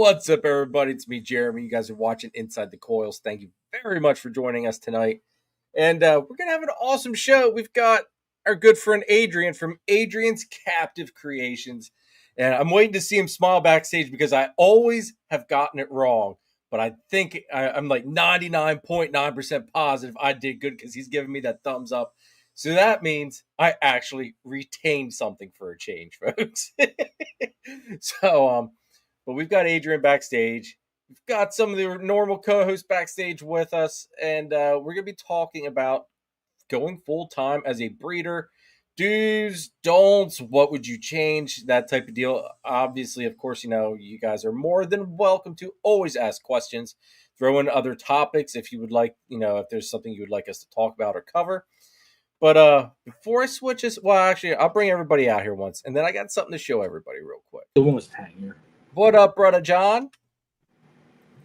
What's up, everybody? It's me, Jeremy. You guys are watching Inside the Coils. Thank you very much for joining us tonight. And we're going to have an awesome show. We've got our good friend Adrian from Adrian's Captive Creations. And I'm waiting to see him smile backstage because I always have gotten it wrong. But I think I'm like 99.9% positive I did good because he's giving me that thumbs up. So that means I actually retained something for a change, folks. But we've got Adrian backstage. We've got some of the normal co-hosts backstage with us, and we're going to be talking about going full-time as a breeder. Do's, don'ts, what would you change, that type of deal. Obviously, of course, you guys are more than welcome to always ask questions. Throw in other topics if you would like, if there's something you would like us to talk about or cover. But before I switch this, well, actually, I'll bring everybody out here once, and then I got something to show everybody real quick. The one was hanging. What up, brother John?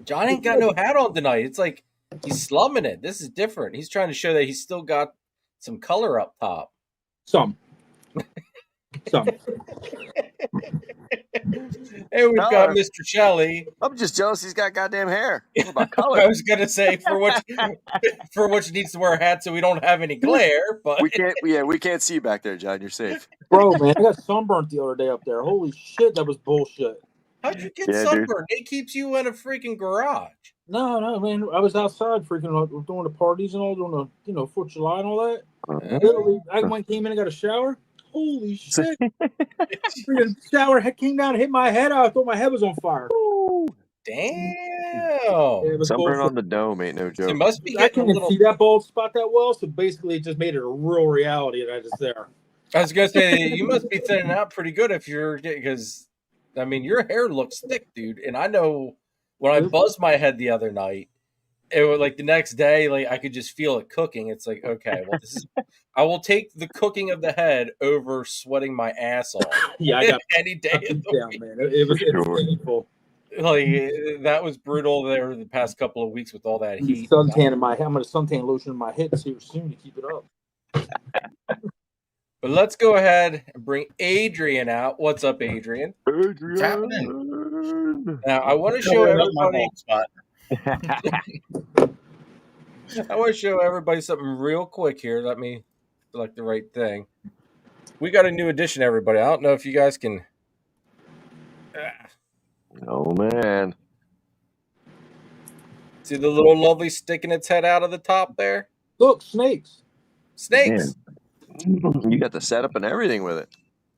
John ain't got no hat on tonight. It's like he's slumming it. This is different. He's trying to show that he's still got some color up top. Some. Hey, we've got Mr. Shelley. I'm just jealous he's got goddamn hair. What about color? I was gonna say for which needs to wear a hat so we don't have any glare, but we can't. Yeah, we can't see you back there, John. You're safe. Bro, man, I got sunburnt the other day up there. Holy shit, that was bullshit. How'd you get sunburned? It keeps you in a freaking garage. No, man. I was outside freaking doing the parties and all, doing the 4th of July and all that. Literally, I came in and got a shower. Holy shit. Freaking shower came down and hit my head. I thought my head was on fire. Ooh. Damn. Sunburn on the dome ain't no joke. It must be I couldn't see that bald spot that well, so basically it just made it a real reality that I just there. I was going to say, you must be thinning out pretty good because, I mean, your hair looks thick, dude. And I know when I buzzed my head the other night, it was like the next day, like I could just feel it cooking. It's like, okay, well, I will take the cooking of the head over sweating my ass off. Yeah, I got any day of the week. Man. It was painful. Like that was brutal there the past couple of weeks with all that heat. Suntan in my head. I'm gonna suntan lotion in my head here soon to keep it up. But let's go ahead and bring Adrian out. What's up, Adrian? What's happening? Now I want to show everybody. I want to show everybody something real quick here. Let me select the right thing. We got a new addition, everybody. I don't know if you guys can. Oh man! See the little lovely sticking its head out of the top there? Look, snakes. Snakes. Man. You got the setup and everything with it,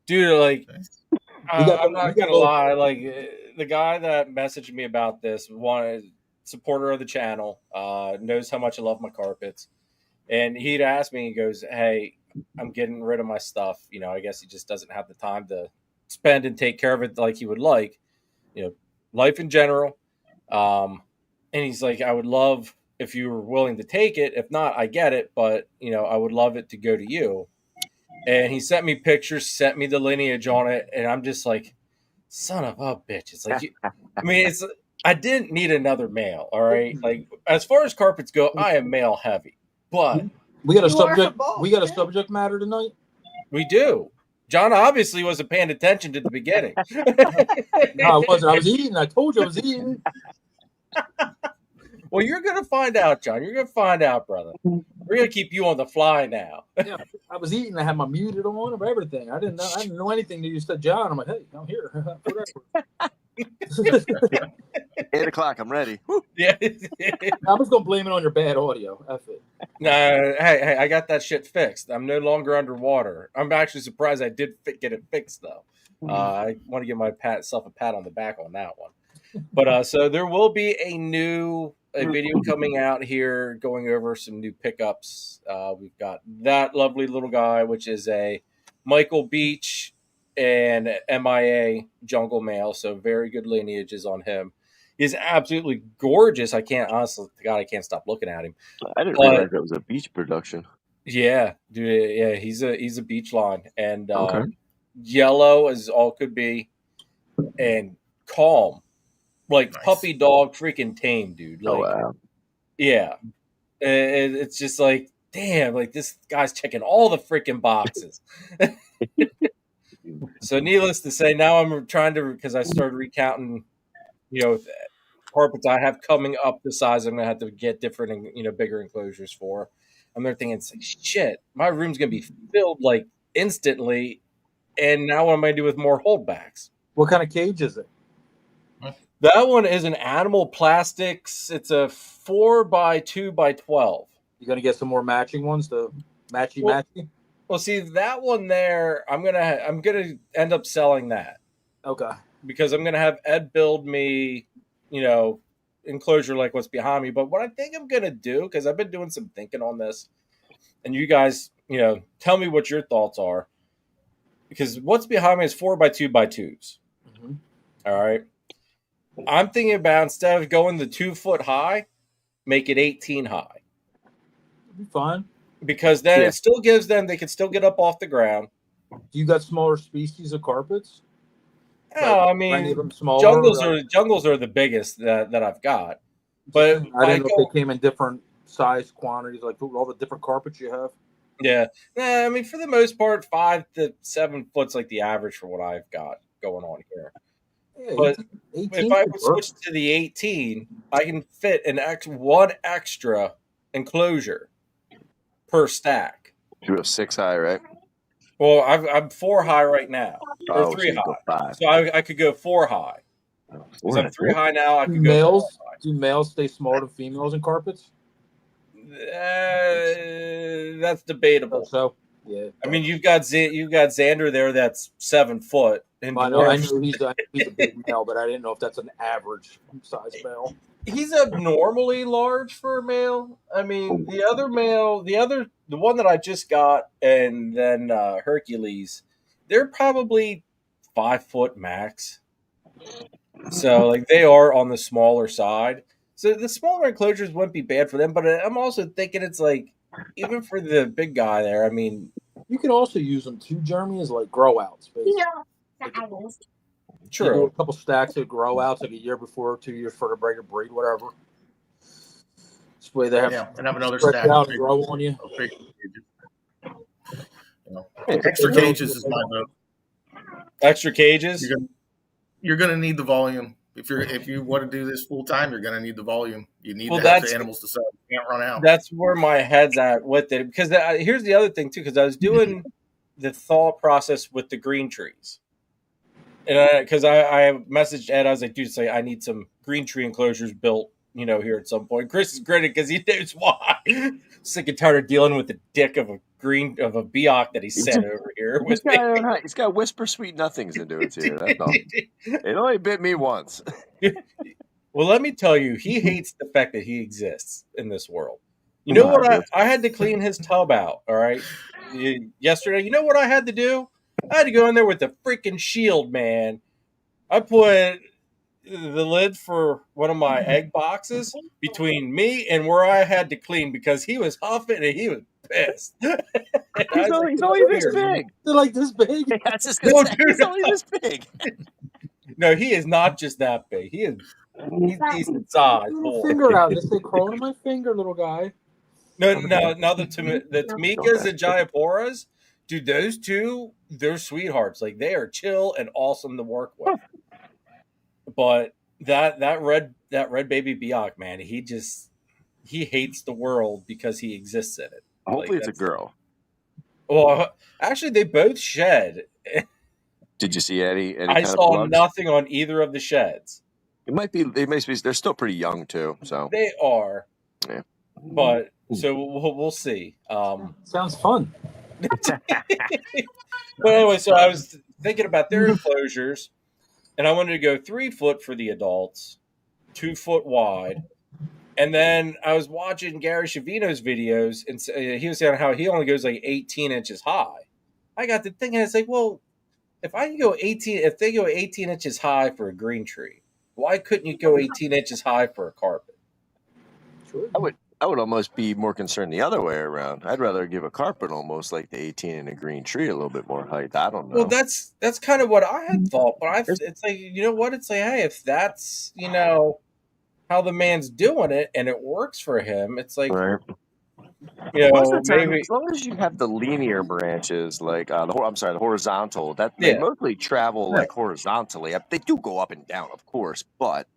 dude. Like, I'm not gonna lie. Like, the guy that messaged me about this, supporter of the channel, knows how much I love my carpets, and he'd asked me. He goes, "Hey, I'm getting rid of my stuff. I guess he just doesn't have the time to spend and take care of it like he would like. Life in general." And he's like, "I would love if you were willing to take it. If not, I get it, but I would love it to go to you." And he sent me pictures, sent me the lineage on it, and I'm just like, son of a bitch. It's like, I didn't need another male, all right? Like, as far as carpets go, I am male heavy. But we got a subject matter tonight. We do. John obviously wasn't paying attention to the beginning. No, I wasn't. I was eating. I told you I was eating. Well, you're going to find out, John. You're going to find out, brother. We're going to keep you on the fly now. Yeah, I was eating. I had my muted on of everything. I didn't know anything that you said, John. I'm like, hey, I'm here. 8 o'clock. I'm ready. Yeah. I'm just going to blame it on your bad audio. F it. No, hey, I got that shit fixed. I'm no longer underwater. I'm actually surprised I did get it fixed, though. I want to give myself a pat on the back on that one. But so there will be a video coming out here going over some new pickups. We've got that lovely little guy, which is a Michael Beach and MIA jungle male. So very good lineages on him. He's absolutely gorgeous. I can't stop looking at him. I didn't realize that was a beach production. Yeah, dude. Yeah, he's a beach line and yellow as all could be, and calm, like nice. Puppy dog, freaking tame, dude. Like, oh wow. Yeah, it's just like, damn, like this guy's checking all the freaking boxes. So needless to say, now I'm trying to, because I started recounting carpets I have coming up the size I'm gonna have to get different, bigger enclosures for. I'm there thinking, it's like, shit, my room's gonna be filled like instantly, and now what am I gonna do with more holdbacks? What kind of cage is it? That one is an Animal Plastics. It's a 4x2x12. You gonna get some more matching ones to matchy? Well, see that one there, I'm gonna end up selling that. Okay. Because I'm gonna have Ed build me, enclosure like what's behind me. But what I think I'm gonna do, because I've been doing some thinking on this, and you guys, tell me what your thoughts are. Because what's behind me is 4x2x2s. Mm-hmm. All right. I'm thinking about, instead of going the 2 foot high, make it 18 high. It'll be fine. Because then it still gives them, they can still get up off the ground. Do you got smaller species of carpets? I mean, jungles are the biggest that I've got. But I didn't know if they came in different size quantities, like all the different carpets you have. Yeah. I mean, for the most part, 5 to 7 foot's like the average for what I've got going on here. Yeah, but 18 if I would switch to the 18, I can fit one extra enclosure per stack. You have 6 high, right? Well, I'm 4 high right now, or 3 high. So I could go 4 high. Because I'm 3 high now, I could go 4 high. Do males stay smaller than females in carpets? That's debatable. So, yeah. I mean, you've got Xander there that's 7 foot. And I know he's a big male, but I didn't know if that's an average size male. He's abnormally large for a male. I mean, the one that I just got, and then Hercules, they're probably 5 foot max. So, like, they are on the smaller side. So the smaller enclosures wouldn't be bad for them, but I'm also thinking it's like, even for the big guy there, I mean, you can also use them too, Jeremy, as like grow outs. True. A couple stacks of grow outs like a year before, 2 years for the break or breed, whatever. This way they have and have another stack out and grow on you. Extra cages is my vote. Extra cages. You're gonna need the volume. If you want to do this full time, you're gonna need the volume. You need to have the animals to sell. You can't run out. That's where my head's at with it. Because here's the other thing too. Because I was doing the thought process with the green trees, and because I messaged Ed, I was like, dude, I need some green tree enclosures built, here at some point. Chris is grinning because he knows why. Sick and tired of dealing with the dick of a Biak that he sent over here. He's got whisper sweet nothings into it too. That's all. It only bit me once. Well, let me tell you, he hates the fact that he exists in this world. You know what? I had to clean his tub out. All right, yesterday. You know what I had to do? I had to go in there with the freaking shield, man. I put the lid for one of my egg boxes between me and where I had to clean because he was huffing and he was pissed. He's only this big. They're like this big. He's only this big. No, he is not just that big. He's decent size. Finger out. Just say crawl to my finger, little guy. No. The Tamikas and Jayaporas, dude, those two, they're sweethearts. Like, they are chill and awesome to work with. But that red baby Biak, man, he hates the world because he exists in it. Hopefully it's a girl. Well, actually, they both shed. Did you see Eddie? I saw nothing on either of the sheds. They're still pretty young too. So they are. Yeah. But so we'll see. Sounds fun. But anyway, so I was thinking about their enclosures, and I wanted to go 3 foot for the adults, 2 foot wide. And then I was watching Gary Shavino's videos, and he was saying how he only goes like 18 inches high. I got to thinking, it's like, well, if they go 18 inches high for a green tree, why couldn't you go 18 inches high for a carpet? Sure. I would almost be more concerned the other way around. I'd rather give a carpet almost like the 18 in a green tree a little bit more height. I don't know. Well, that's kind of what I had thought, but it's like, you know what? It's like, hey, if that's, how the man's doing it and it works for him, it's like, right. Maybe as long as you have the linear branches, like the horizontal, that they mostly travel like horizontally. They do go up and down, of course, but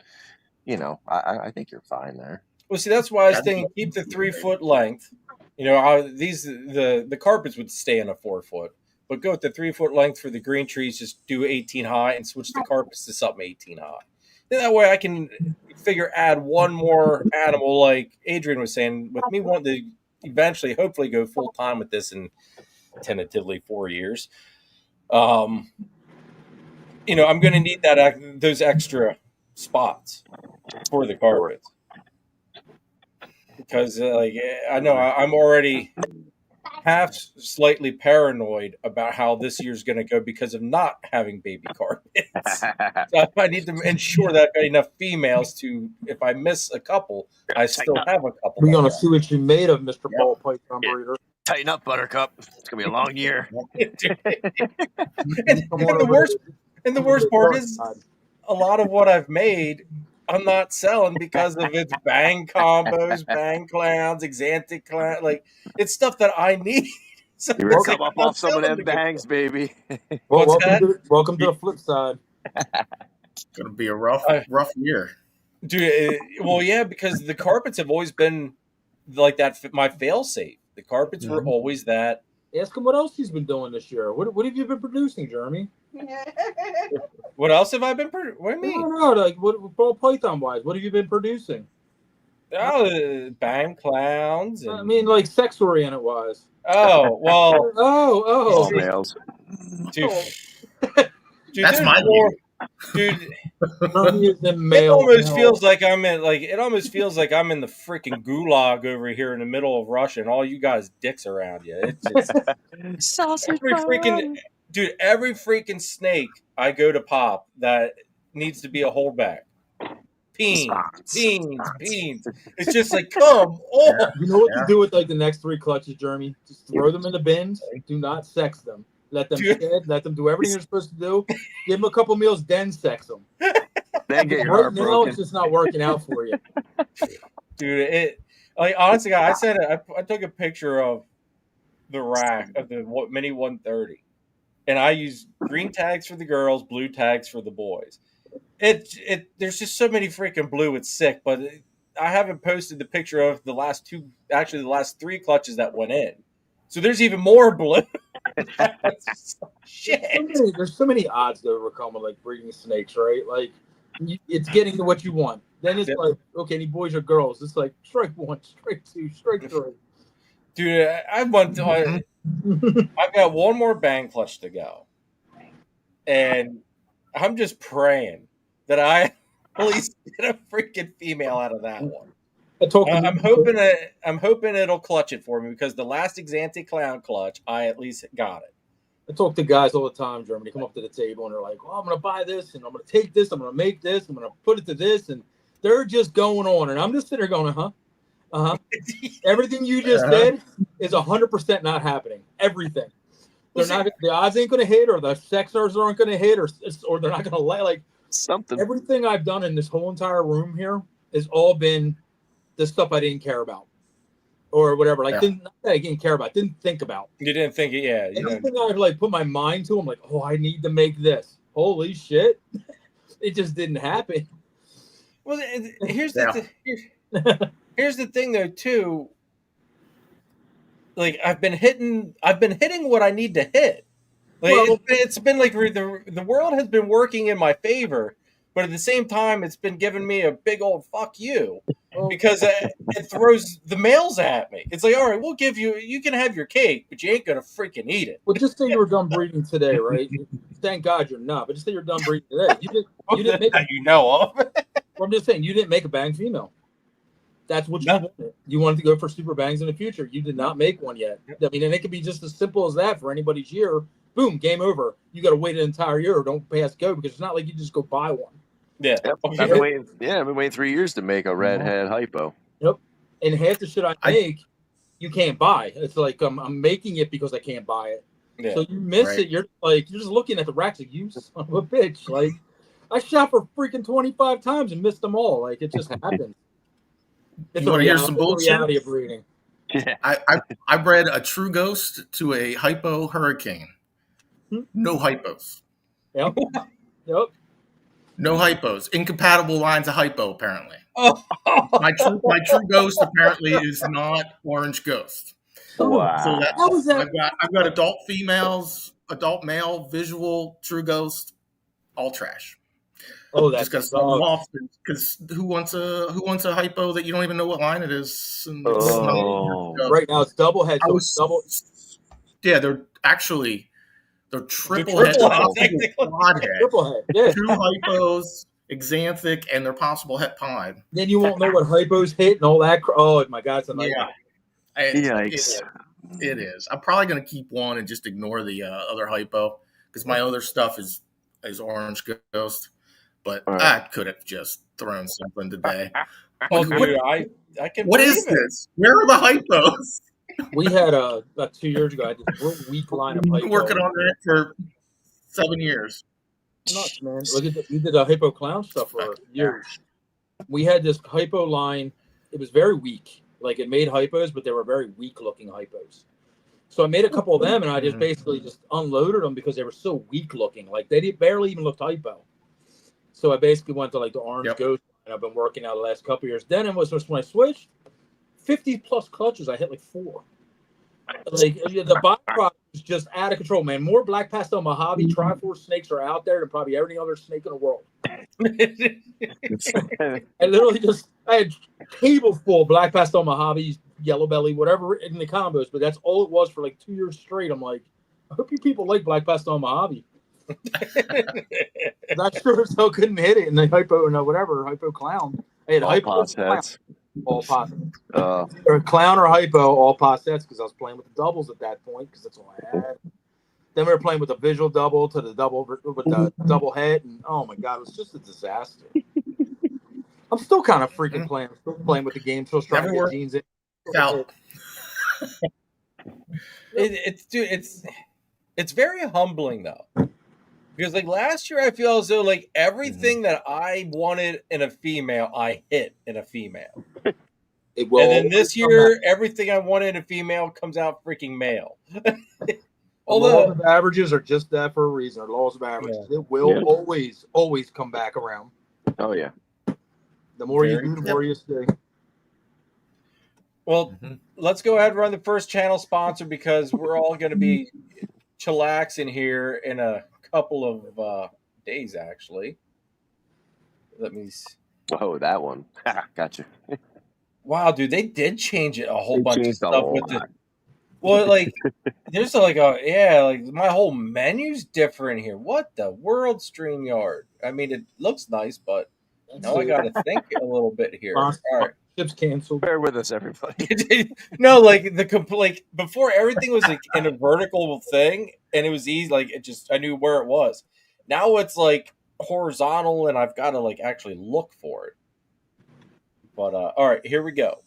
I think you're fine there. Well, see, that's why I was thinking keep the 3 foot length. The carpets would stay in a 4 foot, but go with the 3 foot length for the green trees. Just do 18 high and switch the carpets to something 18 high. Then that way I can add one more animal, like Adrian was saying. With me wanting to eventually, hopefully, go full time with this in tentatively 4 years. I'm going to need those extra spots for the carpets. Because I know I'm already half slightly paranoid about how this year's going to go because of not having baby carpets. So I need to ensure that I've got enough females to, if I miss a couple, I still have a couple. We're going to see what you made of, Mr. Ball Python Breeder. Tighten up, Buttercup. It's going to be a long year. and the worst part is a lot of what I've made, I'm not selling because of its bang combos, bang clowns, exantic clown. Like, it's stuff that I need. So you're come up off some of them bangs, baby. Welcome to the flip side. It's going to be a rough year. Dude, well, yeah, because the carpets have always been like that. My fail safe. The carpets were always that. Ask him what else he's been doing this year. What have you been producing, Jeremy? What else have I been producing? What do you mean? No, like what ball python wise? What have you been producing? Oh, bang clowns. I mean, like sex oriented wise. Oh well. Oh, males. Dude, that's my view. Dude, it almost feels like I'm in the freaking gulag over here in the middle of Russia, and all you guys dicks around you. It's sausage. Every freaking snake I go to pop that needs to be a holdback. Peens. It's just like, come on. You know what to do with like the next 3 clutches, Jeremy? Just throw them in the bins. Do not sex them. Let them shed. Let them do everything they're supposed to do. Give them a couple meals, then sex them. Then get your heart broken. It's just not working out for you. Dude, honestly, I took a picture of the rack of the Mini 130, and I use green tags for the girls, blue tags for the boys. There's just so many freaking blue. It's sick, but I haven't posted the picture of the last 3 clutches that went in. So there's even more blue. Shit. There's so many odds to overcome with like breeding snakes, right? Like it's getting to what you want. Then it's like, okay, any boys or girls? It's like strike 1, strike 2, strike 3. Dude, I've got one more bang clutch to go, and I'm just praying that I at least get a freaking female out of that one. I'm hoping it'll clutch it for me, because the last Exante Clown clutch, I at least got it. I talk to guys all the time, Jeremy. They come up to the table and they're like, "Oh, I'm going to buy this, and I'm going to take this, I'm going to make this, I'm going to put it to this," and they're just going on, and I'm just sitting there going, Everything you just did is 100% not happening. Everything. They're not. The odds ain't going to hit, or the sexers aren't going to hit, or they're not going to like something. Everything I've done in this whole entire room here has all been the stuff I didn't care about, or whatever. Like, I didn't care about, didn't think about. You didn't think it, yeah. Anything I've like put my mind to, I'm like, oh, I need to make this. Holy shit! It just didn't happen. Well, here's the thing, though, too. Like, I've been hitting what I need to hit. Like, it's been like the world has been working in my favor. But at the same time, it's been giving me a big old fuck you, because it throws the males at me. It's like, all right, we'll give you can have your cake, but you ain't going to freaking eat it. Well, just say you were done breeding today, right? Thank God you're not, but just say you're done breeding today. You didn't make you know of. Well, I'm just saying, you didn't make a bang female. That's what you wanted. You wanted to go for super bangs in the future. You did not make one yet. I mean, and it could be just as simple as that for anybody's year. Boom, game over. You got to wait an entire year, or don't pass go, because it's not like you just go buy one. Yeah. I've been waiting 3 years to make a redhead hypo. Yep. And half the shit I make, you can't buy. It's like I'm making it because I can't buy it. Yeah. So you miss it. You're just looking at the racks like, you son of a bitch. Like, I shot for freaking 25 times and missed them all. Like, it just happened. It's you want to hear some bullshit? Reality of breeding. Yeah. I bred a true ghost to a hypo hurricane. No hypos. Yep. No hypos. Incompatible lines of hypo, apparently. Oh. My true ghost apparently is not orange ghost. Wow. So I've got adult females, adult male, visual, true ghost, all trash. Oh, that's just got to sell them off because who wants a hypo that you don't even know what line it is? And right now it's double head. Yeah, they're triple head, quad head, triple head. Yeah, 2 hypos, exanthic, and they're possible het pied. Then you won't know what hypos hit and all that. Oh my God, it's a nightmare. Yikes. It is. I'm probably going to keep one and just ignore the other hypo because my other stuff is orange ghost. But I could have just thrown something today. Oh, dude, I can. What is this? Where are the hypos? We had about 2 years ago. I had this real weak line of hypo. Been working on that for 7 years. Nuts, man. Look at we did the hypo clown stuff for years. We had this hypo line. It was very weak. Like it made hypos, but they were very weak looking hypos. So I made a couple of them, and I just basically just unloaded them because they were so weak looking. Like they barely even looked hypo. So I basically went to like the orange ghost, and I've been working out the last couple of years. Then it was when I switched, 50 plus clutches. I hit like 4. Like the byproduct is just out of control, man. More black pastel Mojave Triforce snakes are out there than probably every other snake in the world. I literally I had table full black pastel Mojaves, yellow belly, whatever in the combos, but that's all it was for like 2 years straight. I'm like, I hope you people like black pastel Mojave. Not sure so couldn't hit it in the hypo clown. I had hypo sets. All pot sets. Or clown or hypo, all pot sets because I was playing with the doubles at that point because that's all I had. Then we were playing with a visual double to the double with the double head, and oh my God, it was just a disaster. I'm still kind of freaking playing. Still playing with the game. Still trying to get genes in. It's very humbling though. Because like last year, I feel as though like everything that I wanted in a female, I hit in a female. And then this year, everything I wanted in a female comes out freaking male. Laws of averages are just that for a reason. They're laws of averages. Yeah. It will always come back around. Oh yeah. The more you do, the more you stay. Well, let's go ahead and run the first channel sponsor because we're all going to be chillaxing here in a couple of days, actually. Let me see. Oh, that one. Gotcha. Wow, dude, they did change it a whole bunch of stuff with it. Well, like, there's like my whole menu's different here. What the world, StreamYard? I mean, it looks nice, but now I got to think a little bit here. All right. Ships canceled. Bear with us, everybody. No, like before everything was like in a vertical thing, and it was easy. Like I knew where it was. Now it's like horizontal, and I've got to like actually look for it. But all right, here we go.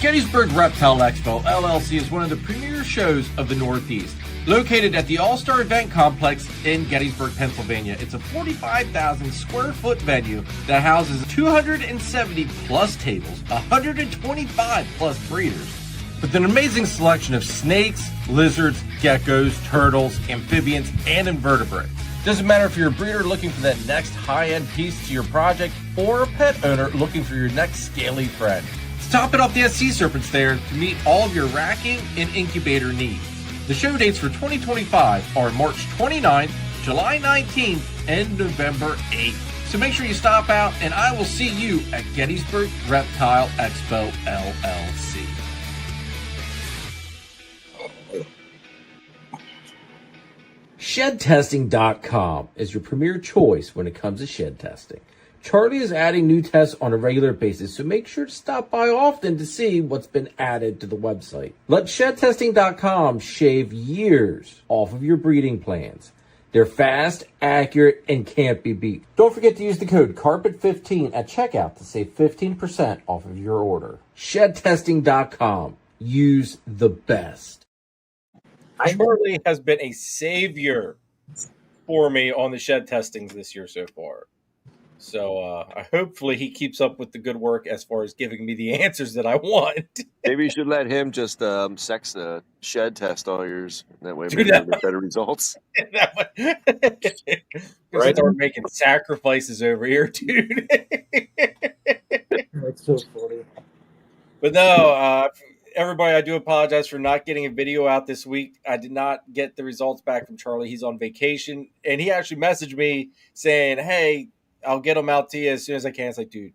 Gettysburg Reptile Expo LLC is one of the premier shows of the Northeast. Located at the All-Star Event Complex in Gettysburg, Pennsylvania, it's a 45,000 square foot venue that houses 270 plus tables, 125 plus breeders, with an amazing selection of snakes, lizards, geckos, turtles, amphibians, and invertebrates. Doesn't matter if you're a breeder looking for that next high-end piece to your project or a pet owner looking for your next scaly friend. Top it off, the SC Serpent's there to meet all of your racking and incubator needs. The show dates for 2025 are March 29th, July 19th, and November 8th. So make sure you stop out, and I will see you at Gettysburg Reptile Expo LLC. ShedTesting.com is your premier choice when it comes to shed testing. Charlie is adding new tests on a regular basis, so make sure to stop by often to see what's been added to the website. Let ShedTesting.com shave years off of your breeding plans. They're fast, accurate, and can't be beat. Don't forget to use the code CARPET15 at checkout to save 15% off of your order. ShedTesting.com. Use the best. Charlie has been a savior for me on the shed testings this year so far. So hopefully he keeps up with the good work as far as giving me the answers that I want. Maybe you should let him just sex the shed test all yours. That way, Do maybe that. you'll get better results. Right. Start making sacrifices over here, dude. That's so funny. But no, everybody, I do apologize for not getting a video out this week. I did not get the results back from Charlie. He's on vacation, and he actually messaged me saying, "Hey, I'll get them out to you as soon as I can." It's like, dude,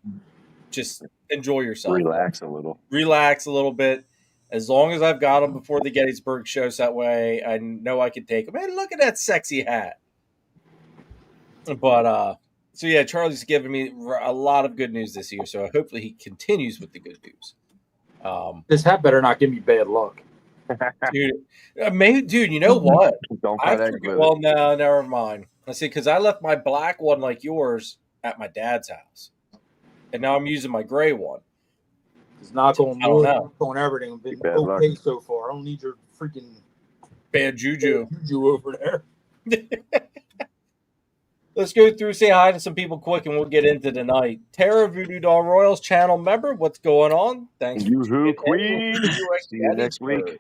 just enjoy yourself. Relax a little. Relax a little bit. As long as I've got them before the Gettysburg show, so that way I know I can take them. Hey, look at that sexy hat. But so yeah, Charlie's given me a lot of good news this year. So hopefully he continues with the good news. This hat better not give me bad luck. Dude, maybe, dude, you know what? Don't I cut eggs forget, with well, it. no, never mind. Let's see, because I left my black one like yours at my dad's house, and now I'm using my gray one. It's not on I don't wood, know. knock on everything. Been Bad okay luck. so far. I don't need your freaking Bad juju. over there. Let's go through, say hi to some people quick, and we'll get into tonight. Tara Voodoo Doll Royals channel member, what's going on? Thanks for Yoo-hoo, tuning in. queen. See you next week.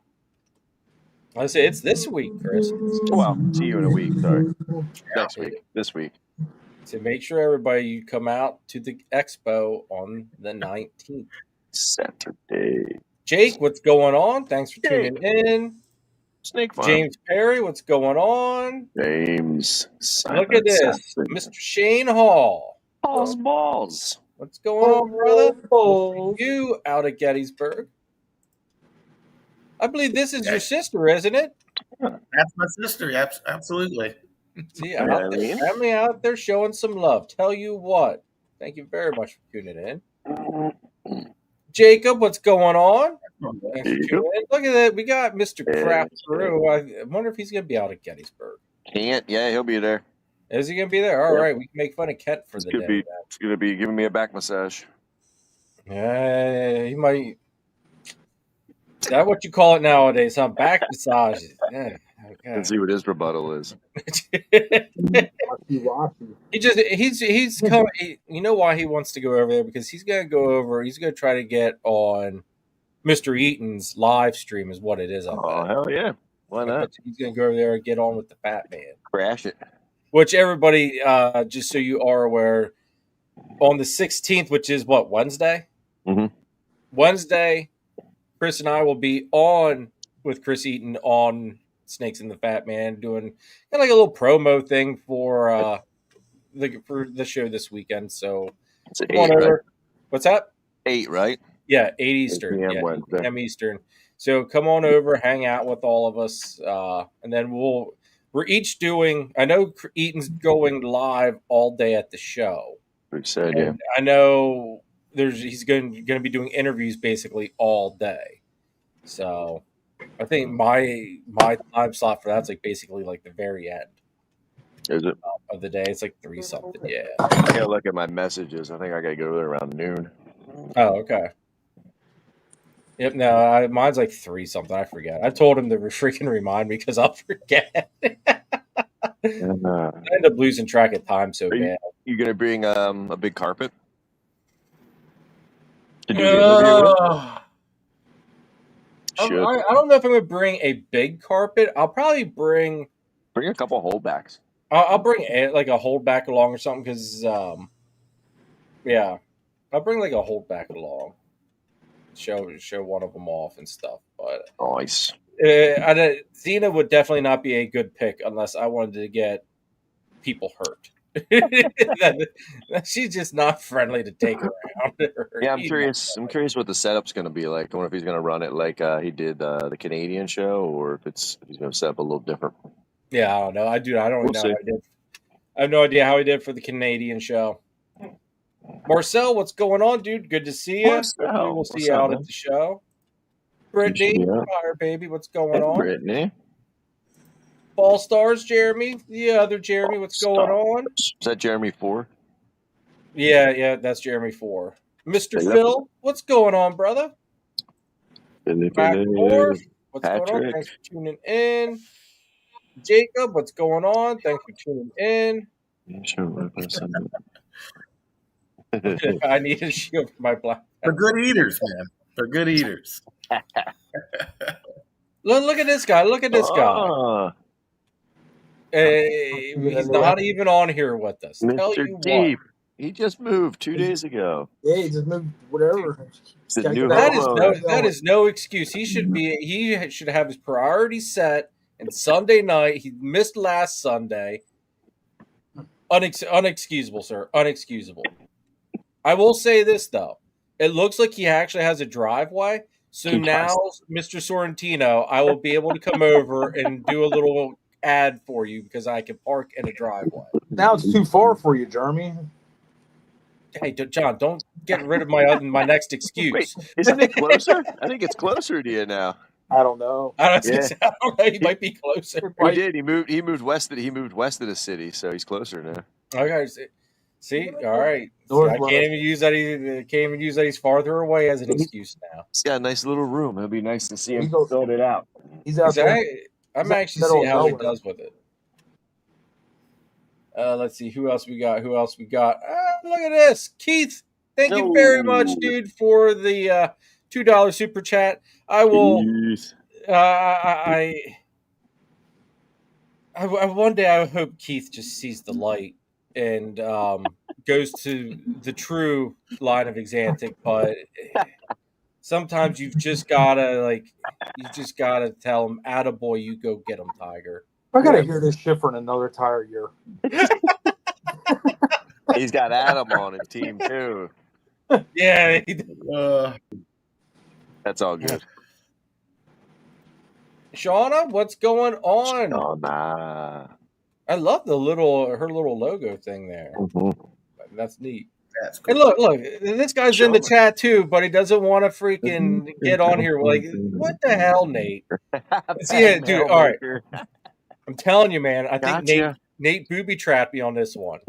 I say it's this week, Chris. Well, see you in a week. Sorry. Next week. This week. So make sure everybody you come out to the Expo on the 19th. Saturday. Jake, what's going on? Thanks for tuning in. Snake Farm. James Perry, what's going on? James. Look at this. Mr. Shane Hall. Balls. What's going on, brother? We'll see you out at Gettysburg. I believe this is your sister, isn't it? That's my sister. Absolutely. See, family out there showing some love. Tell you what. Thank you very much for tuning in. Jacob, what's going on? Thanks for tuning in. Look at that. We got Mr. Craft Peru. I wonder if he's going to be out at Gettysburg. Can't. Yeah, he'll be there. Is he going to be there? All right. We can make fun of Kent for the day. He's going to be giving me a back massage. He might. Is that what you call it nowadays? Huh? Back massage. Yeah. Okay. Let's see what his rebuttal is. he's coming. You know why he wants to go over there? Because he's going to go over. He's going to try to get on Mr. Eaton's live stream, is what it is. Oh, hell yeah. Why not? He's going to go over there and get on with the Fat Man. Crash it. Which everybody, just so you are aware, on the 16th, which is what, Wednesday? Mm-hmm. Wednesday, Chris and I will be on with Chris Eaton on Snakes and the Fat Man, doing kind of like a little promo thing for the show this weekend. So it's 8, right? What's that? 8, right? Yeah, 8 Eastern. 8 p.m. Eastern. So come on over, hang out with all of us, and then we're each doing. I know Eaton's going live all day at the show. We said, yeah. I know he's going to be doing interviews basically all day. So I think my time slot for that's like basically like the very end. Is it? Of the day. It's like 3 something. Yeah. I gotta look at my messages. I think I gotta go there around noon. Oh, okay. Yep. No, mine's like 3 something. I forget. I told him to freaking remind me because I'll forget. I end up losing track of time so bad. You gonna bring a big carpet? I don't know if I'm gonna bring a big carpet. I'll probably bring a couple holdbacks. I'll bring like a holdback along or something because yeah, I'll bring like a holdback along. Show one of them off and stuff. But nice. Xena would definitely not be a good pick unless I wanted to get people hurt. She's just not friendly to take around. Yeah, I'm curious. I'm curious what the setup's going to be like. I wonder if he's going to run it like he did the Canadian show, or if he's going to set up a little different. Yeah, I don't know. I don't know. I have no idea how he did for the Canadian show. Marcel, what's going on, dude? Good to see you. We'll see you out at the show. Brittany, fire baby, what's going on? Brittany. Ball Stars, Jeremy. The other Jeremy, what's going on? Is that Jeremy 4? Yeah, that's Jeremy 4. Mr. Phil, what's going on, brother? Back and forth. What's going on? Thanks for tuning in. Jacob, what's going on? Thanks for tuning in. I need a shield for my black. They're good eaters, man. They're good eaters. Look at this guy. Look at this guy. Oh, He's not even on here with us. Tell Mr. you Deep. what. He just moved 2 days ago. Yeah, he just moved whatever. He's a new That is no excuse. He should have his priorities set. And Sunday night, he missed last Sunday. Unexcusable, sir. Unexcusable. I will say this though. It looks like he actually has a driveway. So now, Mr. Sorrentino, I will be able to come over and do a little ad for you because I can park in a driveway. Now it's too far for you, Jeremy. Hey, John, don't get rid of my next excuse. Wait, isn't it closer? I think it's closer to you now. I don't know. I don't know. He might be closer. He did. He moved west. He moved west of the city, so he's closer now. Okay. See, all right. I can't even use that. Can't even use that he's farther away as an excuse now. He's got a nice little room. It'll be nice to see him build it out. He's out there. I'm actually seeing how he does with it. Let's see who else we got. Look at this, Keith. Thank you very much, dude, for the $2 super chat. I will. One day I hope Keith just sees the light and goes to the true line of Exantic, but sometimes you've just gotta tell him, "Attaboy, you go get him, Tiger." I gotta hear this shit for another entire year. He's got Adam on his team too. Yeah, that's all good. Shauna, what's going on? Shauna. I love her little logo thing there. Mm-hmm. That's neat. That's cool. Hey, look, this guy's in the chat too, but he doesn't want to freaking get on here. Like, what the hell, Nate? Yeah, dude. All right, I'm telling you, man. I think Nate booby trapped me on this one.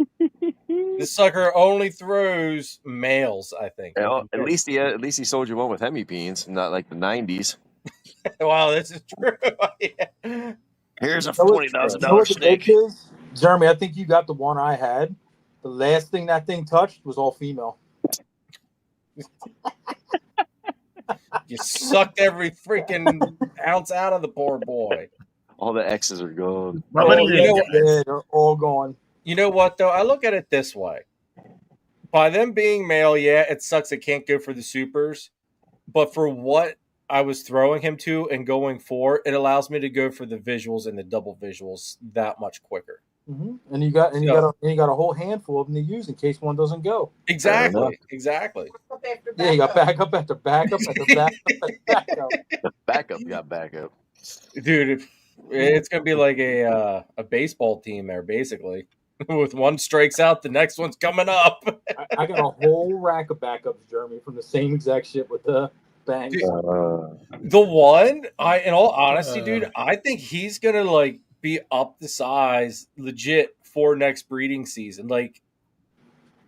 This sucker only throws males, I think. Well, at least he sold you one with hemipenes, not like the 90s. Wow, this is true. Yeah. Here's a $40,000 snake. Jeremy, I think you got the one I had. The last thing that thing touched was all female. You sucked every freaking ounce out of the poor boy. All the X's are gone. They're all gone. You know what, though? I look at it this way. By them being male, yeah, it sucks. I can't go for the supers. But for what I was throwing him to and going for, it allows me to go for the visuals and the double visuals that much quicker. Mm-hmm. And you got a whole handful of them to use in case one doesn't go. Exactly. Yeah, you got backup after backup after backup after backup. The backup got backup. Dude, it's gonna be like a baseball team there, basically. With one strikes out, the next one's coming up. I got a whole rack of backups, Jeremy, from the same exact shit with the bangs. The one, in all honesty, dude, I think he's gonna like be up the size legit for next breeding season. Like,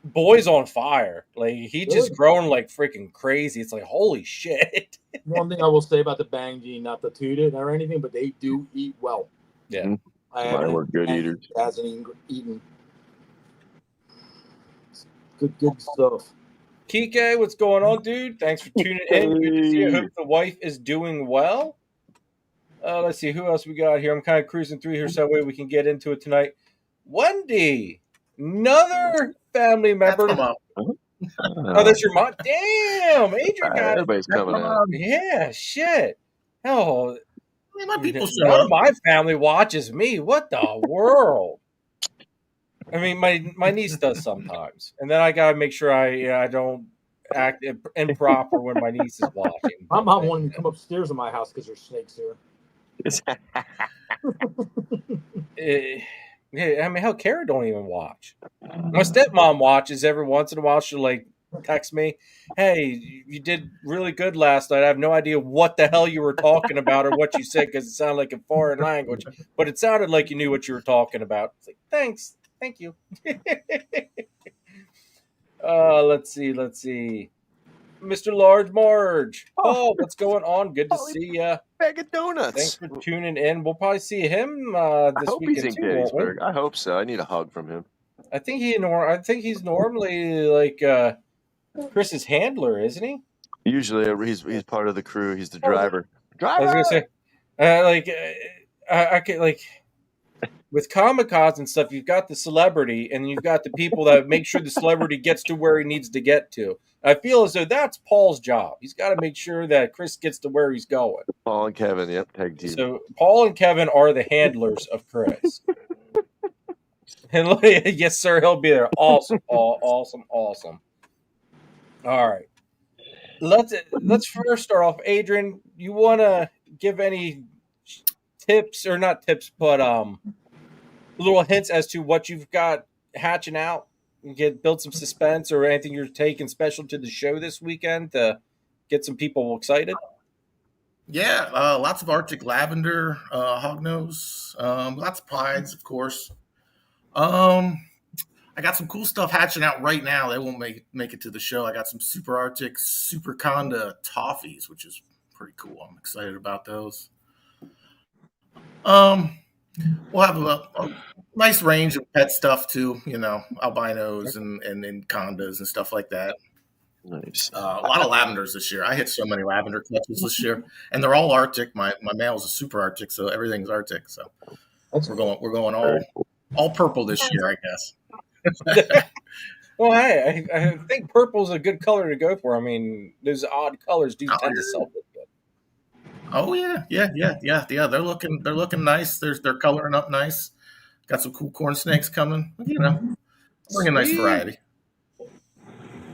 boy's on fire. Like, he just grown like freaking crazy. It's like, holy shit. One thing I will say about the Bang gene, not to toot it or anything, but they do eat well. Yeah. Mine were good eaters. Hasn't eaten. Good stuff. Kike, what's going on, dude? Thanks for tuning in. Good to see you. I hope the wife is doing well. Let's see who else we got here. I'm kind of cruising through here so that way we can get into it tonight. Wendy, another family member. Oh, that's your mom. Damn, Adrian got everybody's coming out. Yeah, shit. Hell, my people none of my family watches me. What the world? I mean, my niece does sometimes, and then I gotta make sure I don't act improper when my niece is watching. My mom wanted me to come upstairs in my house because there's snakes here. I mean, hell, Kara don't even watch. My stepmom watches every once in a while. She'll like text me, "Hey, you did really good last night. I have no idea what the hell you were talking about or what you said because it sounded like a foreign language, but it sounded like you knew what you were talking about." It's like, thanks, thank you. Let's see. Mr. Large Marge. Oh, what's going on? Good to see you. Bag of donuts. Thanks for tuning in. We'll probably see him this weekend he's in too, Gettysburg. I hope so. I need a hug from him. I think he's normally like Chris's handler, isn't he? Usually, he's part of the crew. He's the driver. I was gonna say, I could like with Comic-Cons and stuff. You've got the celebrity, and you've got the people that make sure the celebrity gets to where he needs to get to. I feel as though that's Paul's job. He's got to make sure that Chris gets to where he's going. Paul and Kevin, yep, tag team. So Paul and Kevin are the handlers of Chris. And yes, sir, he'll be there. Awesome, Paul. Awesome. All right. Let's first start off. Adrian, you want to give any tips, or not tips, but little hints as to what you've got hatching out and build some suspense, or anything you're taking special to the show this weekend to get some people excited? Yeah, lots of Arctic lavender, hognose, lots of pines, of course. I got some cool stuff hatching out right now. They won't make it to the show. I got some Super Arctic, Super Conda toffees, which is pretty cool. I'm excited about those. We'll have a nice range of pet stuff too, albinos and condas and stuff like that. Nice. A lot of lavenders this year. I hit so many lavender clutches this year, and they're all Arctic. My male's a Super Arctic, so everything's Arctic. So we're going all purple this year, I guess. Well, hey, I think purple's a good color to go for. I mean, those odd colors do tend to sell good. Oh yeah. They're looking nice. They're coloring up nice. Got some cool corn snakes coming. Bring a nice variety.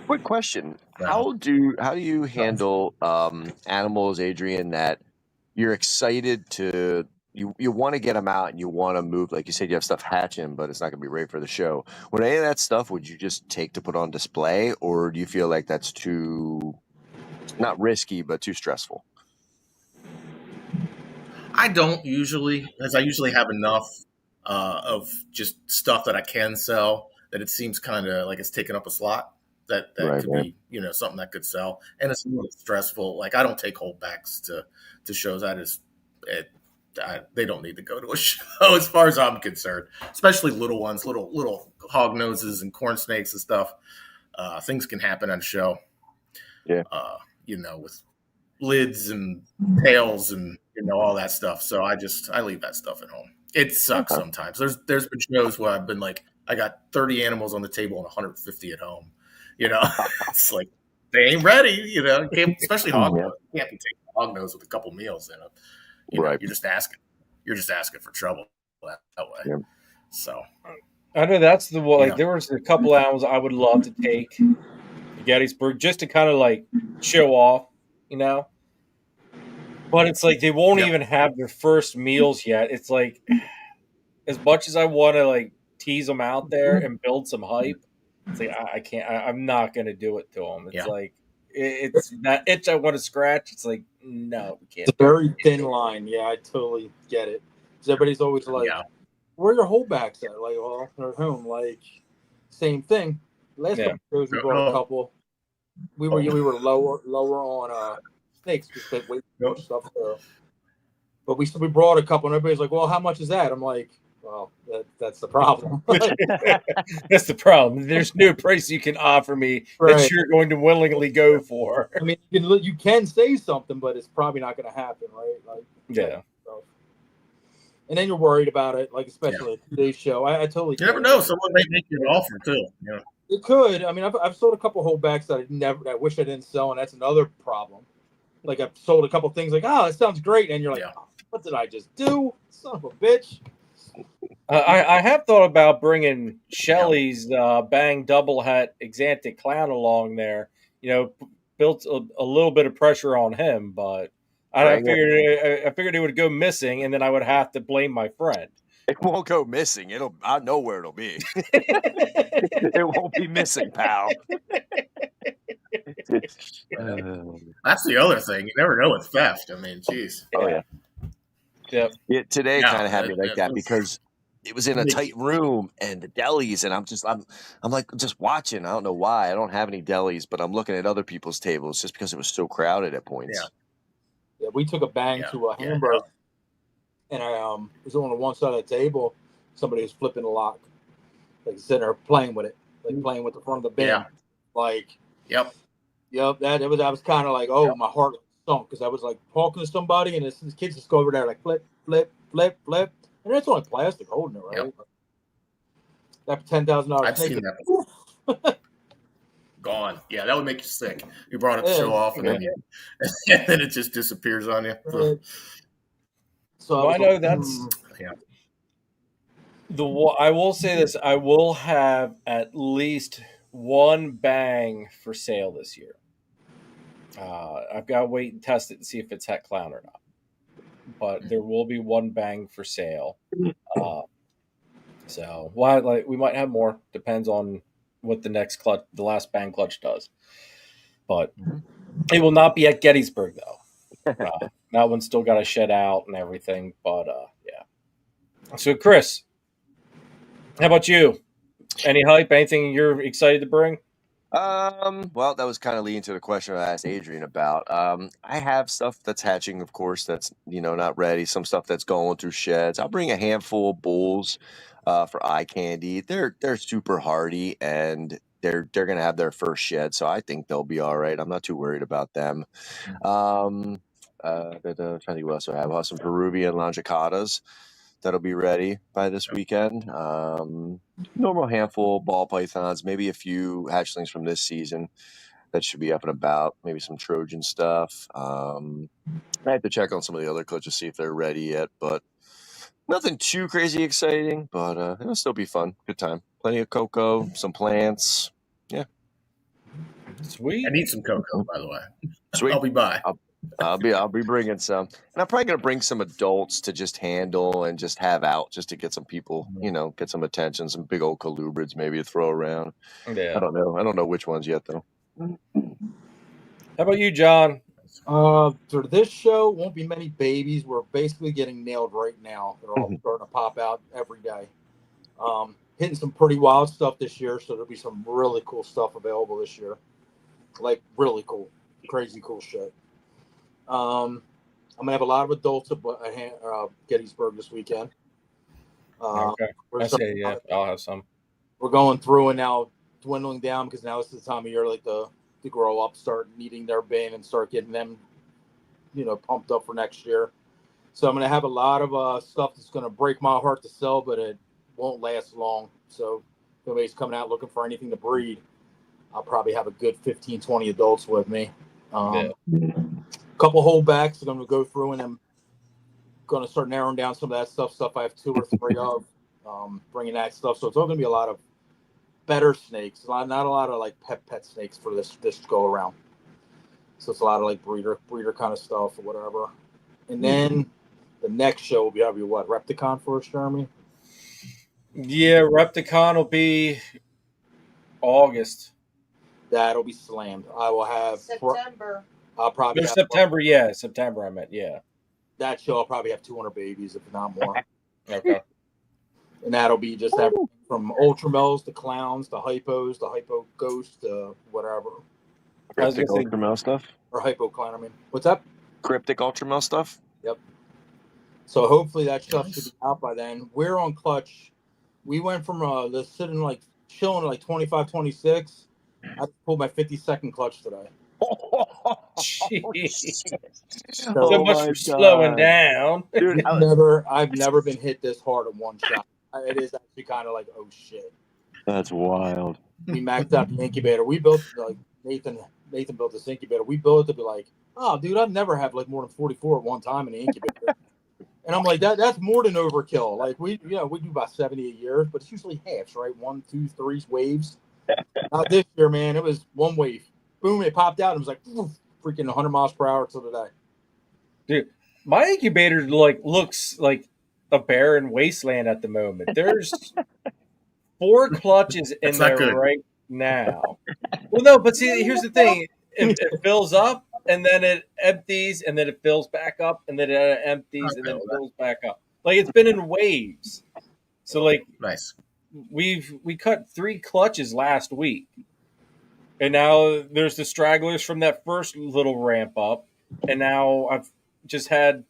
Quick question: How do you handle animals, Adrian, that you're excited to you want to get them out and you want to move? Like you said, you have stuff hatching, but it's not going to be ready for the show. Would any of that stuff would you just take to put on display, or do you feel like that's too not risky but too stressful? I don't usually, as I usually have enough of just stuff that I can sell that it seems kind of like it's taking up a slot that could be something that could sell, and it's a little stressful. Like I don't take holdbacks to shows. They don't need to go to a show as far as I'm concerned, especially little ones, little hog noses and corn snakes and stuff. Things can happen on show. Yeah. With lids and tails and all that stuff. So I leave that stuff at home. It sucks sometimes. There's been shows where I've been like, I got 30 animals on the table and 150 at home. It's like they ain't ready. Especially hog nose. You can't be taking a hog nose with a couple meals in it. Right. You're just asking for trouble that way. Yeah. So I know that's the one. Like there was a couple animals I would love to take to Gettysburg just to kind of like show off, But it's like they won't even have their first meals yet. It's like as much as I want to like tease them out there and build some hype, it's like I can't. I'm not going to do it to them. It's like it's that itch I want to scratch. It's like no, we can't. It's a very thin line. Yeah, I totally get it. Because everybody's always like, "Where are your holdbacks at?" Like, well, they're at home. Like, same thing. Last couple shows we brought a couple. We were lower on snakes because they weight stuff there. But we brought a couple, and everybody's like, "Well, how much is that?" I'm like, "Well, that's the problem." That's the problem. There's no price you can offer me that you're going to willingly go for. I mean, you can say something, but it's probably not going to happen, right? Like, and then you're worried about it, like especially at today's show. I totally. You never know. Someone may make you an offer too. It could. I mean, I've sold a couple holdbacks that I wish I didn't sell, and that's another problem. Like I've sold a couple things, like, oh, that sounds great, and you're like, oh, what did I just do? Son of a bitch. I have thought about bringing Shelly's Bang Double Hat Exantic Clown along there. Built a little bit of pressure on him, but I figured it would go missing, and then I would have to blame my friend. It won't go missing. I know where it'll be. It won't be missing, pal. That's the other thing. You never know with theft. I mean, geez. Oh yeah. Yeah. Today kind of had me like that because it was in a tight room and the delis, and I'm like just watching. I don't know why. I don't have any delis, but I'm looking at other people's tables just because it was so crowded at points. Yeah, we took a bang to a Hamburg, and I was on the one side of the table. Somebody was flipping a lock, like sitting there playing with it, like playing with the front of the bin. Yeah. Like, yep. I was kind of like, oh, my heart sunk because I was like talking to somebody and this kids just go over there like flip, flip, flip, flip, and it's only plastic holding it, right? Yep. That $10,000 I've snake. seen that before. Gone. Yeah, that would make you sick. You brought it to show off, and then it just disappears on you. So I know that's. Yeah. I will say this: I will have at least one bang for sale this year. I've got to wait and test it and see if it's het clown or not. But there will be one bang for sale. So we might have more. Depends on what the next clutch, the last bang clutch does. But it will not be at Gettysburg though. That one's still got to shed out and everything. But yeah. So Chris, how about you? Any hype? Anything you're excited to bring? Well, that was kind of leading to the question I asked Adrian about. I have stuff that's hatching, of course, that's not ready. Some stuff that's going through sheds. I'll bring a handful of bulls for eye candy. They're super hardy and they're gonna have their first shed, so I think they'll be all right. I'm not too worried about them. Trying to think what else I have. I'll have some Peruvian Longicatas that'll be ready by this weekend. Normal handful of ball pythons, maybe a few hatchlings from this season that should be up and about. Maybe some Trojan stuff. I have to check on some of the other clutches, see if they're ready yet, but nothing too crazy exciting. But it'll still be fun. Good time. Plenty of cocoa, some plants. Yeah. Sweet. I need some cocoa, by the way. Sweet. I'll be by. I'll be bringing some, and I'm probably gonna bring some adults to just handle and just have out, just to get some people, get some attention, some big old colubrids maybe to throw around. Yeah. I don't know which ones yet though. How about you, John? For this show, won't be many babies. We're basically getting nailed right now. They're all starting to pop out every day. Hitting some pretty wild stuff this year, so there'll be some really cool stuff available this year. Like really cool, crazy cool shit. I'm gonna have a lot of adults at Gettysburg this weekend. Okay. I'll have some. We're going through and now dwindling down because now it's the time of year like to grow up, start needing their bin and start getting them, pumped up for next year. So I'm gonna have a lot of stuff that's gonna break my heart to sell, but it won't last long. So if anybody's coming out looking for anything to breed, I'll probably have a good 15, 20 adults with me. Couple holdbacks I'm going to go through, and I'm going to start narrowing down some of that stuff I have 2 or 3 of, bringing that stuff. So it's all going to be a lot of better snakes, not a lot of like pet snakes for this go around. So it's a lot of like breeder kind of stuff or whatever. And then the next show will be what, Repticon for us, Jeremy? Yeah, Repticon will be August. That'll be slammed. I will have September. I'll probably have September. Yeah, September. I meant that show. I'll probably have 200 babies, if not more. Okay. And that'll be just everything from ultramels to clowns to hypos to hypo ghosts to whatever. Cryptic ultramel stuff or hypo clown. I mean, what's up? Cryptic ultramel stuff. Yep. So hopefully that stuff should be out by then. We're on clutch. We went from sitting like chilling at like 25, 26. I pulled my 52nd clutch today. Jeez. So much for slowing down. Dude, I've never been hit this hard in one shot. It is actually kind of like, oh shit. That's wild. We maxed out the incubator. We built like Nathan built this incubator. We built it to be like, oh dude, I've never had like more than 44 at one time in the incubator. And I'm like, that's more than overkill. Like we do about 70 a year, but it's usually halves, right? 1, 2, 3 waves. Not this year, man. It was one wave. Boom, it popped out. It was like freaking 100 miles per hour till today. Dude, my incubator looks like a barren wasteland at the moment. There's 4 clutches in there right now. Well, no, but see, here's the thing. It fills up, and then it empties, and then it fills back up, and then it empties, and then it fills back up. Like, it's been in waves. So, like, nice. We cut 3 clutches last week. And now there's the stragglers from that first little ramp up. And now I've just had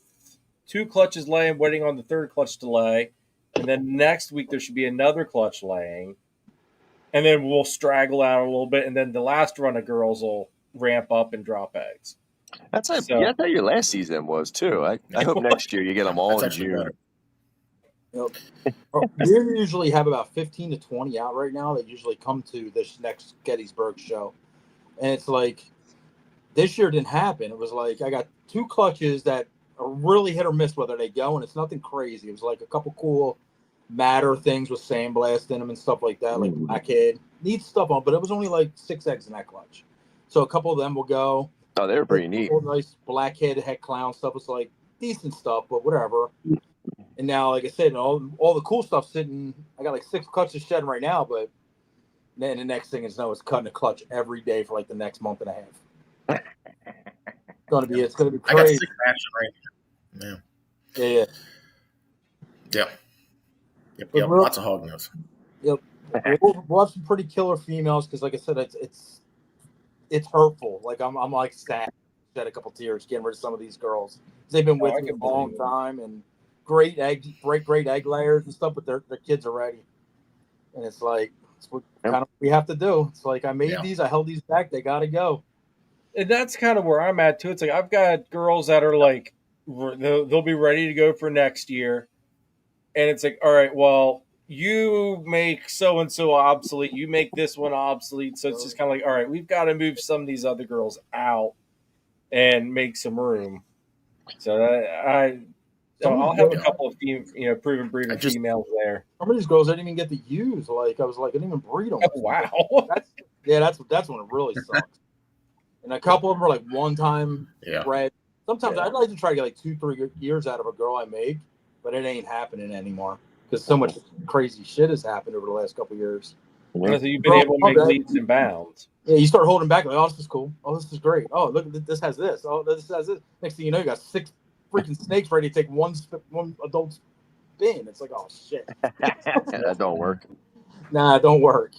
2 clutches laying, waiting on the 3rd clutch to lay. And then next week there should be another clutch laying. and then we'll straggle out a little bit, and then the last run of girls will ramp up and drop eggs. That's how your last season was too. I hope next year you get them all in June. Yep. We usually have about 15 to 20 out right now that usually come to this next Gettysburg show. And it's like, this year didn't happen. It was like, I got 2 clutches that are really hit or miss whether they go, and it's nothing crazy. It was like a couple cool matter things with sandblast in them and stuff like that, like blackhead. Neat stuff on, but it was only like 6 eggs in that clutch. So a couple of them will go. Oh, they were pretty neat. Nice blackhead, head clown stuff. It's like decent stuff, but whatever. And now, like I said, all the cool stuff sitting. I got like 6 clutches shedding right now, but then the next thing is it's cutting a clutch every day for like the next month and a half. It's gonna be crazy. I got 6 action right now. Yeah. Yep. Lots of hog nose. Yep. We'll have some pretty killer females because, like I said, it's hurtful. Like I'm like sad, shed a couple tears getting rid of some of these girls. They've been with me a long time and great egg layers and stuff, but their kids are ready. And it's like it's what kind of we have to do. It's like I made these, I held these back, they got to go. And that's kind of where I'm at too. It's like I've got girls that are like they'll be ready to go for next year, and it's like, all right, well, you make so and so obsolete, you make this one obsolete, so it's just kind of like, all right, we've got to move some of these other girls out and make some room. So I'll have a couple of proven breeding females there. Some of these girls I didn't even get to use. Like I was like, I didn't even breed them. Oh, wow. That's when it really sucks. And a couple of them are like one-time bred. Sometimes I'd like to try to get like 2-3 years out of a girl I make, but it ain't happening anymore because so much crazy shit has happened over the last couple of years. So you've been able to make leaps and bounds. Yeah, you start holding back like, oh, this is cool. Oh, this is great. Oh, look, this has this. Oh, this has this. Next thing you know, you got 6 freaking snakes ready to take one adult spin. It's like, oh shit. That don't work. Nah, it don't work.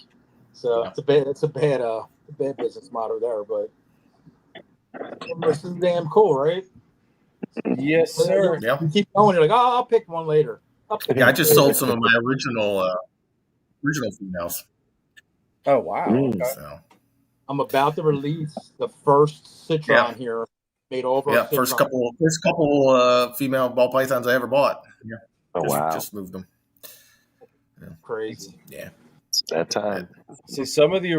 So it's a bad business model there, but this is damn cool, right? Yes, sir. You keep going. You're like, oh, I'll pick one later. I just sold some of my original females. Oh wow! Okay. So I'm about to release the first citron here. Made over. First couple female ball pythons I ever bought. Yeah. Oh wow! Just moved them. Yeah. Crazy. Yeah. It's that time. See, some of the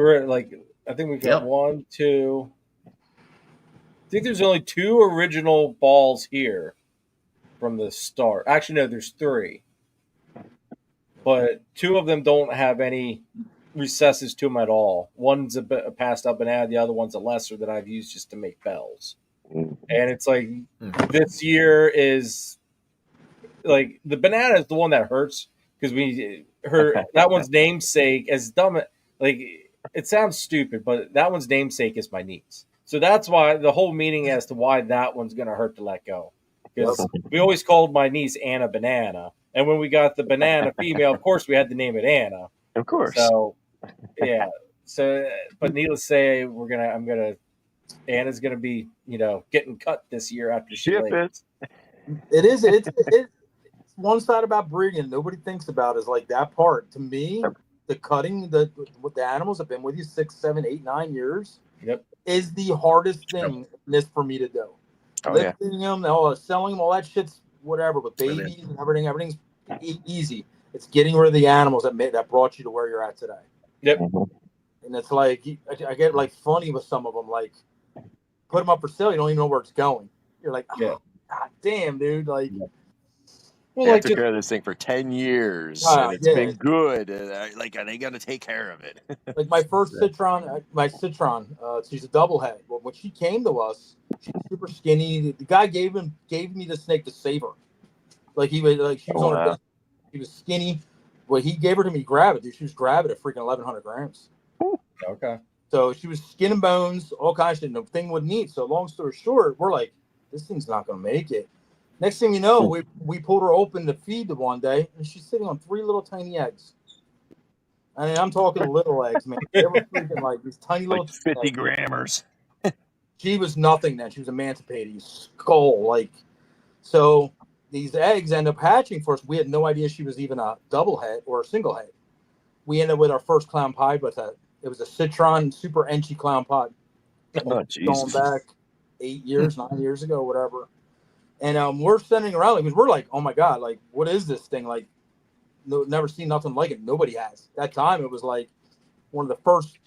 I think we've got 1, 2. I think there's only 2 original balls here from the start. Actually, no, there's 3. But 2 of them don't have any recesses to them at all. One's a passed up banana, the other one's a lesser that I've used just to make bells. And it's like this year is like the banana is the one that hurts because that one's namesake, as dumb like it sounds stupid, but that one's namesake is my niece. So that's why the whole meaning as to why that one's going to hurt to let go. Because we always called my niece Anna Banana. And when we got the banana female, of course, we had to name it Anna. Of course. So, yeah. So, but needless to say, Anna's going to be, getting cut this year after she lays. It is. It's one side about breeding nobody thinks about is like that part. To me, the cutting, with the animals have been with you 6, 7, 8, 9 years. Yep. Is the hardest thing for me to do. Lifting them, selling them, all that shit's whatever. But babies and everything's easy. It's getting rid of the animals that brought you to where you're at today. Yep. And it's like I get like funny with some of them. Like put them up for sale, you don't even know where it's going. You're like, God damn, dude. Like, well, I took care of this thing for 10 years, and it's been good. Are they going to take care of it? Like my first citron, she's a double head. Well, when she came to us, she's super skinny. The guy gave me the snake to save her. Like she was on her best. She was skinny. Well, he gave her to me, grab it, dude. She was gravid at freaking 1,100 grams. Okay. So she was skin and bones, all kinds of shit. The thing wouldn't eat. So long story short, we're like, this thing's not going to make it. Next thing you know, we pulled her open to feed one day, and she's sitting on 3 little tiny eggs. I mean, I'm talking little eggs, man. They were freaking like these tiny little 50 grammars. She was nothing then. She was emancipated. Skull, so these eggs end up hatching for us. We had no idea she was even a double head or a single head. we ended with our first clown pod with that. It was a Citron Super Enchi clown pod. Oh, Going back 9 years ago, whatever. And we're sending around because we're like, oh my God, like, what is this thing? Like, never seen nothing like it. Nobody has. That time, it was like one of the first,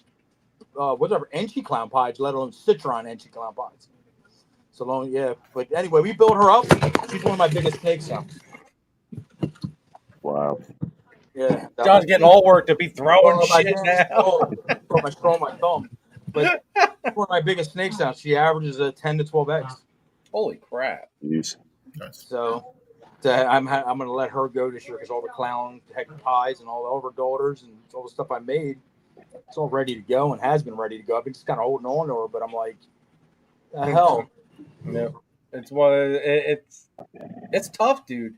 whatever, Enchi clown pods, let alone Citron Enchi clown pods. So long, yeah. But anyway, we built her up. She's one of my biggest snakes now. Wow. Yeah. John's getting all worked to be throwing shit now. Put my straw on my thumb. But one of my biggest snakes now. She averages 10 to 12 eggs. Holy crap. Jeez. So I'm going to let her go this year because all the clown pies and all her daughters and all the stuff I made, it's all ready to go and has been ready to go. I've been just kind of holding on to her, but I'm like, the hell. Yeah. It's tough, dude.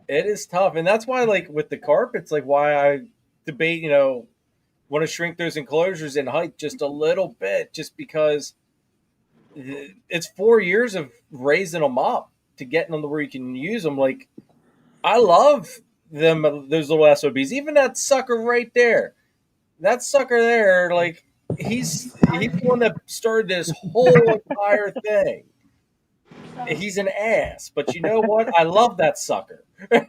It is tough. And that's why, like, with the carpets, like, why I debate, want to shrink those enclosures in height just a little bit, just because it's 4 years of raising them up to getting them to where you can use them. Like, I love them, those little SOBs. Even that sucker right there. That sucker there, like, he's the one that started this whole entire thing. He's an ass, but you know what? I love that sucker. And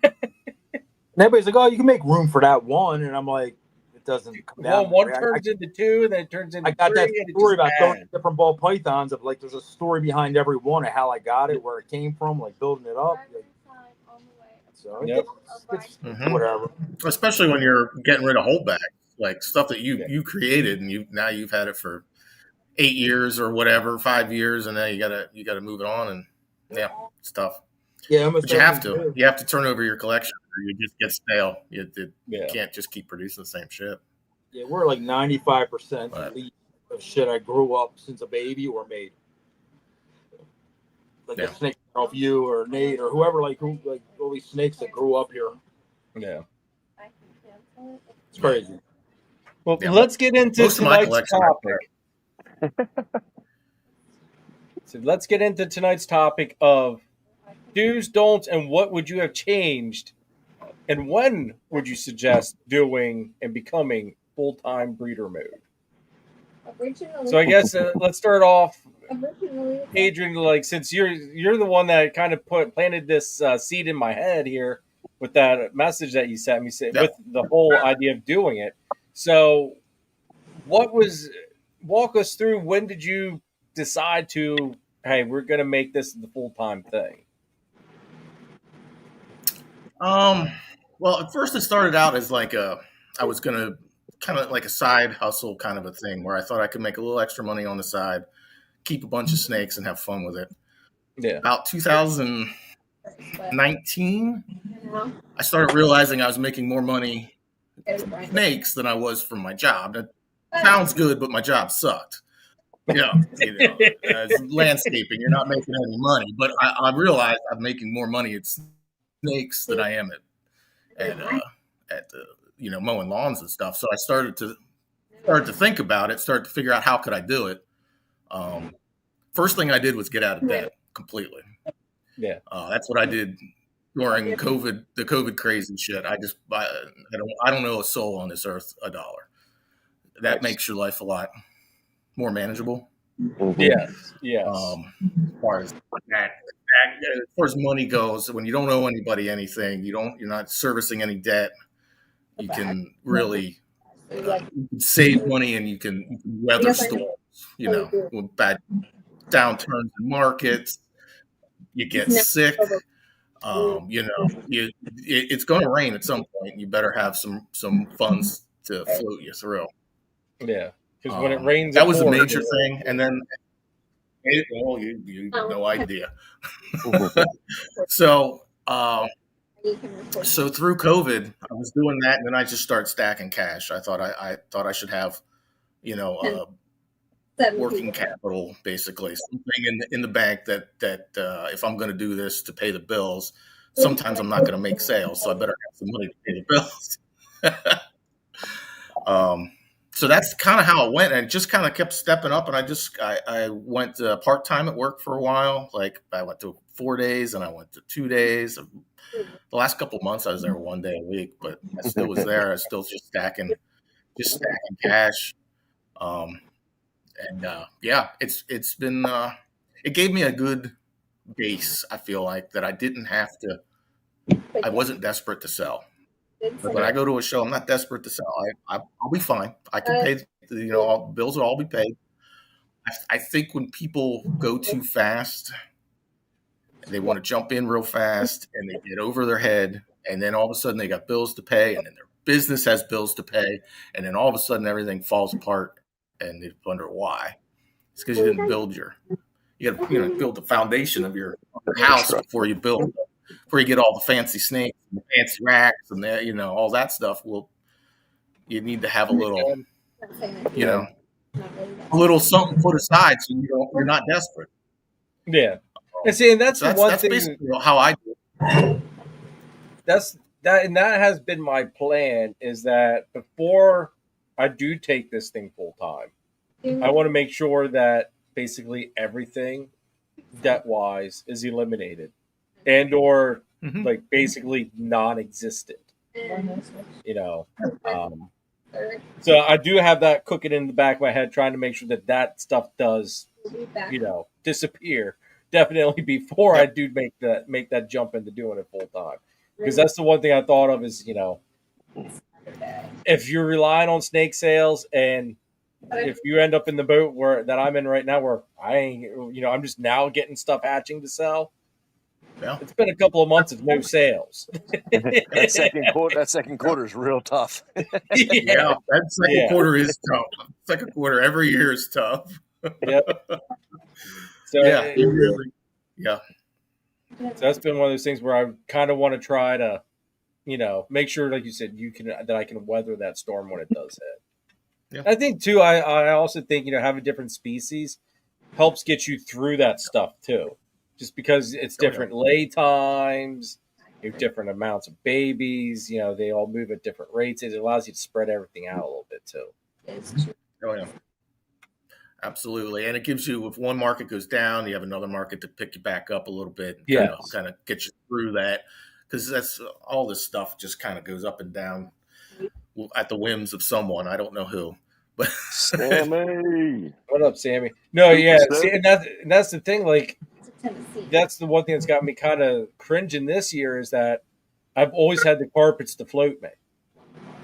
everybody's like, oh, you can make room for that one. And I'm like, it doesn't come down. One turns into two, then it turns into I got three, that story about 30 different ball pythons of, like, there's a story behind every one of how I got it, where it came from, like building it up. So yep. it's whatever. Especially when you're getting rid of holdbacks, like stuff that you created and you've had it for 8 years or whatever, 5 years, and now you gotta move it on, and it's tough. Yeah, but you have to turn over your collection, or you just get stale. You can't just keep producing the same shit. Yeah, we're like 95% of shit I grew up since a baby or made. Like the snake of you or Nate or whoever, like all these snakes that grew up here. Yeah, it's crazy. Well, let's get into tonight's topic. So let's get into tonight's topic of do's, don'ts, and what would you have changed, and when would you suggest doing and becoming full-time breeder mode? So I guess let's start off, Adrian. Like, since you're the one that kind of planted this seed in my head here with that message that you sent me, with the whole idea of doing it. So, walk us through, when did you decide to, hey, we're going to make this the full-time thing? Well, at first it started out as like I was going to kind of like a side hustle kind of a thing where I thought I could make a little extra money on the side, keep a bunch of snakes and have fun with it. Yeah. About 2019, I started realizing I was making more money from snakes than I was from my job. That sounds good, but my job sucked. As landscaping, you're not making any money. But I realized I'm making more money at snakes than I am at mowing lawns and stuff. So I started to think about it, started to figure out how could I do it. First thing I did was get out of debt completely. Yeah, that's what I did during the COVID crazy shit. I don't know a soul on this earth $1. That makes your life a lot more manageable. Yes. As far as money goes, when you don't owe anybody anything, you're not servicing any debt. You can really save money, and you can weather storms. With bad downturns in markets, you get sick. It's going to rain at some point. You better have some funds to float you through. Yeah, because when it rains, that was a major thing. And then, you no idea. So through COVID, I was doing that, and then I just started stacking cash. I thought I should have, working capital, basically something in the bank that if I'm going to do this to pay the bills, sometimes I'm not going to make sales, so I better have some money to pay the bills. So that's kind of how it went, and it just kind of kept stepping up. And I went part-time at work for a while. Like, I went to 4 days, and I went to 2 days. The last couple of months I was there 1 day a week, but I still was there. I was still just stacking just stacking cash. It's been it gave me a good base. I feel like that I didn't have to. I wasn't desperate to sell. Like when I go to a show, I'm not desperate to sell. I'll be fine. I can pay. All bills will all be paid. I think when people go too fast, they want to jump in real fast, and they get over their head, and then all of a sudden they got bills to pay, and then their business has bills to pay, and then all of a sudden everything falls apart, and they wonder why. It's because you didn't build you got to build the foundation of your house before you get all the fancy snakes and the fancy racks and all that stuff. Well, you need to have a little, a little something put aside so you're not desperate. Yeah. And see, and that's one thing. Basically how I do it. And that has been my plan, is that before I do take this thing full time, I want to make sure that basically everything debt wise is eliminated and or like basically non-existent. So I do have that cooking in the back of my head, trying to make sure that stuff does disappear definitely before I do make that jump into doing it full time. Because that's the one thing I thought of is, if you're relying on snake sales, and if you end up in the boat that I'm in right now, where I'm just now getting stuff hatching to sell. Yeah. It's been a couple of months of no sales. that second quarter is real tough. Yeah, that second quarter is tough. Second quarter every year is tough. Yep. So So that's been one of those things where I kind of want to try to, make sure, like you said, that I can weather that storm when it does hit. Yeah. I think too. I also think having different species helps get you through that stuff too, just because it's different lay times, different amounts of babies. They all move at different rates. It allows you to spread everything out a little bit too. Oh yeah. Absolutely. And it gives you, if one market goes down, you have another market to pick you back up a little bit and kind of get you through that. Because that's all this stuff just kind of goes up and down at the whims of someone. I don't know who. But Sammy. What up, Sammy? No, yeah. See, and that's the thing. Like, that's the one thing that's got me kind of cringing this year, is that I've always had the carpets to float me.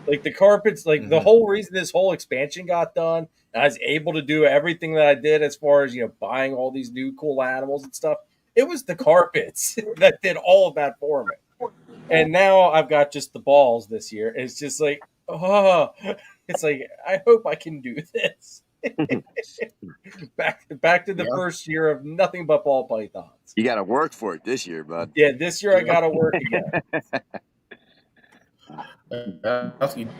Like the carpets, the whole reason this whole expansion got done, and I was able to do everything that I did as far as buying all these new cool animals and stuff. It was the carpets that did all of that for me. And now I've got just the balls this year. It's just like, it's like, I hope I can do this. back to the first year of nothing but ball pythons. You got to work for it this year, bud. Yeah, this year I got to work again.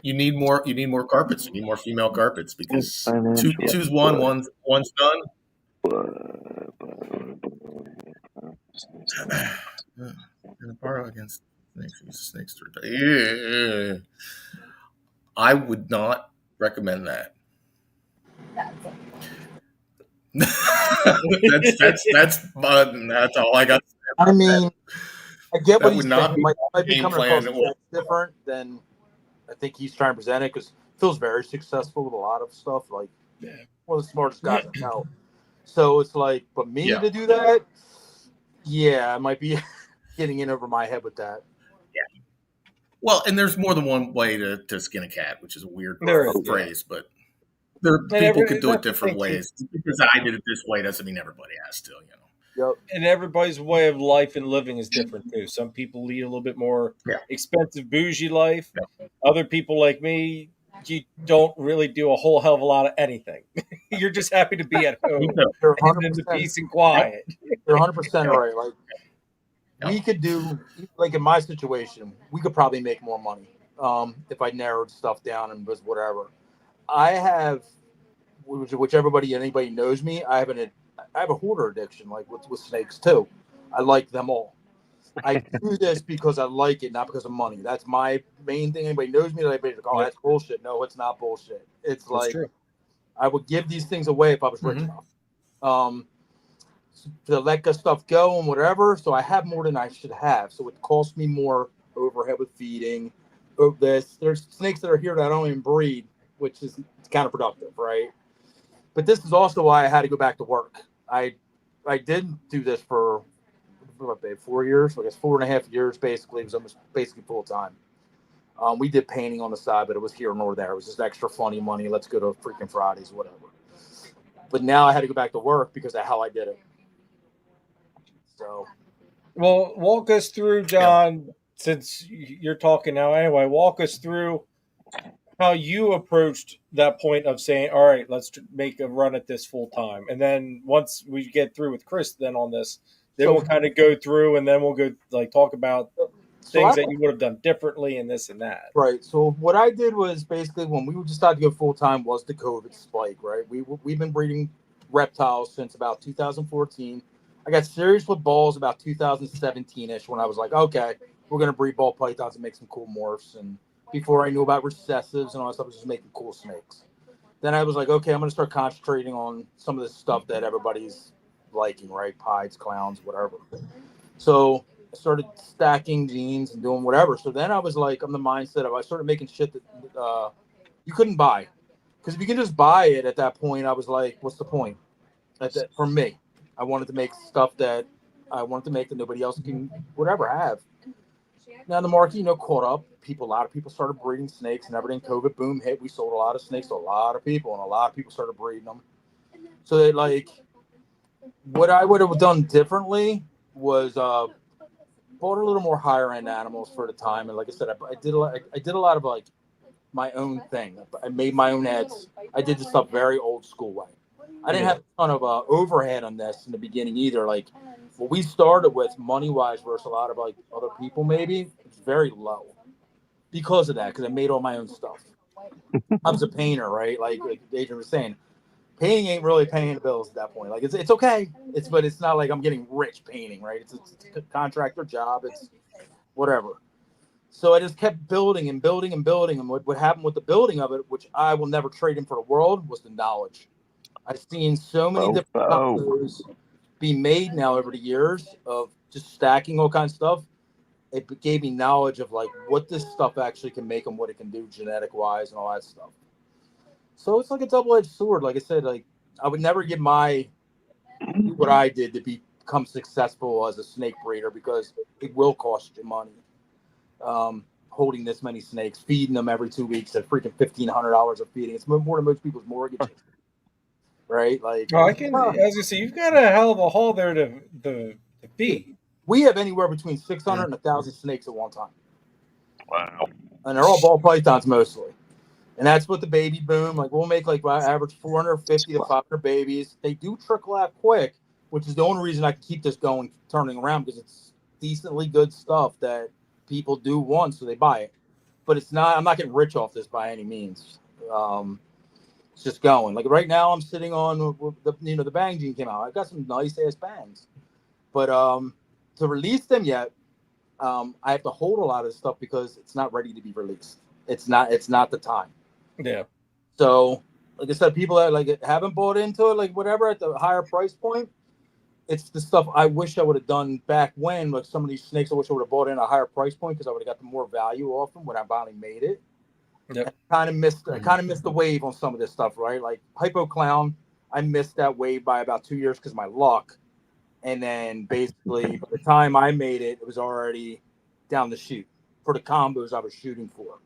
You need more. You need more carpets. You need more female carpets, because two's one's done. In a bar against snakes. Yeah. I would not recommend that. That's all I got to say. I mean, I get what he's saying. Might be coming across different than I think he's trying to present it, because Phil's very successful with a lot of stuff. Like, one of the smartest guys I know. So it's like, but me to do that, I might be getting in over my head with that. Yeah. Well, and there's more than one way to skin a cat, which is a weird phrase, but people could do it different ways. Because I did it this way doesn't mean everybody has to, Yep. And everybody's way of life and living is different too. Some people lead a little bit more expensive, bougie life. Yeah. Other people like me, you don't really do a whole hell of a lot of anything. You're just happy to be at home and in the peace and quiet. You're 100% right. Like, we could do, like in my situation, we could probably make more money if I narrowed stuff down and was whatever. I have, which anybody knows me, I have a hoarder addiction, like with snakes too. I like them all. I do this because I like it, not because of money. That's my main thing. Anybody knows me, everybody's like, "Oh, that's bullshit." No, it's not bullshit. It's that's like true. I would give these things away if I was rich enough. To let stuff go and whatever. So I have more than I should have. So it costs me more overhead with feeding. There's snakes that are here that I don't even breed which is counterproductive, right? But this is also why I had to go back to work. I did do this for 4 years, I guess 4.5 years basically. It was almost basically full time. We did painting on the side, but it was here nor there. It was just extra funny money. Let's go to freaking Fridays, whatever. But now I had to go back to work because of how I did it. So, well, walk us through, John, since you're talking now anyway. Walk us through how you approached that point of saying, all right, let's make a run at this full time. And then once we get through with Chris, then on this, then we'll kind of go through and then we'll go like talk about things that you would have done differently and this and that. Right. So what I did was basically when we decided to go full time was the COVID spike, right? We've been breeding reptiles since about 2014. I got serious with balls about 2017-ish when I was like, okay, we're going to breed ball pythons and make some cool morphs. And before I knew about recessives and all that stuff, I was just making cool snakes. Then I was like, okay, I'm going to start concentrating on some of this stuff that everybody's liking, right? Pieds, clowns, whatever. So I started stacking genes and doing whatever. So then I was like, I'm the mindset of I started making shit that you couldn't buy. Because if you can just buy it at that point, I was like, what's the point? For me, I wanted to make stuff that I wanted to make that nobody else can whatever have. Now the market, caught up. A lot of people started breeding snakes and everything. COVID boom hit. We sold a lot of snakes to a lot of people, and a lot of people started breeding them. So they what I would have done differently was bought a little more higher end animals for the time. And like I said, I did a lot of my own thing. I made my own heads. I did this stuff very old school way. I didn't have a ton of overhead on this in the beginning either. Like what we started with money wise versus a lot of other people, maybe it's very low because of that. Because I made all my own stuff. I was a painter, right? Like Adrian was saying, painting ain't really paying the bills at that point. Like it's okay. But it's not like I'm getting rich painting, right? It's a contractor job. It's whatever. So I just kept building and building and building. And what happened with the building of it, which I will never trade in for the world, was the knowledge. I've seen so many different combos be made now over the years of just stacking all kinds of stuff. It gave me knowledge of what this stuff actually can make and what it can do genetic wise and all that stuff. So it's like a double-edged sword. Like I said, I would never give what I did to become successful as a snake breeder because it will cost you money. Holding this many snakes, feeding them every 2 weeks at freaking $1,500 of feeding. It's more than most people's mortgages. Right? I was gonna say you've got a hell of a haul there to feed. We have anywhere between 600 and 1,000 snakes at one time. Wow. And they're all ball pythons mostly. And that's what the baby boom. We'll make average 450 to 500 babies. They do trickle out quick, which is the only reason I can keep this going, turning around, because it's decently good stuff that people do want, so they buy it. But I'm not getting rich off this by any means. It's just going. Right now, I'm sitting on the bang gene came out. I've got some nice ass bangs, but to release them yet, I have to hold a lot of this stuff because it's not ready to be released. It's not the time. Yeah. So, like I said, people that haven't bought into it, whatever at the higher price point, it's the stuff I wish I would have done back when. Some of these snakes, I wish I would have bought in at a higher price point because I would have got the more value off them when I finally made it. Yep. I kind of missed the wave on some of this stuff, right? Like Hypo Clown, I missed that wave by about 2 years because of my luck. And then basically by the time I made it, it was already down the chute for the combos I was shooting for.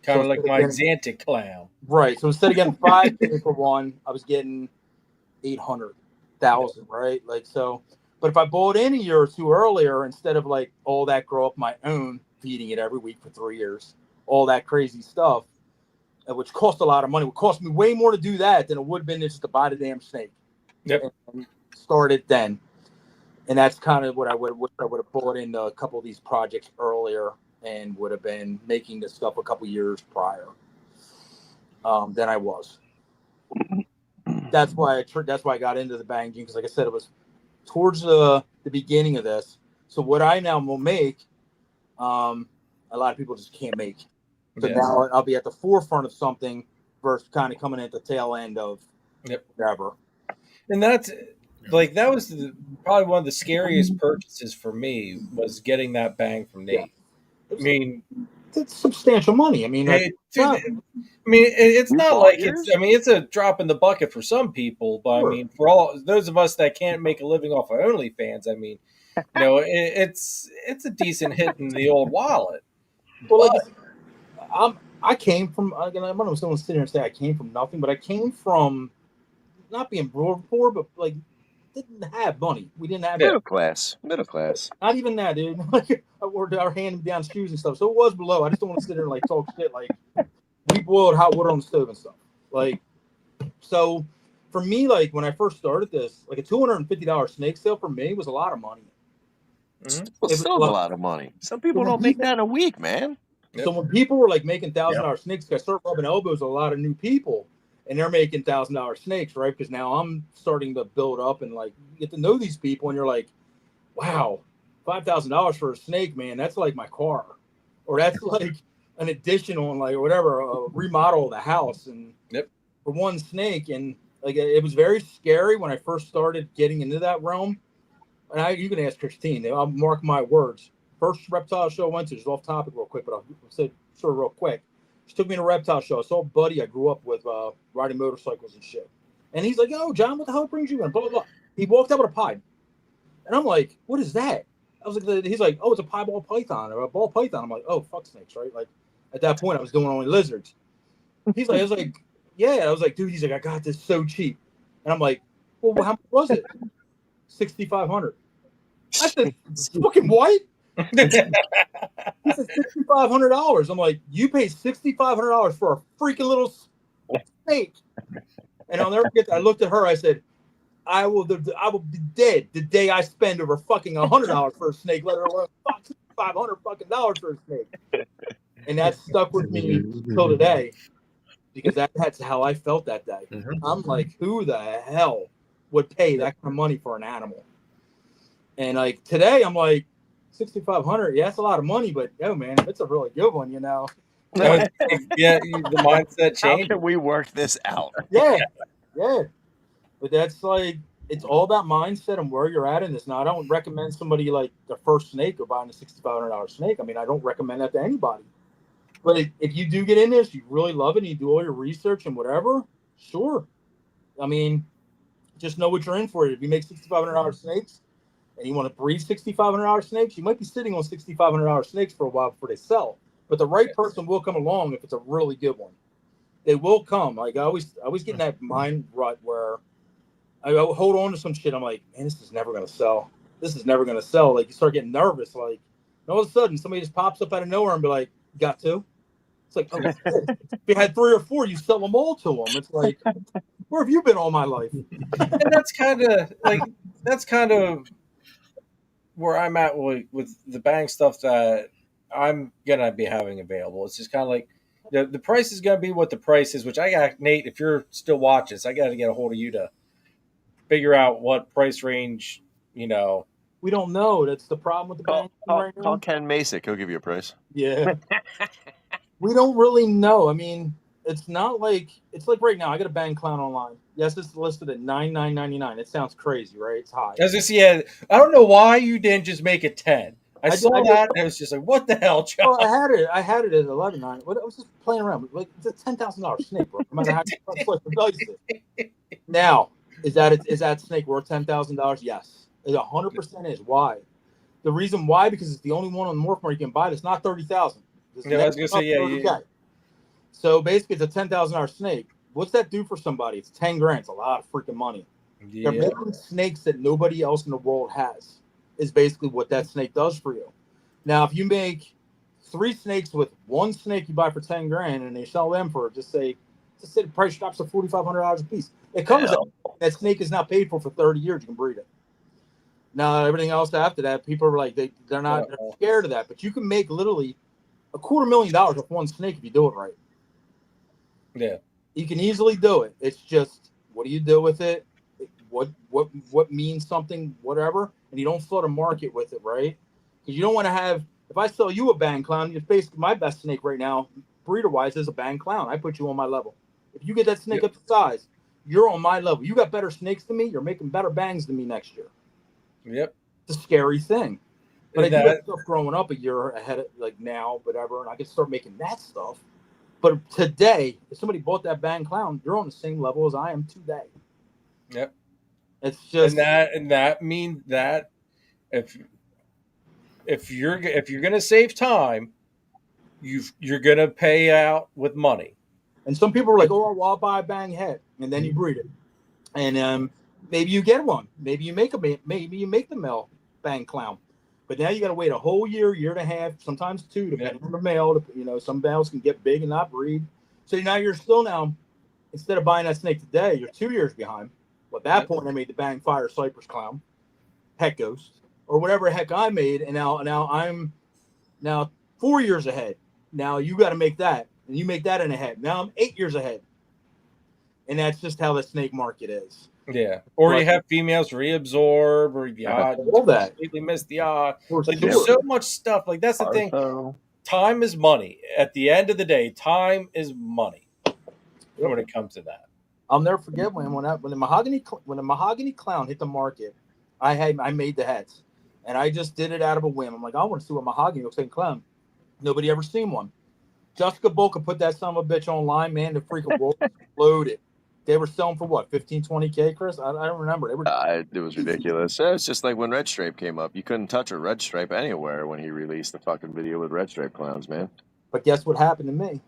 Kind of like my Xantic Clown. Right. So instead of getting $5K for one, I was getting 800,000, right? But if I bought in a year or two earlier, instead of all that grow up my own, feeding it every week for 3 years, all that crazy stuff, which cost a lot of money, would cost me way more to do that than it would have been just to buy the damn snake. Yep. And start it then. And that's kind of what I would have bought into a couple of these projects earlier and would have been making this stuff a couple years prior than I was. That's why I got into the bang gene, because like I said, it was towards the beginning of this. So what I now will make, a lot of people just can't make. So now I'll be at the forefront of something versus kind of coming at the tail end of whatever. And that's that was probably one of the scariest purchases for me was getting that bang from Nate. I mean, It's substantial money. I mean, hey, dude, it's not like it's. I mean, it's a drop in the bucket for some people, but I mean, for all those of us that can't make a living off of OnlyFans, I mean, it's a decent hit in the old wallet. Well, like I came from. Again, I'm not going to sit here and say I came from nothing, but I came from not being poor, but like didn't have money. We didn't have middle class. Not even that, dude. Like I wore our hand down shoes and stuff, so it was below. I just don't want to sit there and like talk shit. Like we boiled hot water on the stove and stuff. Like so, for me, like when I first started this, like a $250 snake sale for me was a lot of money. Mm-hmm. Well, still a lot of money. Some people don't make that in a week, man. So when people were like making $1,000 snakes, I started rubbing elbows with a lot of new people, and they're making $1,000 snakes, right? Because now I'm starting to build up and like get to know these people, and you're like, wow, $5,000 for a snake, man, that's like my car, or that's like an additional and like whatever, a remodel of the house, and for one snake, and like it was very scary when I first started getting into that realm. And you can ask Christine. I'll mark my words. First reptile show I went to, just off topic real quick, but I'll say sort of real quick. She took me to a reptile show. I saw a buddy I grew up with riding motorcycles and shit. And he's like, "Oh, John, what the hell brings you in?" Blah, blah, blah. He walked out with a pipe. And I'm like, "What is that?" I was like, he's like, "Oh, it's a piebald python or a ball python." I'm like, "Oh, fuck snakes, right?" Like at that point, I was doing only lizards. He's like, I was like, "Yeah." I was like, "Dude," he's like, "I got this so cheap." And I'm like, "Well, how much was it?" $6,500. I said, "Fucking what?" He said $6,500. I'm like, "You paid $6,500 for a freaking little snake?" And I'll never forget that. I looked at her. I said, I will be dead the day I spend over fucking $100 for a snake, let alone $500 fucking dollars for a snake. And that stuck with me till today, because that's how I felt that day. Mm-hmm. I'm like, who the hell would pay that kind of money for an animal? And like today, I'm like, $6,500. Yeah, that's a lot of money, but yo, man, it's a really good one, you know. Yeah, the mindset change. How can we work this out? Yeah. But that's like, it's all about mindset and where you're at in this. Now, I don't recommend somebody like the first snake or buying a $6,500 snake. I mean, I don't recommend that to anybody. But if you do get in this, you really love it, and you do all your research and whatever, sure. I mean, just know what you're in for. If you make $6,500 snakes and you want to breed $6,500 snakes, you might be sitting on $6,500 snakes for a while before they sell. But the right person will come along if it's a really good one. They will come. Like I always get in that mind rut where I hold on to some shit. I'm like, man, this is never going to sell. This is never going to sell. Like you start getting nervous. Like all of a sudden somebody just pops up out of nowhere and be like, "Got two?" It's like, oh, if you had 3 or 4, you sell them all to them. It's like, where have you been all my life? And that's kind of where I'm at with the bang stuff that I'm gonna be having available. It's just kind of like the price is gonna be what the price is. Which I got, Nate. If you're still watching this, I got to get a hold of you to figure out what price range. We don't know. That's the problem with the bang right now. Call Ken Masick. He'll give you a price. Yeah. We don't really know. I mean, it's not like it's like right now. I got a bang clown online. Yes, it's listed at $9,999. It sounds crazy, right? It's high. As I see, I don't know why you didn't just make it 10. I saw that and it was just like, what the hell, John? Well, I had it at $11,900. I was just playing around. Like it's a $10,000 snake, bro. No matter how you slice the dice. Now, is that snake worth $10,000? Yes, it 100% is. Why? The reason why, because it's the only one on the morph market you can buy that's not $30,000. Yeah, I was gonna say, yeah. So basically, it's a $10,000 snake. What's that do for somebody? It's $10,000. It's a lot of freaking money. Yeah. They're making snakes that nobody else in the world has. Is basically what that snake does for you. Now, if you make 3 snakes with one snake you buy for $10,000 and they sell them for just say the price drops to $4,500 a piece, it covers that snake is not paid for 30 years. You can breed it. Now, everything else after that, people are like they're scared of that, but you can make literally $250,000 with one snake if you do it right. Yeah, you can easily do it. It's just what do you do with it? What means something, whatever, and you don't flood a market with it, right? Because you don't want to have. If I sell you a bang clown, it's basically my best snake right now, breeder wise, is a bang clown. I put you on my level. If you get that snake up to size, you're on my level. You got better snakes than me. You're making better bangs than me next year. Yep, it's a scary thing. But I do have stuff growing up a year ahead of like now, whatever, and I can start making that stuff. But today, if somebody bought that Bang Clown, you're on the same level as I am today. Yep. It's just and that means that if you're gonna save time, you're gonna pay out with money. And some people are like, "Oh, well, I'll buy a Bang head," and then you breed it, and maybe you get one, maybe you make the male Bang Clown, but now you got to wait a whole year and a half, sometimes 2, depending on the male. You know, some males can get big and not breed. So now you're still instead of buying that snake today, you're 2 years behind. Well, at that point, I made the Bang Fire Cypress Clown, Heck Ghost, or whatever heck I made, and now I'm 4 years ahead. Now you got to make that, and you make that in a head. Now I'm 8 years ahead, and that's just how the snake market is. Yeah, or you have females reabsorb, or all that completely miss the like there's so much stuff. Like that's the thing. Time is money. At the end of the day, time is money. When it comes to that, I'll never forget when the mahogany clown hit the market. I made the heads, and I just did it out of a whim. I'm like, I want to see what mahogany looks like in clown. Nobody ever seen one. Jessica Bolka put that son of a bitch online, man. The freaking world exploded. They were selling for what, 15, 20K, Chris? I don't remember. It was ridiculous. It's just like when Red Stripe came up. You couldn't touch a Red Stripe anywhere when he released the fucking video with Red Stripe clowns, man. But guess what happened to me?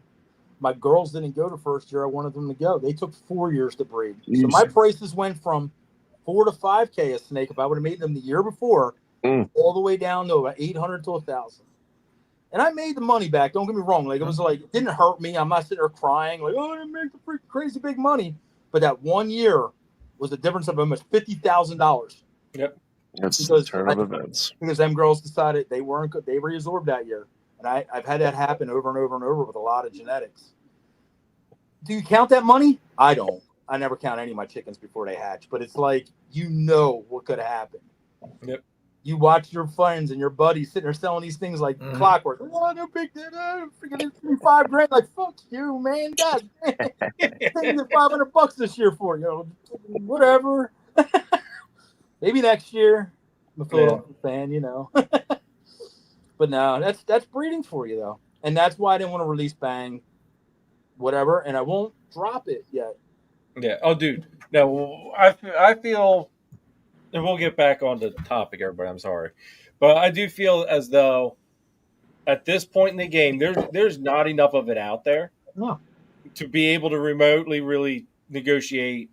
My girls didn't go the first year I wanted them to go. They took 4 years to breed. So my prices went from 4 to 5K a snake if I would have made them the year before, all the way down to about 800 to 1,000. And I made the money back. Don't get me wrong. Like, it was like, it didn't hurt me. I'm not sitting there crying like, oh, I didn't make the freaking crazy big money. But that 1 year was the difference of almost $50,000. Yep. That's the turn of events. Because them girls decided they weren't good. They reabsorbed that year. And I've had that happen over and over and over with a lot of genetics. Do you count that money? I don't. I never count any of my chickens before they hatch. But it's like, you know what could happen. Yep. You watch your friends and your buddies sitting there selling these things like clockwork. Oh, no big deal. Freaking $5,000. Like, fuck you, man. God, taking $500 this year for you. Whatever. Maybe next year. I'm a Philadelphia fan, you know. But no, that's breeding for you though, and that's why I didn't want to release Bang, whatever, and I won't drop it yet. Yeah. Oh, dude. No, I feel. And we'll get back on the topic, everybody. I'm sorry. But I do feel as though at this point in the game, there's not enough of it out there to be able to remotely really negotiate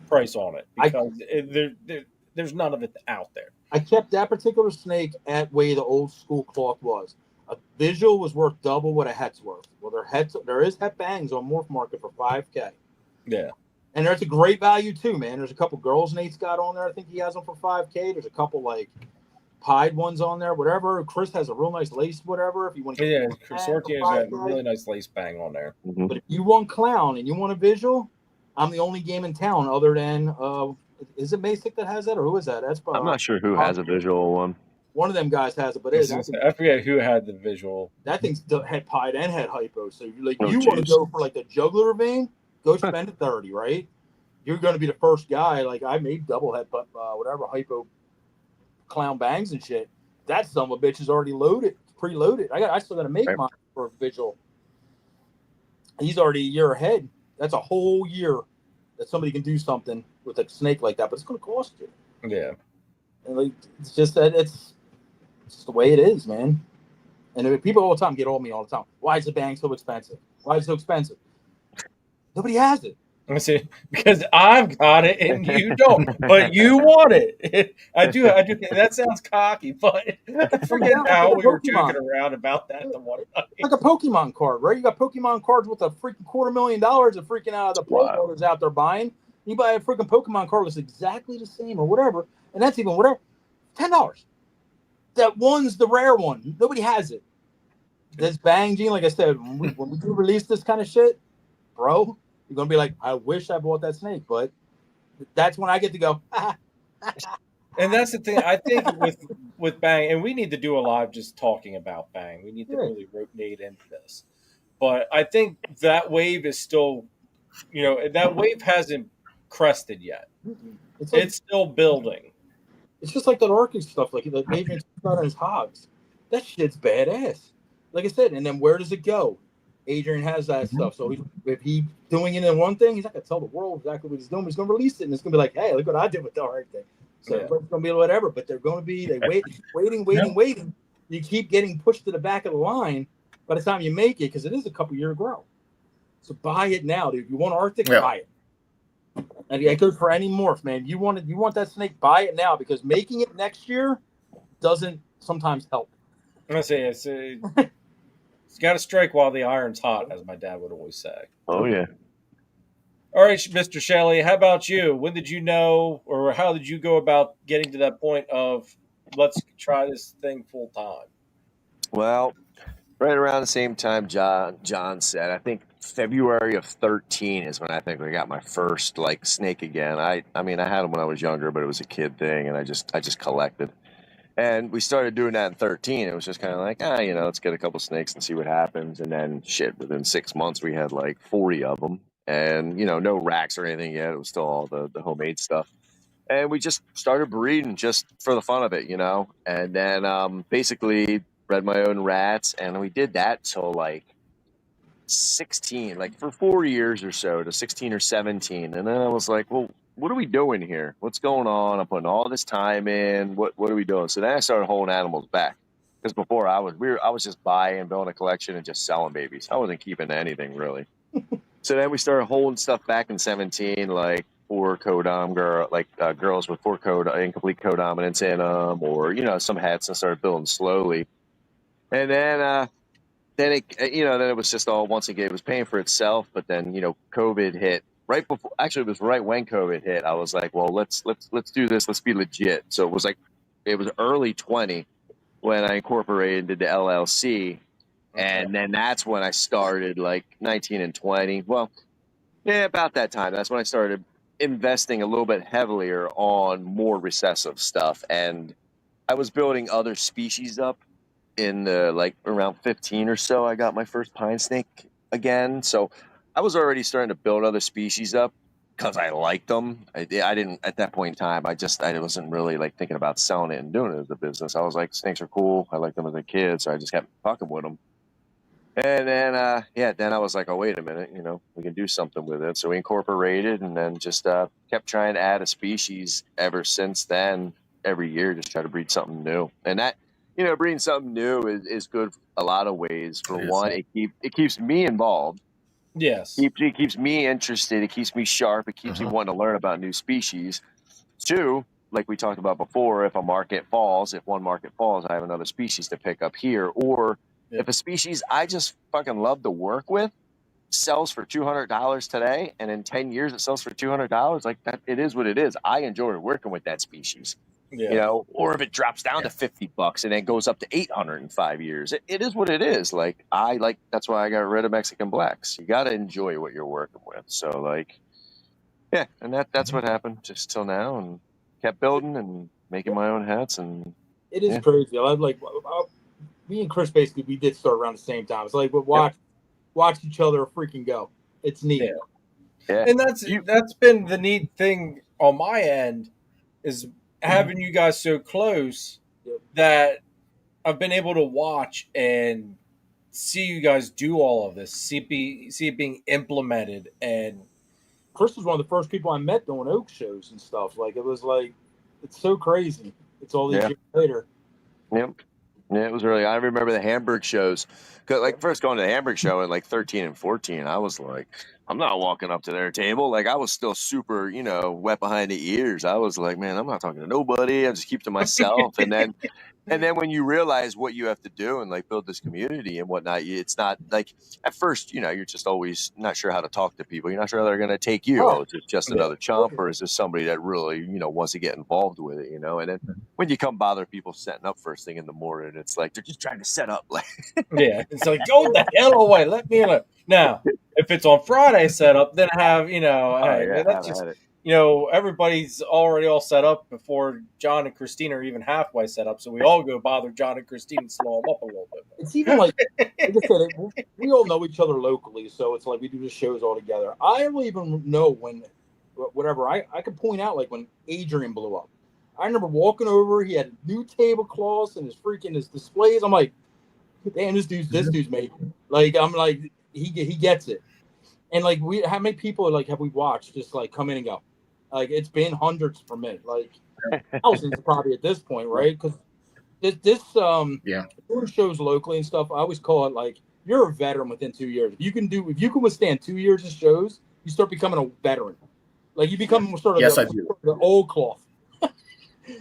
price on it. Because there's none of it out there. I kept that particular snake at way the old school clock was. A visual was worth double what a het's worth. Well, there is het bangs on Morph Market for $5K. Yeah. And there's a great value too, man. There's a couple girls Nate's got on there. I think he has them for $5K. There's a couple like pied ones on there, whatever. Chris has a real nice lace, whatever. If you want to, Chris Sortier's got a really nice lace bang on there. Mm-hmm. But if you want clown and you want a visual, I'm the only game in town other than is it Basic that has that, or who is that? That's I'm not sure who has a visual one. One of them guys has it, but I forget who had the visual. That thing's head pied and head hypo. So you want to go for like the jugular vein, go spend it 30, right? You're going to be the first guy. Like I made double head, whatever hypo clown bangs and shit. That son of a bitch is already loaded, preloaded. I still got to make mine for a visual. He's already a year ahead. That's a whole year that somebody can do something with a snake like that, but it's going to cost you. Yeah, and like it's just that it's the way it is, man. And people all the time get on me all the time. Why is the bang so expensive? Why is it so expensive? Nobody has it. I see, because I've got it and you don't, but you want it. I do. That sounds cocky, but I forget how we were joking around about that the one night. Like a Pokemon card, right? You got Pokemon cards with a freaking $250,000 of freaking out of the pro holders out there buying. You buy a freaking Pokemon card that's exactly the same or whatever, and that's even whatever, $10. That one's the rare one. Nobody has it. This Bang Gene, like I said, when we do release this kind of shit, bro, you're going to be like, I wish I bought that snake, but that's when I get to go. And that's the thing. I think with Bang, and we need to do a live just talking about Bang. We need to really rotate into this. But I think that wave is still, that wave hasn't crested yet. It's still building. It's just like that Arctic stuff, like Adrian talked about on his hogs. That shit's badass. Like I said, and then where does it go? Adrian has that stuff. So if he's doing it in one thing, he's not gonna tell the world exactly what he's doing. He's gonna release it, and it's gonna be like, hey, look what I did with the Arctic. So it's gonna be whatever, but they're gonna be waiting. You keep getting pushed to the back of the line by the time you make it, because it is a couple-year grow. So buy it now, dude. If you want Arctic, buy it. And it goes for any morph, man. You want that snake, buy it now, because making it next year doesn't sometimes help. I'm gonna say it's got to strike while the iron's hot, as my dad would always say. Oh yeah. All right, Mr. Shelley, how about you? When did you know, or how did you go about getting to that point of let's try this thing full time? Well, right around the same time John said, I think February of 13 is when I think I got my first like snake again. I mean, I had them when I was younger, but it was a kid thing, and I just collected. And we started doing that in 13. It was just kind of like, let's get a couple snakes and see what happens. And then within 6 months we had like 40 of them, and no racks or anything yet. It was still all the homemade stuff. And we just started breeding just for the fun of it, and then basically bred my own rats, and we did that till like 16, like for 4 years or so, to 16 or 17. And then I was like, well, what are we doing here? What's going on? I'm putting all this time in. What are we doing? So then I started holding animals back, because before I was just buying, building a collection, and just selling babies. I wasn't keeping anything really. So then we started holding stuff back in 17, like 4 codom girls with 4 incomplete codominants in them, or some hets, and started building slowly. And then it was just all, once again, it was paying for itself. But then COVID hit right before. Actually, it was right when COVID hit. I was like, well, let's do this. Let's be legit. So it was early 20 when I incorporated the LLC. And then that's when I started, like 19 and 20. Well, yeah, about that time. That's when I started investing a little bit heavier on more recessive stuff. And I was building other species up in the, like, around 15 or so. I got my first pine snake again. So I was already starting to build other species up because I liked them. I didn't, at that point in time, I wasn't really like thinking about selling it and doing it as a business. I was like, snakes are cool. I liked them as a kid. So I just kept fucking with them. And then, then I was like, oh, wait a minute, we can do something with it. So we incorporated, and then just kept trying to add a species ever since then. Every year, just try to breed something new. And that, breeding something new is good a lot of ways. For one, it keeps me involved. Yes. It keeps me interested. It keeps me sharp. It keeps me wanting to learn about new species. 2, like we talked about before, if one market falls, I have another species to pick up here. Or if a species I just fucking love to work with sells for $200 today, and in 10 years it sells for $200, like that, it is what it is. I enjoy working with that species. Or if it drops down to $50 and then goes up to 800 in 5 years, it is what it is. Like that's why I got rid of Mexican blacks. You got to enjoy what you're working with. So like, yeah, and that's what happened just till now, and kept building and making my own hats. And it is crazy. I like me and Chris, basically we did start around the same time. It's like, but watch each other freaking go. It's neat. Yeah. And that's been the neat thing on my end, is having you guys so close that I've been able to watch and see you guys do all of this, see it being implemented. And Chris was one of the first people I met doing oak shows and stuff. Like, it was like, it's so crazy. It's all these years later. Yep. Yeah, it was really. I remember the Hamburg shows. Cause like first going to the Hamburg show in like 13 and 14, I was like, I'm not walking up to their table. Like I was still super, wet behind the ears. I was like, man, I'm not talking to nobody. I just keep to myself. And then when you realize what you have to do and like build this community and whatnot, it's not like at first, you're just always not sure how to talk to people. You're not sure how they're going to take you. Oh, is it just another chump, or is this somebody that really, wants to get involved with it, And then when you come bother people setting up first thing in the morning, it's like they're just trying to set up. Like, it's like, go the hell away. Let me alone. Now, if it's on Friday set up, then have, that's just, everybody's already all set up before John and Christina are even halfway set up. So we all go bother John and Christina and slow them up a little bit. It's even like I said, we all know each other locally. So it's like we do the shows all together. I don't even know when, whatever, I could point out like when Adrian blew up. I remember walking over. He had new tablecloths and his displays. I'm like, damn, this dude's made. Like, I'm like, he gets it. And like, how many people like have we watched just like come in and go? Like, it's been hundreds for me. Like, thousands probably at this point, right? Because this doing shows locally and stuff, I always call it like, you're a veteran within 2 years. If you can withstand 2 years of shows, you start becoming a veteran. Like, you become sort of the old cloth.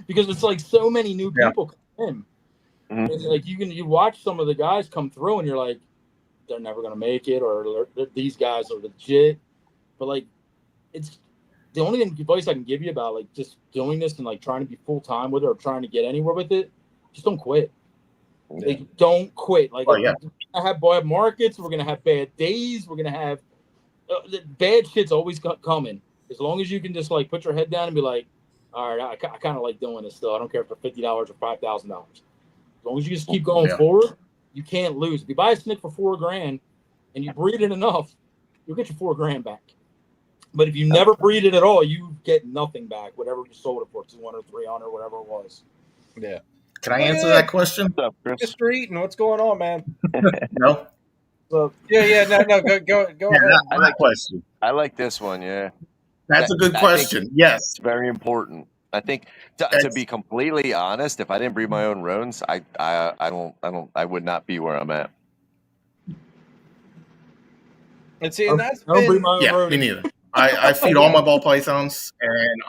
Because it's like so many new people come in. Mm-hmm. And like you watch some of the guys come through and you're like, they're never gonna make it, or these guys are legit. But like, it's the only advice I can give you about like just doing this and like trying to be full time with it or trying to get anywhere with it. Just don't quit. Yeah. Like, don't quit. Like, we're gonna have bad markets. We're gonna have bad days. We're gonna have bad shit's always coming. As long as you can just like put your head down and be like, all right, I kind of like doing this still. I don't care if they're $50 or $5,000. As long as you just keep going forward, you can't lose. If you buy a snake for $4,000 and you breed it enough, you'll get your $4,000 back. But if you never breed it at all, you get nothing back. Whatever you sold it for, 200, 300, whatever it was. Yeah. Can I answer that question? The street and what's going on, man? No. So no, go ahead. I like question. I like this one. Yeah. That's a good question. Yes. It's very important. I think to be completely honest, if I didn't breed my own rodents, I would not be where I'm at. And see, and that's me neither. I feed all my ball pythons, and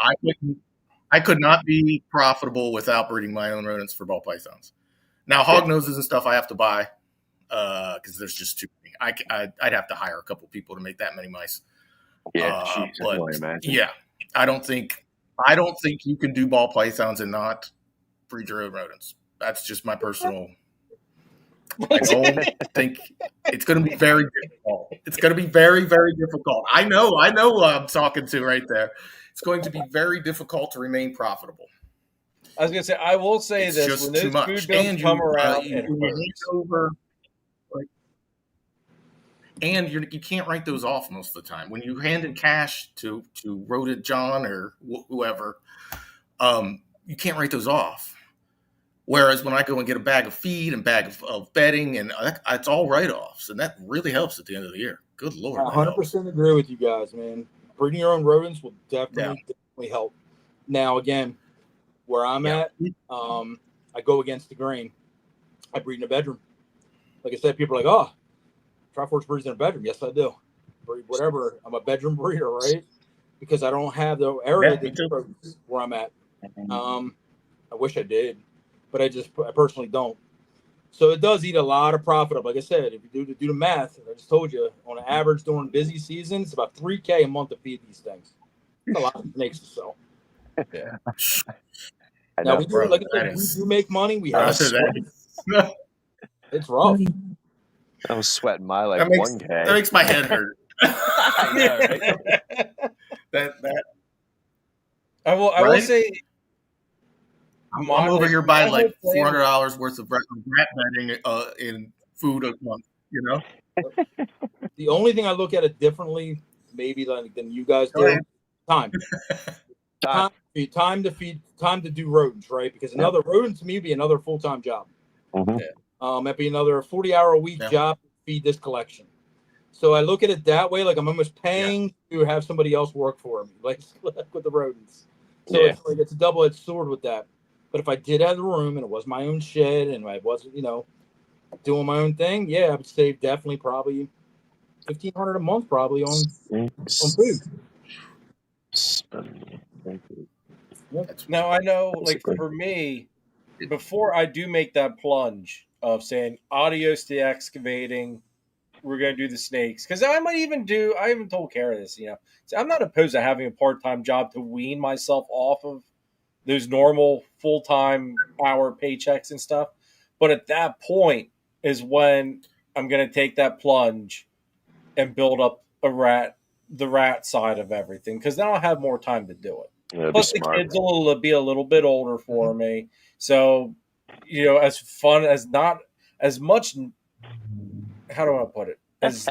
I could not be profitable without breeding my own rodents for ball pythons. Now, hog noses and stuff I have to buy because there's just too many. I'd have to hire a couple people to make that many mice. Yeah, I don't think you can do ball pythons and not breed your own rodents. That's just my personal. I don't think it's going to be very difficult. It's going to be very, very difficult. I know who I'm talking to right there. It's going to be very difficult to remain profitable. I was going to say, I will say it's this: just when those food bills come around, and you can't write those off most of the time. When you hand in cash to Rodent John or whoever, you can't write those off. Whereas when I go and get a bag of feed and bag of bedding, and it's all write-offs, and that really helps at the end of the year. Good Lord. I 100% agree with you guys, man. Breeding your own rodents will definitely help. Now, again, where I'm at, I go against the grain. I breed in a bedroom. Like I said, people are like, oh, Triforce breeds in a bedroom. Yes, I do. Breed whatever. I'm a bedroom breeder, right? Because I don't have the area where I'm at. I wish I did, but I personally don't. So it does eat a lot of profit up. Like I said, if you do the math, I just told you, on an average during busy season, it's about $3,000 a month to feed these things. It's a lot of snakes to sell. Yeah. Now we do make money. We have it's rough. I was sweating my like $1K. That makes my head hurt. I know, right? I will say, I'm over here buying like $400 worth of rat bedding in food a month. You know. The only thing I look at it differently, maybe than you guys do, time to feed, time to do rodents, right? Because another rodent to me would be another full-time job. Mm-hmm. That'd be another 40-hour-a-week job to feed this collection. So I look at it that way, like I'm almost paying to have somebody else work for me, like with the rodents. So it's like it's a double-edged sword with that. But if I did have the room and it was my own shed and I wasn't, doing my own thing, I would save definitely probably $1,500 a month probably on food. Now I know, like for me, before I do make that plunge of saying adios to the excavating, we're going to do the snakes, because I even told Kara this, so I'm not opposed to having a part-time job to wean myself off of those normal full-time hour paychecks and stuff. But at that point is when I'm going to take that plunge and build up the rat side of everything, because then I'll have more time to do it. Yeah, plus the kids will be a little bit older for me. So, as fun as not as much, how do I put it? As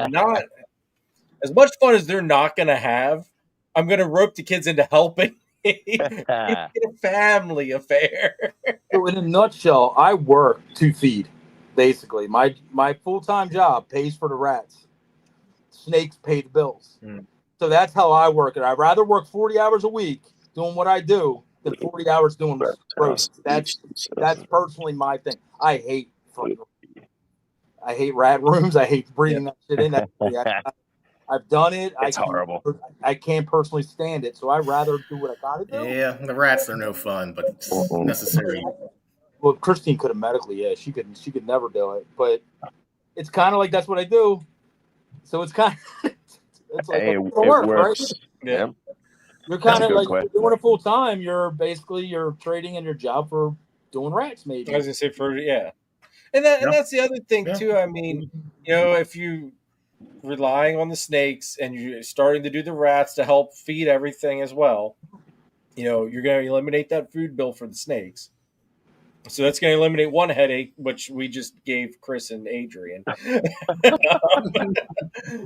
much fun as they're not going to have, I'm going to rope the kids into helping It's a family affair. So in a nutshell, I work to feed. Basically, my full-time job pays for the rats. Snakes pay the bills. So that's how I work it. I'd rather work 40 hours a week doing what I do than 40 hours doing rodents. That's personally my thing. I hate rat rooms. I hate breathing that shit in. I've done it. It's horrible. I can't personally stand it, so I'd rather do what I gotta do. Yeah, the rats are no fun, but it's necessary. Well, Christine could have medically, yeah, she could never do it, but it's kind of like that's what I do. So it's kind of it's like it works, works. Right? Yeah. You're kind of like you're doing it full time. You're trading in your job for doing rats, maybe. I was gonna say and that's the other thing too. I mean, if you relying on the snakes and you're starting to do the rats to help feed everything as well, you're going to eliminate that food bill for the snakes. So that's going to eliminate one headache, which we just gave Chris and Adrian. The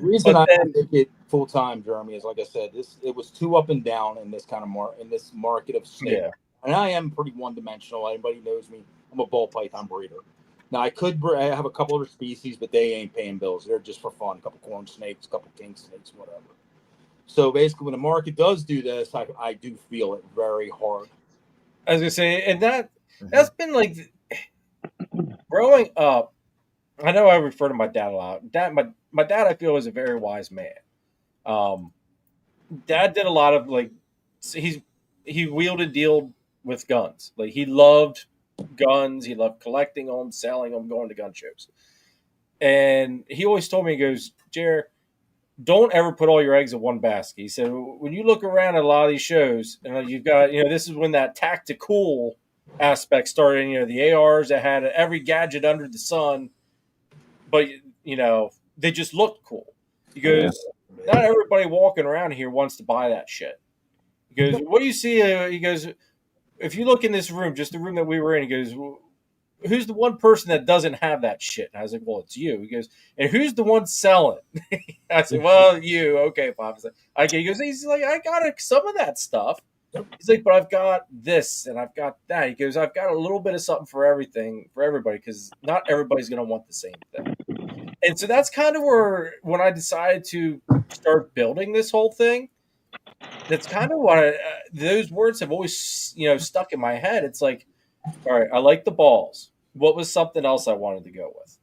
reason I make it full time, Jeremy, is like I said, it was too up and down in this kind of in this market of snakes. Yeah. And I am pretty one dimensional. Anybody knows me. I'm a ball python breeder. Now I have a couple other species, but they ain't paying bills. They're just for fun. A couple corn snakes, a couple king snakes, whatever. So basically, when the market does do this, I do feel it very hard. I was gonna say, and that's been like growing up. I know I refer to my dad a lot. My dad, I feel, is a very wise man. Dad did a lot of he wheeled and dealed with guns. Like he loved guns. He loved collecting them, selling them, going to gun shows. And he always told me, he goes, Jer, don't ever put all your eggs in one basket. He said, when you look around at a lot of these shows, and you've got, this is when that tactical aspect started. The ARs that had every gadget under the sun, but they just looked cool. He goes, not everybody walking around here wants to buy that shit. He goes, what do you see? He goes, if you look in this room, just the room that we were in, he goes, who's the one person that doesn't have that shit? And I was like, well, it's you. He goes, and who's the one selling? I said, well, you. Okay, Pop. He goes, he's like, I got some of that stuff. He's like, but I've got this and I've got that. He goes, I've got a little bit of something for everybody, because not everybody's going to want the same thing. And so that's kind of where, when I decided to start building this whole thing, that's kind of what those words have always, stuck in my head. It's like, all right, I like the balls. What was something else I wanted to go with?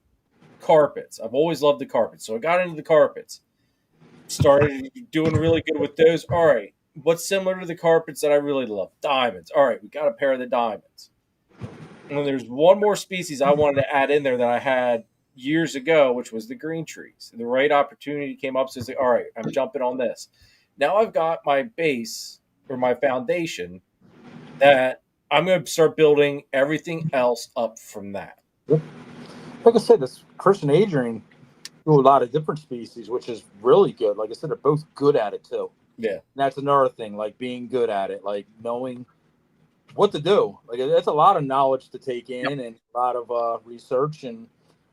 Carpets. I've always loved the carpets. So I got into the carpets. Started doing really good with those. All right, what's similar to the carpets that I really love? Diamonds. All right, we got a pair of the diamonds. And then there's one more species I wanted to add in there that I had years ago, which was the green trees. The right opportunity came up, so it's like, all right, I'm jumping on this. Now I've got my base or my foundation that I'm going to start building everything else up from that. Like I said, this Chris and Adrian do a lot of different species, which is really good. Like I said, they're both good at it too. Yeah. And that's another thing, like being good at it, like knowing what to do. Like that's a lot of knowledge to take in and a lot of research. And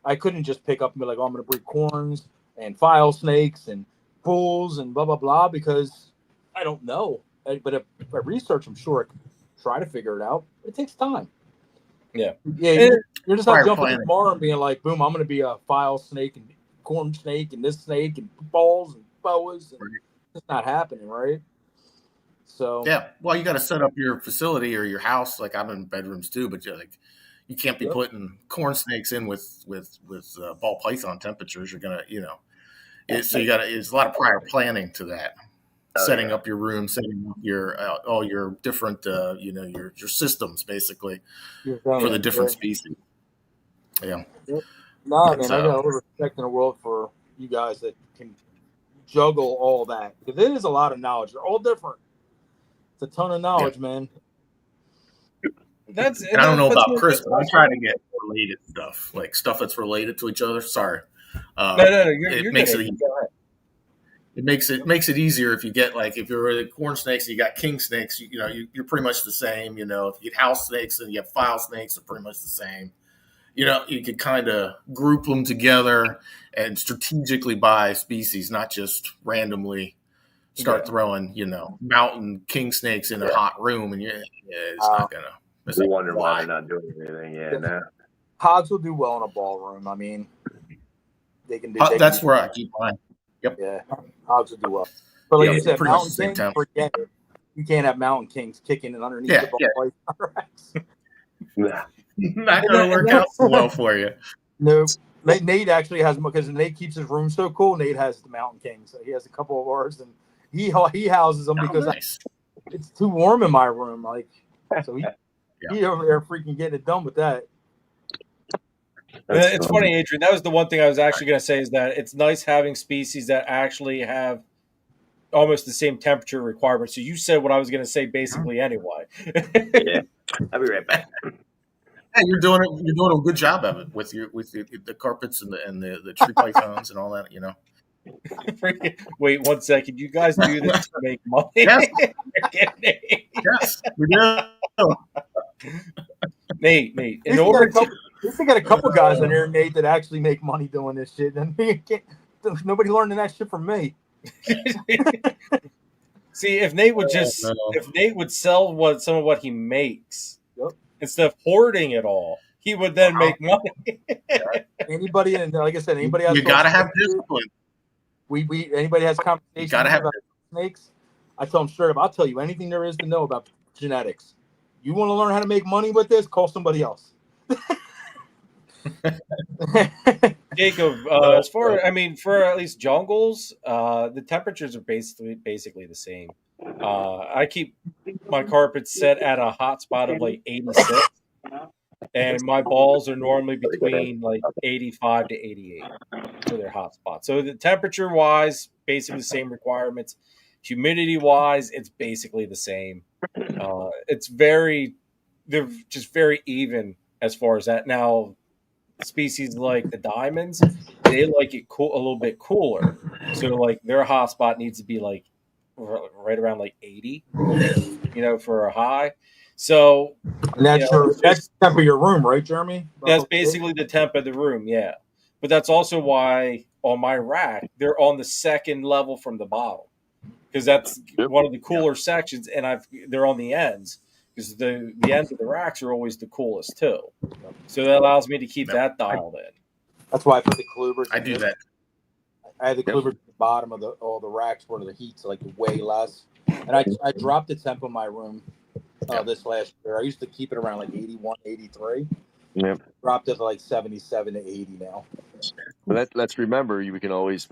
I couldn't just pick up and be like, oh, I'm going to breed corns and file snakes and bulls and blah, blah, blah, because I don't know. But if I research, I'm sure I can try to figure it out. It takes time. Yeah. Yeah. You're just not jumping tomorrow and being like, boom, I'm going to be a file snake and corn snake and this snake and balls and boas. And it's not happening, right? So yeah, well, you got to set up your facility or your house. Like I'm in bedrooms too, but you can't be putting corn snakes in with ball python temperatures. You're gonna, so you got to. There's a lot of prior planning to that. Setting up your room, setting up your all your different, your systems basically for the different species. Yeah. Yep. No, man, I got a little respect in the world for you guys that can juggle all that, because it is a lot of knowledge. They're all different. It's a ton of knowledge, man. And I don't know about Chris, but I'm trying to get related stuff, like stuff that's related to each other. Sorry. No, you're makes it easy. It makes it easier if you get, like, if you're really corn snakes and you got king snakes, you're pretty much the same. If you get house snakes and you have file snakes, they're pretty much the same. You could kind of group them together and strategically buy species, not just randomly start throwing, mountain king snakes in a hot room, and it's not gonna. It's We wonder why they're not doing anything. Yeah, no. Hogs will do well in a ballroom. I mean, they can do. That's where I keep mine. Yep. Yeah, hogs will do well. But like you said, pretty much mountain the same kings, time. forget it. You can't have mountain kings kicking it underneath the ball. Yeah. Not gonna work out so well for you. No. Nate actually has, because Nate keeps his room so cool. Nate has the mountain kings. He has a couple of ours, and he houses them because it's too warm in my room. Like, so he over there freaking getting it done with that. It's funny, Adrian. That was the one thing I was actually going to say, is that it's nice having species that actually have almost the same temperature requirements. So you said what I was going to say basically anyway. Yeah, I'll be right back. Yeah, you're doing a good job of it with the carpets and the tree pythons and all that. Wait 1 second. You guys do this to make money? Yes, yes, we do. Nate. In order to, we got a couple guys in here, Nate, that actually make money doing this shit. And nobody learning that shit from me. See, if Nate would sell some of what he makes, instead of hoarding it all, he would then make money. Anybody, and like I said, anybody has, you gotta have discipline. Anybody has conversations about snakes, I tell them straight up, I'll tell you anything there is to know about genetics. You want to learn how to make money with this? Call somebody else. Jacob, as far, for at least jungles, the temperatures are basically the same. I keep my carpets set at a hot spot of like 86, and my balls are normally between like 85 to 88 for their hot spot. So the temperature wise, basically the same requirements. Humidity wise, it's basically the same. They're just very even as far as that. Now, species like the diamonds, they like it a little bit cooler. So like their hot spot needs to be like right around like 80, for a high. So and that's the temp of your room, right, Jeremy? That's basically the temp of the room, yeah. But that's also why on my rack they're on the second level from the bottom, because that's one of the cooler sections, and they're on the ends, because the ends of the racks are always the coolest too. So that allows me to keep that dialed in. That's why I put the Klubers. I do that. I had the Klubers at the bottom of all the racks where the heat's like way less, and I dropped the temp in my room this last year. I used to keep it around like 81, 83. Yep. Dropped it to like 77 to 80 now. But let's remember, we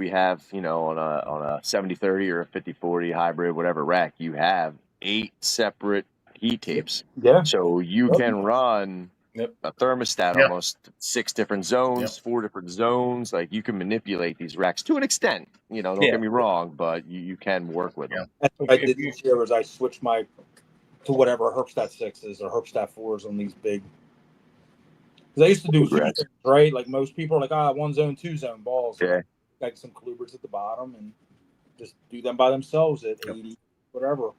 have, on a 70-30 or a 50-40 hybrid, whatever rack, you have 8 separate heat tapes. Yeah. So you can run a thermostat almost 6 different zones, 4 different zones. Like, you can manipulate these racks to an extent. Don't get me wrong, but you can work with them. That's what I did this year, was I switched to whatever Herbstat 6s or Herbstat 4s on these big. Because I used to do zones, right? Like most people are like, 1 zone, 2 zone balls. Yeah. Like some Klubers at the bottom and just do them by themselves at 80, whatever.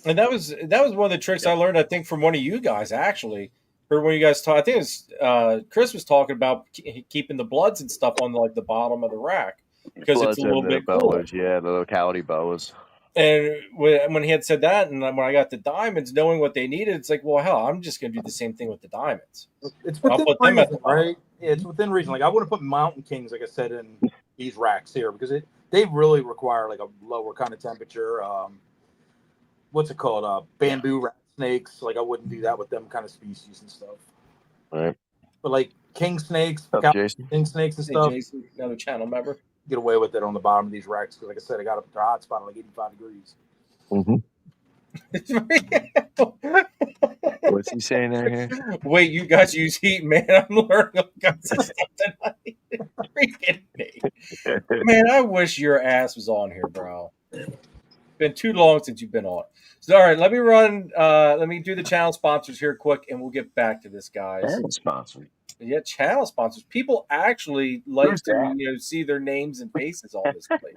And that was one of the tricks I learned, I think, from one of you guys, actually. Or when you guys talk, I think it was Chris was talking about keeping the bloods and stuff on like the bottom of the rack, because it's a little bit cooler. Yeah, the locality boas. And when he had said that, and when I got the diamonds, knowing what they needed, it's like, well, hell, I'm just going to do the same thing with the diamonds. It's within reason, right? Yeah, it's within reason. Like, I wouldn't put mountain kings, like I said, in these racks here, because they really require like a lower kind of temperature. What's it called? Bamboo rat snakes. Like, I wouldn't do that with them kind of species and stuff. Right. But like king snakes, king snakes and stuff. Jason, another channel member. Get away with it on the bottom of these racks, because like I said, I got up to a hot spot of like 85 degrees. What's he saying there here? Wait, you guys use heat, man. I'm learning all kinds of stuff tonight. Freaking me. Man, I wish your ass was on here, bro. It's been too long since you've been on. So, all right, let me do the channel sponsors here quick, and we'll get back to this, guys. Channel sponsors. Yeah, channel sponsors. People actually like to see their names and faces on this place.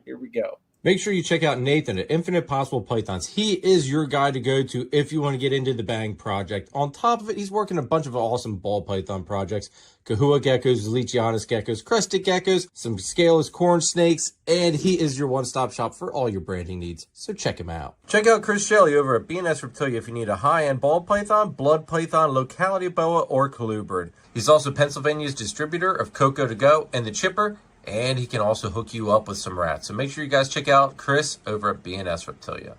Here we go. Make sure you check out Nathan at Infinite Possible Pythons. He is your guy to go to if you want to get into the Bang project. On top of it, he's working a bunch of awesome ball python projects. Kahua geckos, Leachianus geckos, crested geckos, some scaleless corn snakes, and he is your one-stop shop for all your branding needs. So check him out. Check out Chris Shelley over at S Reptilia if you need a high-end ball python, blood python, locality boa, or colubrid. He's also Pennsylvania's distributor of Coco to Go and the Chipper, and he can also hook you up with some rats. So make sure you guys check out Chris over at S Reptilia.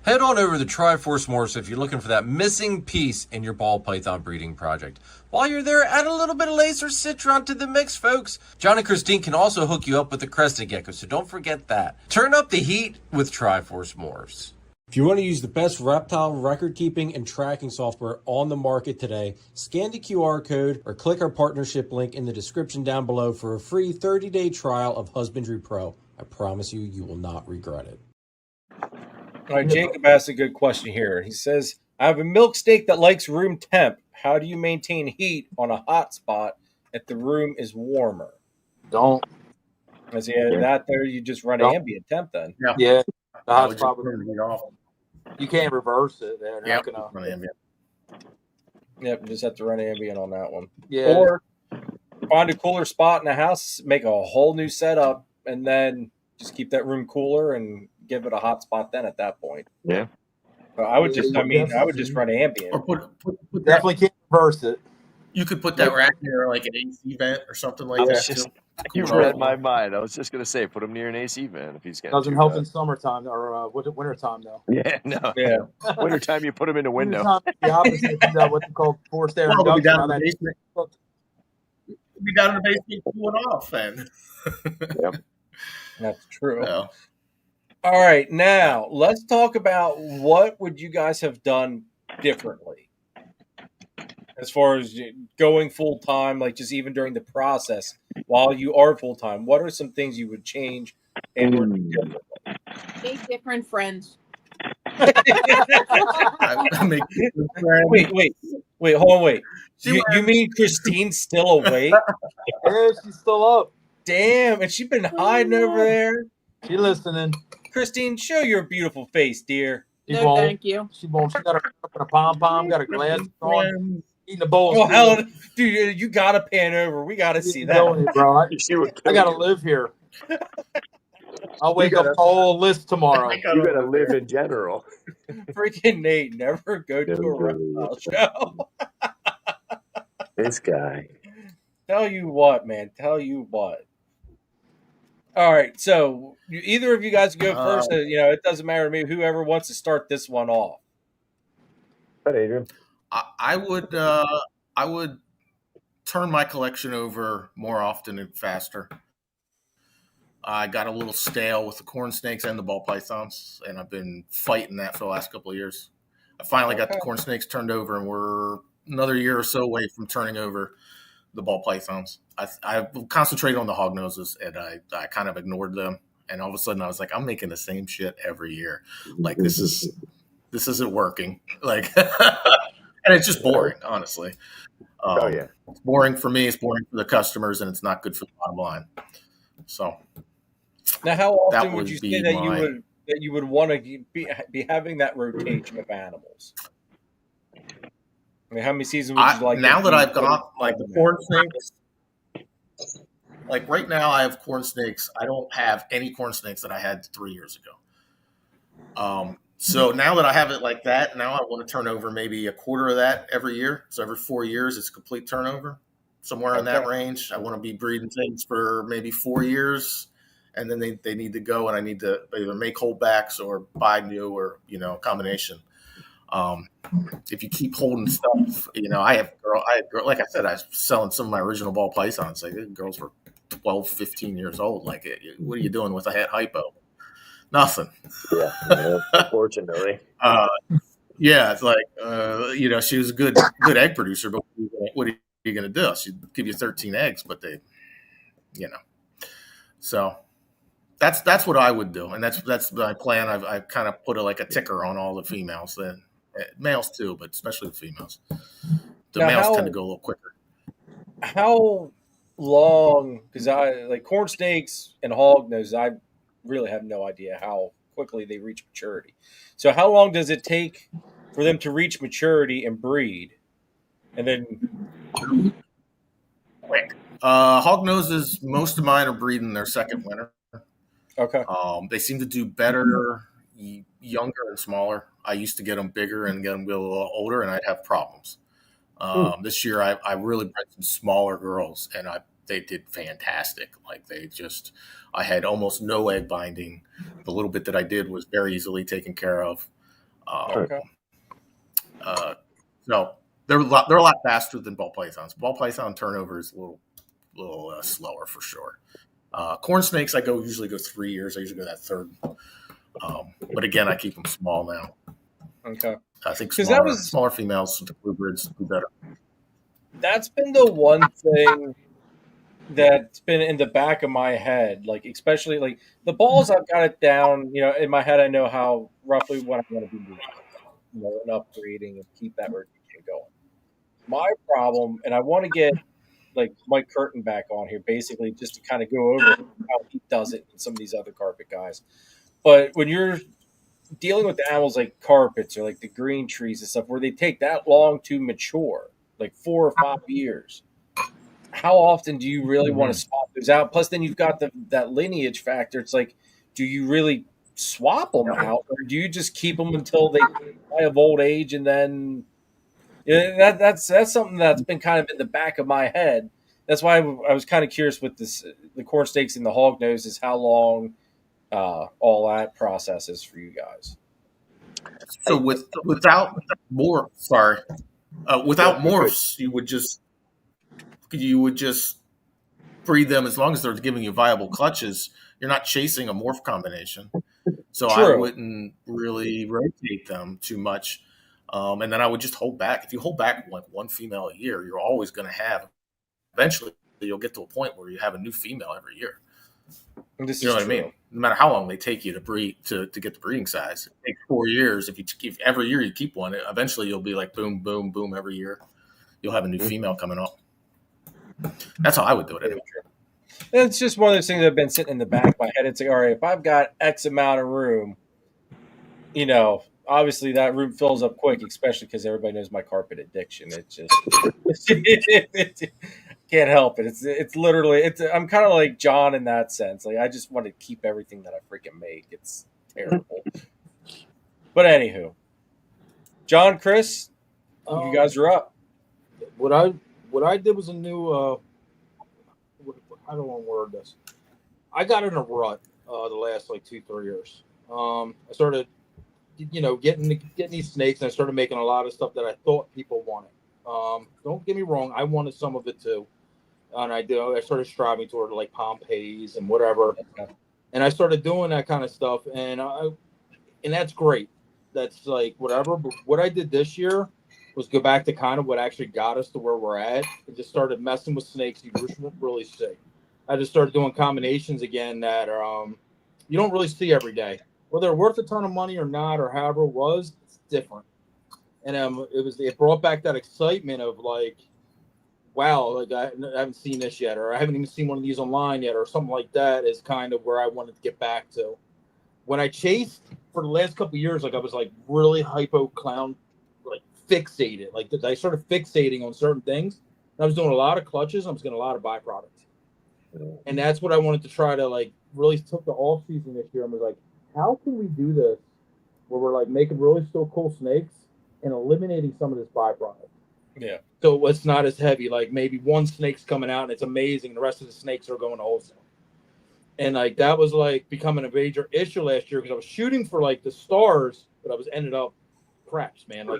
Head on over to Triforce Morse if you're looking for that missing piece in your ball python breeding project. While you're there, add a little bit of laser citron to the mix, folks. John and Christine can also hook you up with the crested gecko, so don't forget that. Turn up the heat with Triforce Morse. If you want to use the best reptile record keeping and tracking software on the market today, scan the QR code or click our partnership link in the description down below for a free 30-day trial of Husbandry Pro. I promise you, you will not regret it. All right, Jacob asked a good question here. He says, I have a milk steak that likes room temp. How do you maintain heat on a hot spot if the room is warmer? Don't. As that there, you just run ambient temp then. Yeah. The hot would spot just turn it off. You can't reverse it. They're Yeah, not gonna. run ambient. Yep, just have to run ambient on that one. Yeah. Or find a cooler spot in the house, make a whole new setup, and then just keep that room cooler and give it a hot spot then at that point. Yeah. But I would just run ambient. Or put Definitely can't reverse it. You could put that rack near like an AC vent or something like that. You read my mind. I was just gonna say, put him near an AC vent if he's getting. Doesn't help in summertime or wintertime though. Yeah, no. Yeah. Wintertime, you put him in a window. The opposite. What you call forced air Well, induction. down in the basement. Be down in the basement cooling off then. Yep. That's true. Yeah. All right, now let's talk about what would you guys have done differently as far as going full time, like just even during the process while you are full time. What are some things you would change and or do differently? Make different friends. Wait, hold on, wait. You mean Christine's still awake? Yeah, she's still up. Damn, and she's been hiding over there. She listening. Christine, show your beautiful face, dear. No, thank you. She won't. She got her up in a pom-pom, got her glasses on, eating a bowl. Oh, hell, dude, you got to pan over. We got to see that. It, bro. I got to live here. I'll wake up a whole list tomorrow. You got to live in general. Freaking Nate, never go to a reptile show. This guy. Tell you what, man. Tell you what. All right, so either of you guys go first. It doesn't matter to me. Whoever wants to start this one off. Hi, Adrian. I would turn my collection over more often and faster. I got a little stale with the corn snakes and the ball pythons, and I've been fighting that for the last couple of years. I finally got the corn snakes turned over, and we're another year or so away from turning over the ball pythons. I concentrated on the hog noses, and I kind of ignored them. And all of a sudden, I was like, I'm making the same shit every year. Like this isn't working. Like, and it's just boring, honestly. It's boring for me. It's boring for the customers, and it's not good for the bottom line. So, now, how often would you say that you would want to be having that rotation of animals? I mean, how many seasons would you like? Now that I've got like the corn snakes, like right now I have corn snakes. I don't have any corn snakes that I had 3 years ago. So now that I have it like that, now I want to turn over maybe a quarter of that every year. So every 4 years, it's complete turnover, somewhere in that range. I want to be breeding things for maybe 4 years, and then they need to go, and I need to either make holdbacks or buy new or a combination. If you keep holding stuff, I have like I said, I was selling some of my original ball pythons. Like girls were 12, 15 years old. Like, what are you doing with a head hypo? Nothing. Yeah, unfortunately. It's like, she was a good egg producer, but what are you going to do? She'd give you 13 eggs, but they, so that's what I would do. And that's my plan. I kind of put a ticker on all the females then. Males too, but especially the females. The males tend to go a little quicker. How long? Because I like corn snakes and hog noses. really have no idea how quickly they reach maturity. So how long does it take for them to reach maturity and breed? And then quick. Hog noses, most of mine are breeding their second winter. Okay. They seem to do better younger and smaller. I used to get them bigger and get them a little older, and I'd have problems. This year, I really bred some smaller girls, and they did fantastic. Like I had almost no egg binding. The little bit that I did was very easily taken care of. Okay. So they're a lot faster than ball pythons. Ball python turnover is a little slower for sure. Corn snakes, I usually go 3 years. I usually go that third. But again, I keep them small now. Okay. I think smaller females, the bluebirds, do better. That's been the one thing that's been in the back of my head, like especially like the balls. I've got it down, in my head. I know how roughly what I'm going to be doing, and upgrading and keep that rotation going. My problem, and I want to get like Mike Curtin back on here, basically just to kind of go over how he does it and some of these other carpet guys. But when you're dealing with the animals like carpets or like the green trees and stuff, where they take that long to mature, like 4 or 5 years, how often do you really want to swap those out? Plus, then you've got that lineage factor. It's like, do you really swap them out, or do you just keep them until they die of old age, and then that's something that's been kind of in the back of my head. That's why I was kind of curious with the corn snakes and the hog noses, how long all that process is for you guys. So without morphs, you would just breed them as long as they're giving you viable clutches. You're not chasing a morph combination, so True. I wouldn't really rotate them too much. And then I would just hold back. If you hold back like one female a year, you're always going to have. Eventually, you'll get to a point where you have a new female every year. You know what I mean? No matter how long they take you to breed to get the breeding size, it takes 4 years. If every year you keep one, eventually you'll be like boom, boom, boom every year. You'll have a new female coming up. That's how I would do it. Anyway. It's just one of those things that have been sitting in the back of my head. It's like, all right, if I've got X amount of room, obviously that room fills up quick, especially because everybody knows my carpet addiction. It's just can't help it. It's literally I'm kind of like John in that sense. Like I just want to keep everything that I freaking make. It's terrible. But anywho, John, Chris, you guys are up. What I did was a new. I don't want to word this. I got in a rut the last 2-3 years. I started, getting these snakes, and I started making a lot of stuff that I thought people wanted. Don't get me wrong, I wanted some of it too, and I started striving toward like Pompeii's and whatever, and I started doing that kind of stuff, and that's great. That's like whatever. But what I did this year was go back to kind of what actually got us to where we're at. I just started messing with snakes you wouldn't really see. I just started doing combinations again that are you don't really see every day. Whether they're worth a ton of money or not, or however it was, it's different. And it brought back that excitement of like, wow, like I haven't seen this yet, or I haven't even seen one of these online yet, or something like that is kind of where I wanted to get back to. When I chased for the last couple of years, like I was like really hypo clown, like fixated. Like I started fixating on certain things. I was doing a lot of clutches. I was getting a lot of byproducts. And that's what I wanted to try to like really took the off season this year and was like, how can we do this where we're like making really still cool snakes and eliminating some of this byproduct? Yeah. So it's not as heavy. Like maybe one snake's coming out and it's amazing. The rest of the snakes are going to wholesale. And like that was like becoming a major issue last year because I was shooting for like the stars, but I was ended up craps, man. Like,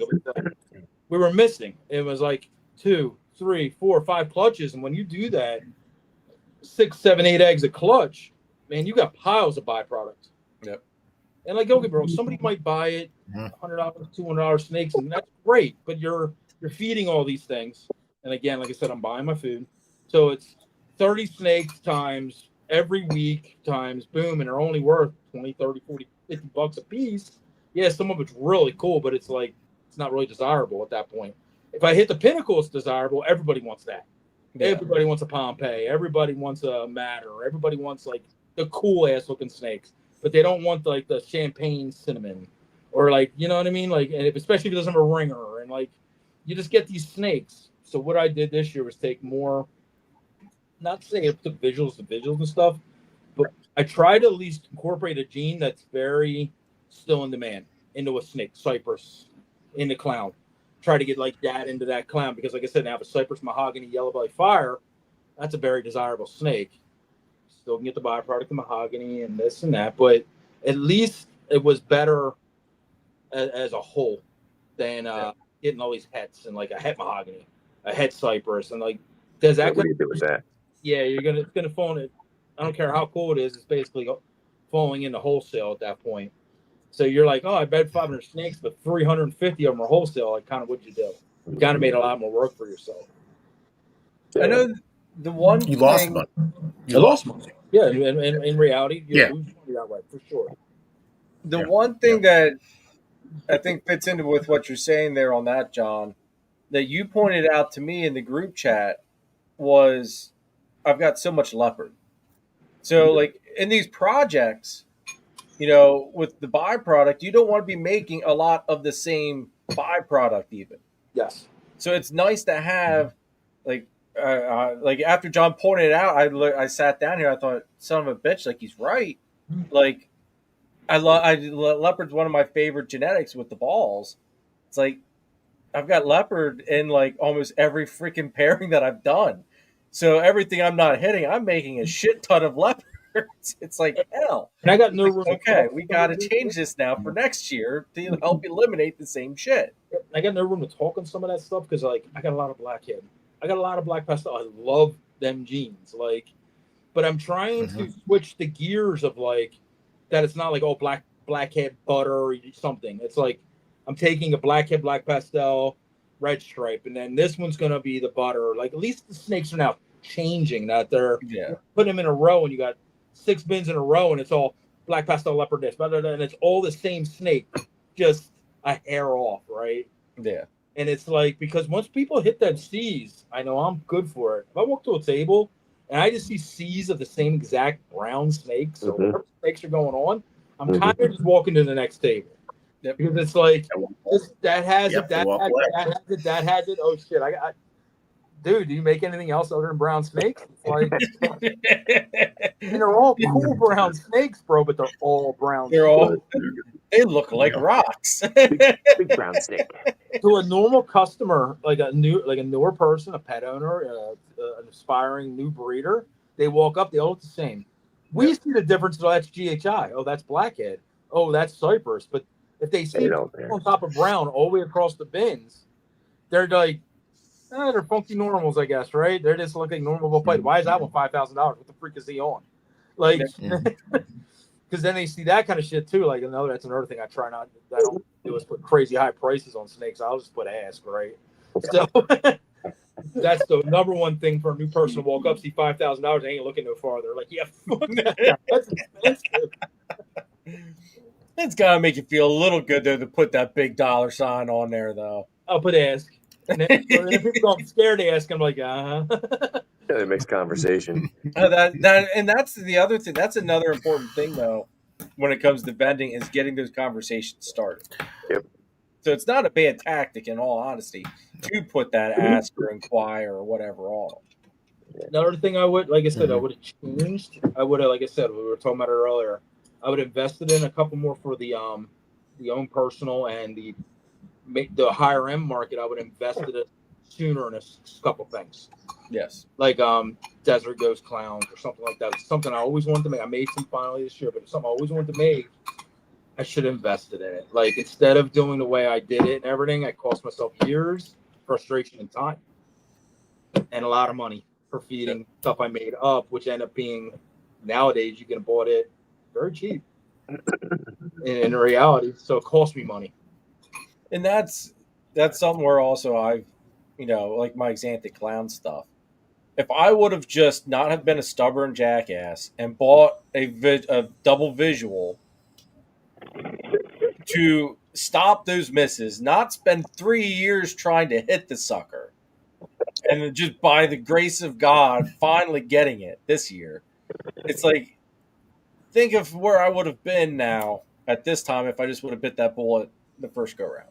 we were missing. It was like 2, 3, 4, 5 clutches, and when you do that, 6, 7, 8 eggs a clutch, man, you got piles of byproducts. Yep. And like, don't get me wrong, somebody might buy it, $100, $200 snakes, and that's great. But you're feeding all these things, and again, like I said, I'm buying my food, so it's 30 snakes times every week times boom, and they're only worth 20, 30, 40, $50 a piece. Yeah, some of it's really cool, but it's like it's not really desirable at that point. If I hit the pinnacle, it's desirable. Everybody wants that. Yeah. Everybody wants a Pompeii. Everybody wants a Matter. Everybody wants like the cool ass looking snakes, but they don't want like the champagne cinnamon or like, you know what I mean? Like, and especially if it doesn't have a ringer, and like, you just get these snakes. So what I did this year was take more, not to say it took visuals and stuff, but I tried to at least incorporate a gene that's very still in demand into a snake, cypress, in the clown. Try to get like that into that clown because, like I said, now have a cypress, mahogany, yellow belly fire. That's a very desirable snake. Still can get the byproduct of mahogany and this and that, but at least it was better as a whole than getting all these hets and like a het mahogany, a het cypress, and like does that? What do you do with that? Yeah, it's gonna fall in it. I don't care how cool it is. It's basically falling into wholesale at that point. So you're like, oh, I bet 500 snakes, but 350 of them are wholesale. Like, kind of what'd you do? You kind of made a lot more work for yourself. I know the one you lost money. You lost money. Yeah, in reality, you lose money that way for sure. The one thing that I think fits into with what you're saying there on that, John, that you pointed out to me in the group chat was I've got so much leopard. So, like, in these projects, you know, with the byproduct, you don't want to be making a lot of the same byproduct even. Yes. So it's nice to have, like after John pointed it out, I sat down here, I thought, son of a bitch, like, he's right. Like, leopard's one of my favorite genetics with the balls. It's like, I've got leopard in, like, almost every freaking pairing that I've done. So everything I'm not hitting, I'm making a shit ton of leopards. It's like hell. And I got no room. Okay, we got to change this now for next year to help eliminate the same shit. I got no room to talk on some of that stuff because, like, I got a lot of blackhead. I got a lot of black pastel. I love them genes, like, but I'm trying to switch the gears of like that. It's not like blackhead butter or something. It's like I'm taking a blackhead black pastel red stripe, and then this one's gonna be the butter. Like, at least the snakes are now changing. That they're putting them in a row, and you got 6 bins in a row, and it's all black pastel leopard this, and it's all the same snake, just a hair off, right? Yeah. And it's like, because once people hit that C's, I know I'm good for it. If I walk to a table and I just see C's of the same exact brown snakes or whatever snakes are going on, I'm kind of just walking to the next table. Yep. Because it's like, that has it, that has it. Oh shit! Dude, do you make anything else other than brown snakes? Like, and they're all cool brown snakes, bro. But they're all brown. They look like rocks. Big brown snake. To a normal customer, like a newer person, a pet owner, an aspiring new breeder, they walk up, they all look the same. We see the difference. Oh, that's GHI. Oh, that's blackhead. Oh, that's cypress. But if they see on top of brown all the way across the bins, they're like, they're funky normals, I guess, right? They're just looking normal plate. Why is that one $5,000? What the freak is he on? Like, because then they see that kind of shit too. Like, that's another thing I don't do is put crazy high prices on snakes. I'll just put ask, right? So that's the number one thing for a new person to walk up, see $5,000, they ain't looking no farther. Like, yeah, fuck that. That's expensive. It's gotta make you feel a little good though to put that big dollar sign on there, though. I'll put ask. And then people go, I'm scared to ask. I'm like, Yeah, it makes conversation. And that's the other thing. That's another important thing, though, when it comes to vending, is getting those conversations started. Yep. So it's not a bad tactic, in all honesty, to put that ask or inquire or whatever on. Another thing I would, like I said, I would have changed. I would have, like I said, we were talking about it earlier. I would have invested in a couple more for the own personal and the higher end market. I would have invested it sooner in a couple things. Yes. Like Desert Ghost Clowns or something like that. It's something I always wanted to make. I made some finally this year, but it's something I always wanted to make. I should have invested in it. Like, instead of doing the way I did it and everything, I cost myself years, frustration, and time. And a lot of money for feeding stuff I made up, which ended up being, nowadays, you can have bought it very cheap in reality. So it cost me money. And that's something where also I've, like my Xanthic Clown stuff. If I would have just not have been a stubborn jackass and bought a double visual to stop those misses, not spend 3 years trying to hit the sucker, and then just by the grace of God finally getting it this year, it's like think of where I would have been now at this time if I just would have bit that bullet the first go round.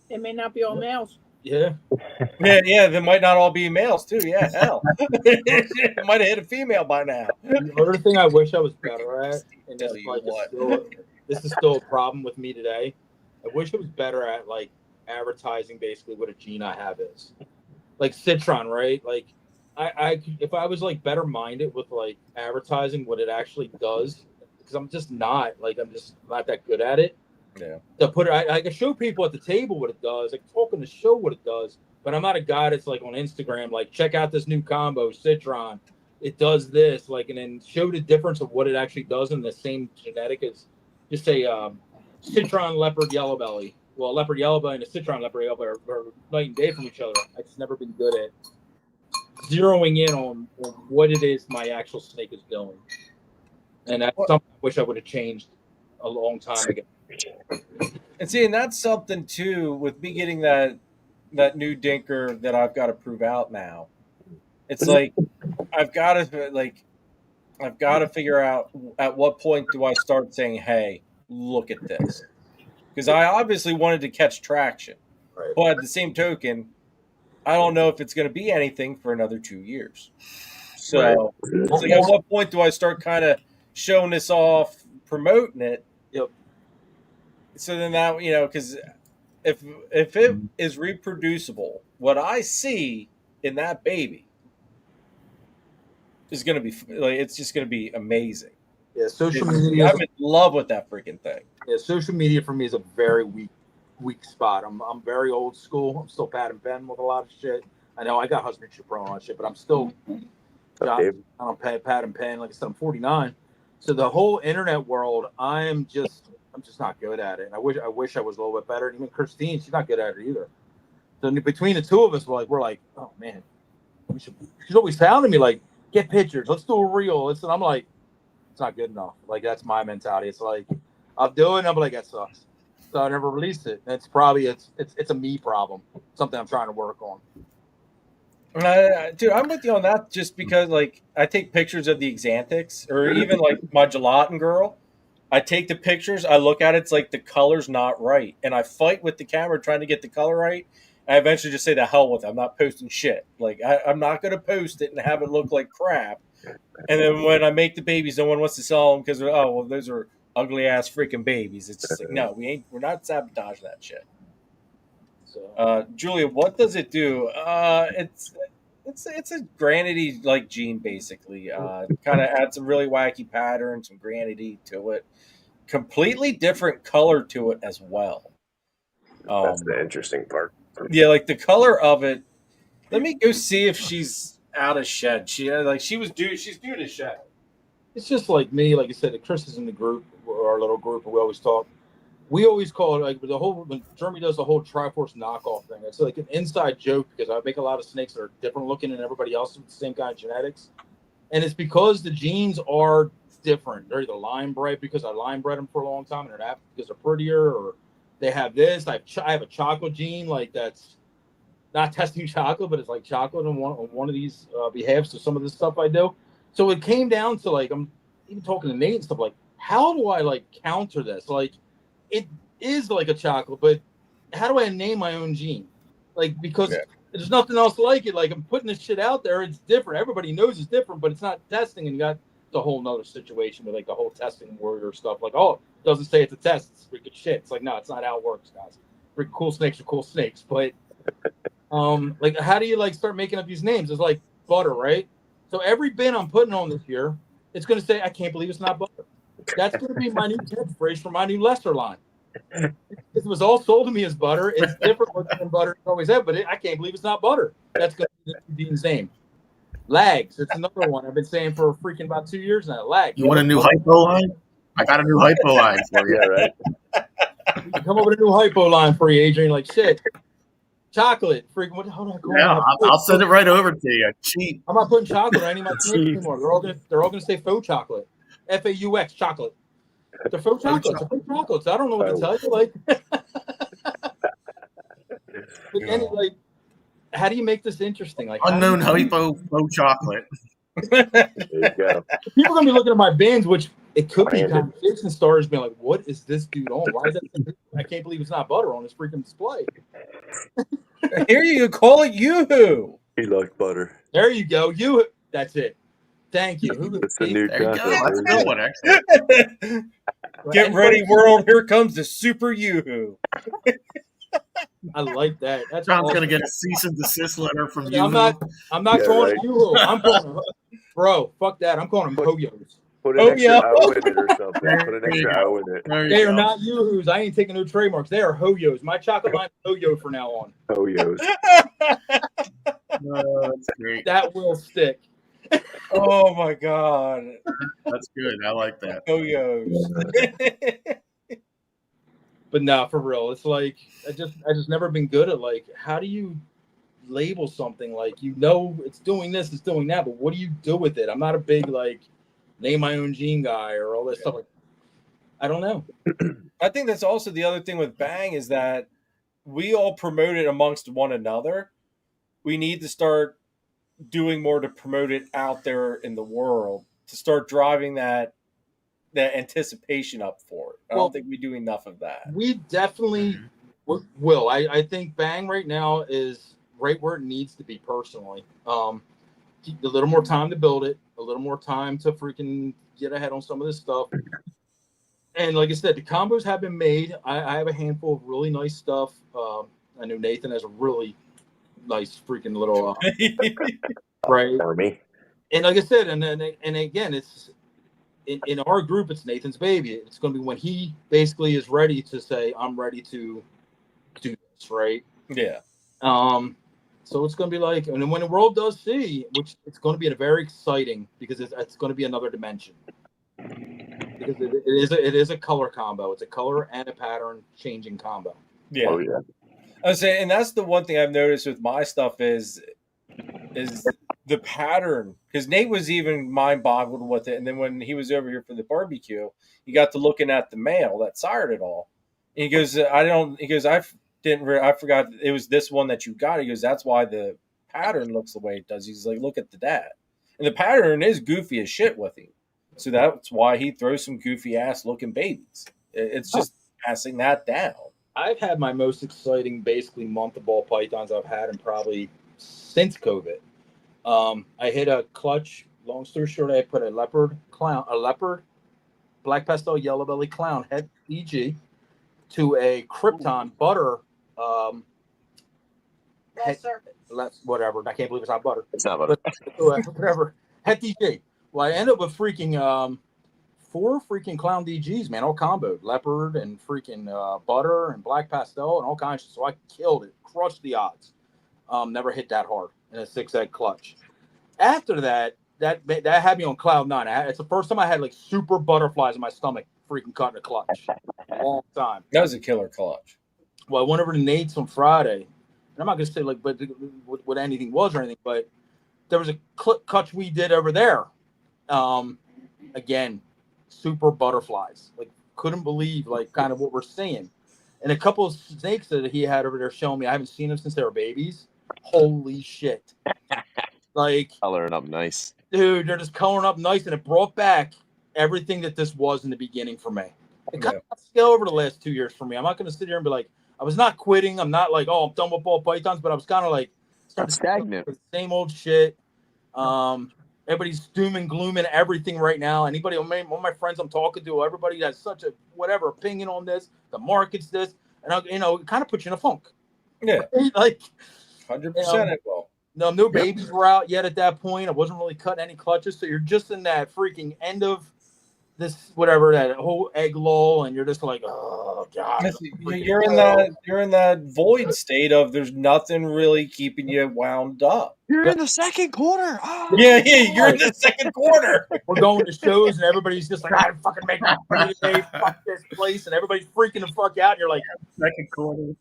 It may not be all males. Yeah. Yeah, they might not all be males too. Yeah, hell, it might have hit a female by now. The other thing I wish I was better at, and Tell this, you like, what. this is still a problem with me today. I wish I was better at like advertising basically what a gene I have is. Like Citron, right? Like I if I was like better minded with like advertising what it actually does, because I'm just not that good at it. Yeah. To put it, I can show people at the table what it does. I can talk on the show what it does, but I'm not a guy that's like on Instagram, like check out this new combo Citron. It does this, like, and then show the difference of what it actually does in the same genetic as, just say, Citron leopard yellow belly. Well, leopard yellow belly and a Citron leopard yellow belly are night and day from each other. I've just never been good at zeroing in on what it is my actual snake is doing, and that's something I wish I would have changed a long time ago. And see, and that's something too with me getting that new dinker that I've got to prove out now. It's like I've got to figure out at what point do I start saying, "Hey, look at this," because I obviously wanted to catch traction, Right. but at the same token, I don't know if it's going to be anything for another 2 years. So it's like, at what point do I start kind of showing this off, promoting it? Yep. So then that, because if it is reproducible, what I see in that baby is going to be like, it's just going to be amazing. Yeah, social media. I'm in love with that freaking thing. Yeah, social media for me is a very weak spot. I'm very old school. I'm still pad and pen with a lot of shit. I know I got husbandship pro and all that shit, but I'm still I don't pad and pen. Like I said, I'm 49. So the whole internet world, I'm just not good at it. And I wish I was a little bit better. And even Christine, she's not good at it either. So between the two of us, we're like, oh man, she's always telling me like, get pictures, let's do a reel. And I'm like, it's not good enough. Like that's my mentality. It's like I'll do it, and I'm like, that sucks. So I never released it. And it's probably it's a me problem. Something I'm trying to work on. Dude, I'm with you on that just because, like, I take pictures of the Xanthics or even, like, my gelatin girl. I take the pictures, I look at it, it's like the color's not right. And I fight with the camera trying to get the color right. I eventually just say, the hell with it. I'm not posting shit. Like, I'm not going to post it and have it look like crap. And then when I make the babies, no one wants to sell them because, oh, well, those are ugly-ass freaking babies. It's just like, no, we're not sabotaging that shit. So, Julia, what does it do? It's a granity like gene basically. Kind of adds some really wacky patterns, some granity to it. Completely different color to it as well. That's the interesting part. Yeah, like the color of it. Let me go see if she's out of shed. She's due to shed. It's just like me, like I said, Chris is in the group, our little group, we always talk. We always call it like when Jeremy does the whole Triforce knockoff thing. It's like an inside joke because I make a lot of snakes that are different looking than everybody else with the same kind of genetics, and it's because the genes are different. They're either line bred because I line bred them for a long time, and they're not because they're prettier, or they have this. I have a chocolate gene like that's not testing chocolate, but it's like chocolate on one of these behalves of some of the stuff I do. So it came down to like I'm even talking to Nate and stuff like, how do I like counter this? Like, it is like a chocolate, but how do I name my own gene? Like, because there's nothing else like it. Like, I'm putting this shit out there. It's different. Everybody knows it's different, but it's not testing. And you got the whole nother situation with like the whole testing warrior stuff. Like, oh, it doesn't say it's a test. It's freaking shit. It's like, no, it's not how it works, guys. Freaking cool snakes are cool snakes. But like, how do you like start making up these names? It's like butter, right? So every bin I'm putting on this year, it's going to say, I can't believe it's not butter. That's going to be my new catchphrase for my new Lester line. It was all sold to me as butter. It's different than butter it's always had, but I can't believe it's not butter. That's going to be Dean's name. Lags. It's another one I've been saying for freaking about 2 years now. Lags. You want a new hypo line? I got a new hypo line for you, right? Come up with a new hypo line for you, Adrian. Like, shit. Chocolate. Freaking what? Yeah, I'll send it right over to you. Cheap. I'm not putting chocolate on any of my snakes anymore. They're all gonna say faux chocolate. FAUX chocolate. They're faux chocolates. They're faux chocolates. I don't know what to tell you. Like, like, how do you make this interesting? Like unknown hypo faux chocolate. There you go. People are gonna be looking at my bins, which it could be conversation starters being like, "What is this dude on? Why is that? I can't believe it's not butter on his freaking display." Here you call it Yoo-hoo. He likes butter. There you go. You. That's it. Thank you. It's the new There you go. concept. That's a good one, actually. Get ready, world. Here comes the super Yoo-hoo. I like that. That's John's awesome. gonna get a cease and desist letter from you. I'm not calling it Yoo-hoo. I'm calling him, bro. Fuck that. I'm calling them Hoyos. Put an extra O in it or something. Put an extra O in it. They are not Yoo-hoos. I ain't taking no trademarks. They are Hoyos. My chocolate line is Hoyo from now on. Hoyos. That's great. That will stick. Oh my god. That's good. I like that. Hoyos. But no, for real, it's like I just never been good at like how do you label something like it's doing this, it's doing that, but what do you do with it? I'm not a big like name my own gene guy or all this stuff. Like I don't know. I think that's also the other thing with Bang is that we all promote it amongst one another. We need to start doing more to promote it out there in the world to start driving that anticipation up for it. I don't think we do enough of that. We definitely will. I think Bang right now is right where it needs to be personally. A little more time to build it, a little more time to freaking get ahead on some of this stuff. And like I said, the combos have been made. I have a handful of really nice stuff. I know Nathan has a really nice freaking little right. Army. And like I said, and again, it's in our group, it's Nathan's baby. It's going to be when he basically is ready to say, "I'm ready to do this," right? Yeah. So it's going to be like, and then when the world does see, which it's going to be very exciting because it's going to be another dimension. Because it is a color combo. It's a color and a pattern changing combo. Yeah. Oh yeah. I was saying, and that's the one thing I've noticed with my stuff is the pattern. Because Nate was even mind boggled with it, and then when he was over here for the barbecue, he got to looking at the male that sired it all. And he goes, I forgot it was this one that you got. He goes, that's why the pattern looks the way it does. He's like, look at the dad, and the pattern is goofy as shit with him. So that's why he throws some goofy ass looking babies. It's just passing that down. I've had my most exciting, basically, month of ball pythons I've had in probably since COVID. I hit a clutch. Long story short, I put a leopard, black pastel yellow belly clown head EG to a Krypton butter. Whatever. I can't believe it's not butter. It's not butter. But, whatever. Het DG. Well, I ended up with freaking 4 freaking clown DGs, man, all comboed. Leopard and freaking butter and black pastel and all kinds of. So I killed it, crushed the odds. Never hit that hard in a 6-egg clutch. After that had me on cloud 9. It's the first time I had like super butterflies in my stomach, freaking cutting a clutch. A long time. That was a killer clutch. Well, I went over to Nate's on Friday, and I'm not gonna say like what anything was or anything, but there was a clutch we did over there. Again, super butterflies. Like couldn't believe like kind of what we're seeing. And a couple of snakes that he had over there showing me, I haven't seen them since they were babies. Holy shit. Like Coloring up nice. Dude, they're just coloring up nice, and it brought back everything that this was in the beginning for me. It kind of scale over the last 2 years for me. I'm not going to sit here and be like, I was not quitting. I'm not like, oh, I'm done with ball pythons, but I was kind of like stagnant. Same old shit. Everybody's doom and glooming everything right now. Anybody, one of my friends I'm talking to, everybody has such a whatever opinion on this. The market's this, and it kind of puts you in a funk. Yeah, like 100%. It will. No babies were out yet at that point. I wasn't really cutting any clutches, so you're just in that freaking end of this whatever that whole egg lull, and you're just like, oh god. You're in that void state of there's nothing really keeping you wound up. You're in the second quarter. Oh. Yeah, you're in the second quarter. We're going to shows, and everybody's just like, I fucking make my day, fuck this place, and everybody's freaking the fuck out, and you're like, second quarter.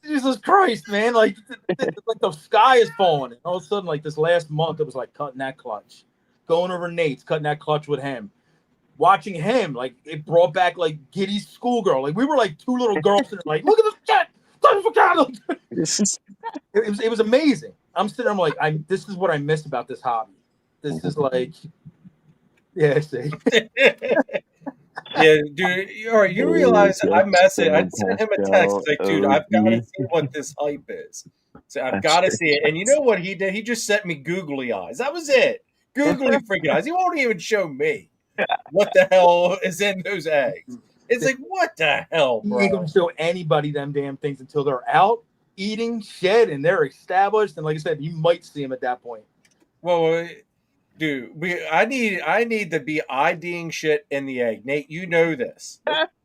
Jesus Christ, man! Like the sky is falling. And all of a sudden, like this last month, it was like cutting that clutch, going over Nate's, cutting that clutch with him, watching him. Like it brought back like Giddy's schoolgirl. Like we were like two little girls, and like, look at this shit. It was amazing. I'm sitting. I'm like, this is what I miss about this hobby. This is like, yeah, see. Yeah, dude. All right, you realize I sent him a text like, dude, I've got to see what this hype is. So I've got to see it. And you know what he did? He just sent me googly eyes. That was it. Googly freaking eyes. He won't even show me what the hell is in those eggs. It's like, what the hell, bro? You ain't gonna show anybody them damn things until they're out eating shit and they're established. And like I said, you might see them at that point. Well, dude, I need to be IDing shit in the egg. Nate, you know this.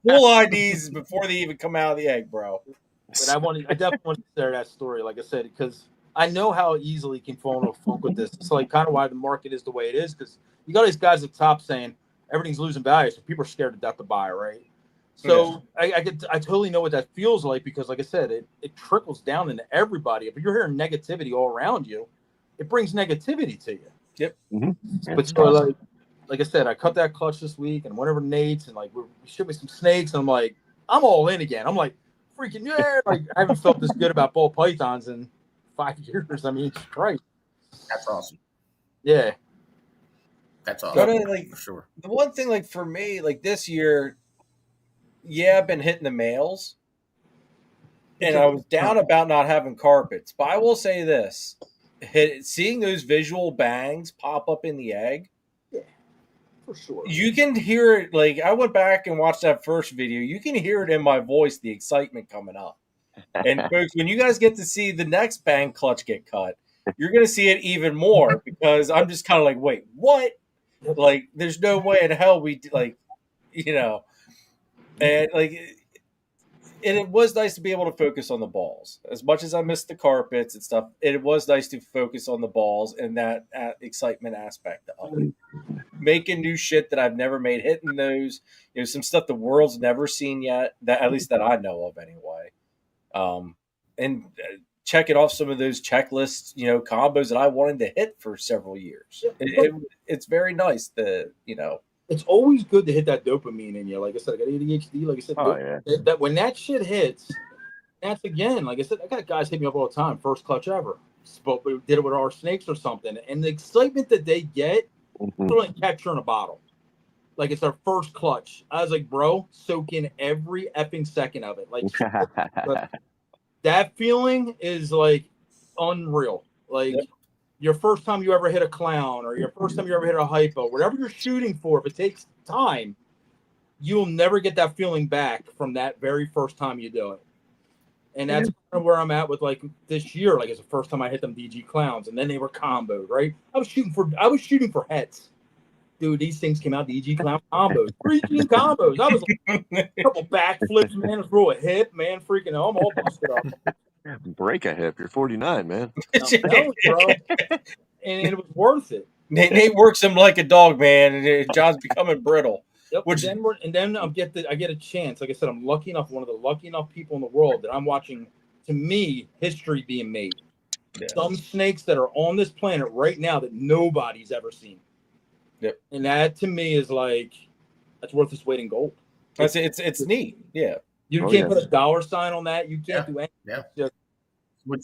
Full IDs before they even come out of the egg, bro. But I definitely want to share that story, like I said, because I know how easily you can fall into a funk with this. It's like kind of why the market is the way it is, because you got these guys at the top saying everything's losing value, so people are scared to death to buy, right? So yeah. I totally know what that feels like, because like I said, it trickles down into everybody. If you're hearing negativity all around you, it brings negativity to you. Yep. Mm-hmm. But so like I said, I cut that clutch this week and went over to Nate's and like we shipped me some snakes, and I'm like, I'm all in again. I'm like, freaking yeah! Like I haven't felt this good about ball pythons in 5 years. I mean, Christ. That's awesome. Yeah. That's awesome. Like, for sure. The one thing, like for me, like this year, yeah, I've been hitting the males, and I was down about not having carpets. But I will say this: seeing those visual bangs pop up in the egg, yeah, for sure. You can hear it. Like I went back and watched that first video. You can hear it in my voice, the excitement coming up. And folks, when you guys get to see the next bang clutch get cut, you're going to see it even more, because I'm just kind of like, wait, what? Like, there's no way in hell we like, and like, and it was nice to be able to focus on the balls. As much as I missed the carpets and stuff, it was nice to focus on the balls and that excitement aspect of it. Making new shit that I've never made, hitting those, some stuff the world's never seen yet, that at least that I know of anyway. And checking off some of those checklists, combos that I wanted to hit for several years. It's very nice to, It's always good to hit that dopamine in you. Like I said, I got ADHD. Like I said, that when that shit hits, that's again, like I said, I got guys hit me up all the time. First clutch ever. But we did it with our snakes or something. And the excitement that they get, it's like capture in a bottle. Like it's our first clutch. I was like, bro, soak in every effing second of it. Like that feeling is like unreal. Like your first time you ever hit a clown, or your first time you ever hit a hypo, whatever you're shooting for, if it takes time, you'll never get that feeling back from that very first time you do it. And that's kind of where I'm at with like this year. Like it's the first time I hit them DG clowns, and then they were comboed, right? I was shooting for heads. Dude, these things came out DG clown combos, 3G combos. I was like a couple backflips, man, throw a hip, man, freaking hell, I'm all busted up. Break a hip, you're 49, man. I'm telling you, bro. And it was worth it. Nate works him like a dog, man, and John's becoming brittle. Yep. And then I get a chance. Like I said, I'm lucky enough, one of the lucky enough people in the world, that I'm watching, to me, history being made. Yeah. Some snakes that are on this planet right now that nobody's ever seen. Yep. And that to me is like, that's worth its weight in gold. It's neat. Yeah. You can't put a dollar sign on that. You can't do anything. Yeah.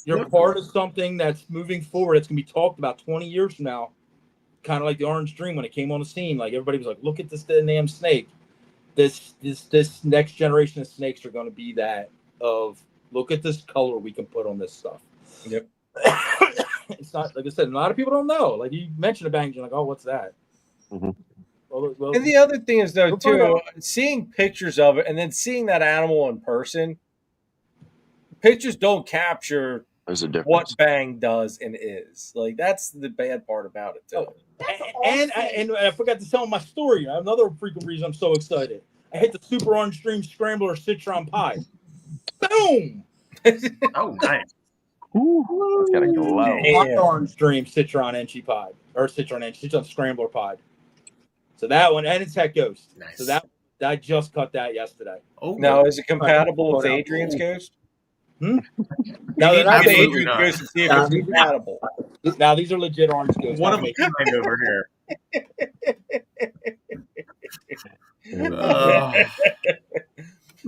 You're part of something that's moving forward. It's gonna be talked about 20 years from now. Kind of like the Orange Dream when it came on the scene. Like everybody was like, look at this damn snake. This next generation of snakes are gonna be that of, look at this color we can put on this stuff. Yep. It's not, like I said, a lot of people don't know. Like you mentioned a bang, you're like, oh, what's that? Mm-hmm. Well, and the other thing is, though, too, seeing pictures of it and then seeing that animal in person, pictures don't capture what bang does and is. Like, that's the bad part about it, too. And I forgot to tell my story. Another freaking reason I'm so excited. I hit the Super Orange Dream Scrambler Citron Pie. Boom! Oh, nice. Ooh, that's gotta go low. Orange Dream Citron Enchi Pod, or Citron Scrambler Pod. So that one, and it's Het Ghost. Nice. So that I just cut that yesterday. Oh, now is it compatible with Adrian's Ghost? No, they're not Adrian's Ghost to see if it's compatible. Now these are legit Orange Ghosts. One of a kind over here.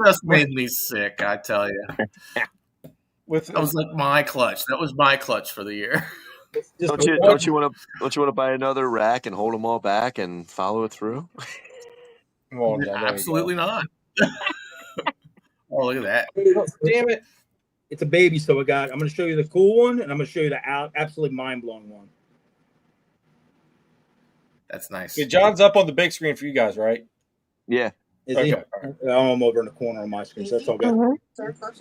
Just made me sick, I tell you. That was like my clutch. That was my clutch for the year. Don't you want to buy another rack and hold them all back and follow it through? Come on, John. Absolutely not. Oh, look at that. Damn it. It's a baby, so I'm going to show you the cool one, and I'm going to show you the absolutely mind-blowing one. That's nice. Okay, John's up on the big screen for you guys, right? Yeah. Is okay. he? I'm over in the corner on my screen, so that's all good.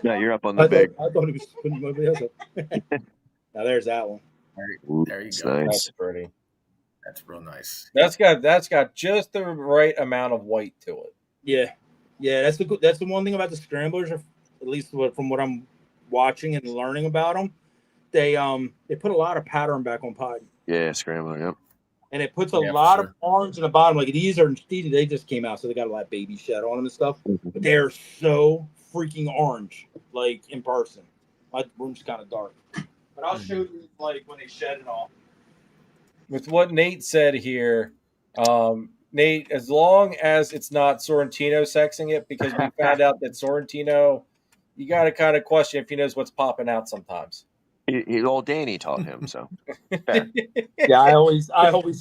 Yeah, you're up on the big. I thought he was putting everybody else up. Now there's that one. There you go. Nice. That's pretty. That's real nice. That's got just the right amount of white to it. Yeah. That's the one thing about the scramblers, at least from what I'm watching and learning about them. They put a lot of pattern back on pod. Yeah, scrambler. Yep. And it puts a lot of orange in the bottom. Like these they just came out, so they got a lot of baby shed on them and stuff. But they're so freaking orange, like in person. My room's kind of dark, but I'll show you like when they shed and all. With what Nate said here, Nate, as long as it's not Sorrentino sexing it, because we found out that Sorrentino, you got to kind of question if he knows what's popping out sometimes. Old Danny taught him, so. Yeah, I always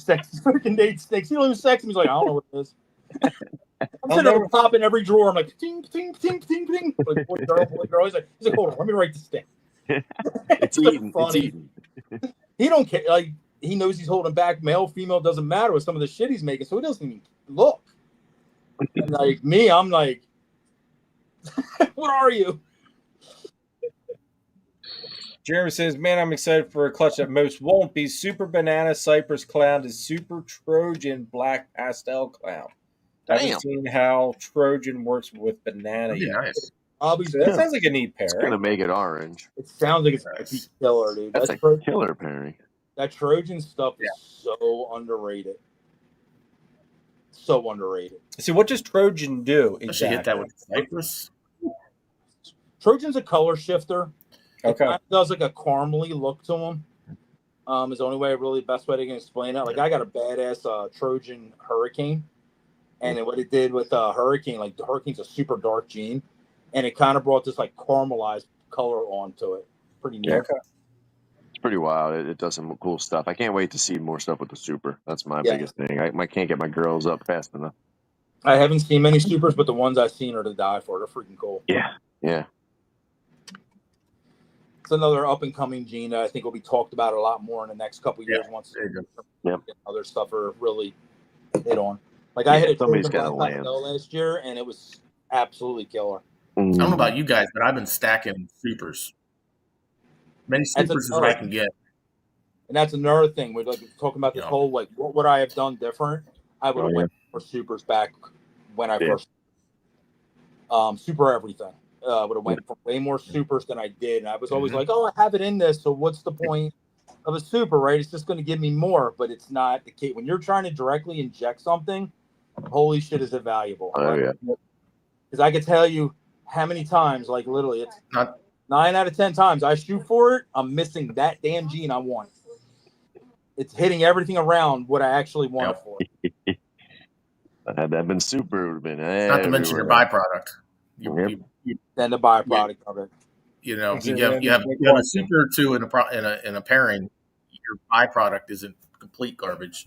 sex freaking Nate sticks. He don't even sex me. He's like, I don't know what it is. I'm sitting there popping every drawer. I'm like, ting, ting, ting, ting, ting. Like, boy, girl. He's like, hold on, let me write this thing. It's eating. It's eating. He don't care. Like, he knows he's holding back. Male, female, doesn't matter with some of the shit he's making, so he doesn't even look. And like me, I'm like, what are you? Jeremy says, man, I'm excited for a clutch that most won't be. Super Banana Cypress Clown is Super Trojan Black Pastel Clown. I haven't seen how Trojan works with banana yet. Nice. That sounds like a neat pair. It's going to make it orange. It sounds like it's killer, dude. That's a killer pairing. That Trojan stuff is so underrated. So underrated. See, what does Trojan do exactly? I should hit that with Cypress. Trojan's a color shifter. Okay. It does like a caramely look to him. Is the only way, best way to explain it. Like I got a badass Trojan Hurricane, and what it did with Hurricane, like the Hurricane's a super dark gene, and it kind of brought this like caramelized color onto it. Pretty neat. Okay. It's pretty wild. It does some cool stuff. I can't wait to see more stuff with the super. That's my biggest thing. I can't get my girls up fast enough. I haven't seen many supers, but the ones I've seen are to die for. They're freaking cool. Yeah. It's another up and coming gene that I think will be talked about a lot more in the next couple of years once other stuff are really hit on. Like I hit a last year, and it was absolutely killer. I don't know about you guys, but I've been stacking supers. Many supers as I can get. And that's another thing. We're like talking about this whole like what would I have done different? I would have went for supers back when I first super everything. Would have went for way more supers than I did. And I was always like, oh, I have it in this, so what's the point of a super, right? It's just going to give me more, but it's not the case. When you're trying to directly inject something, holy shit, is it valuable? Oh, yeah. Because I can tell you how many times, like literally, it's not 9 out of 10 times I shoot for it, I'm missing that damn gene I want. It's hitting everything around what I actually want it for. Had that been super, it would have been not to mention your byproduct. Then the byproduct of it. You know, you have a super or two in a pairing. Your byproduct isn't complete garbage.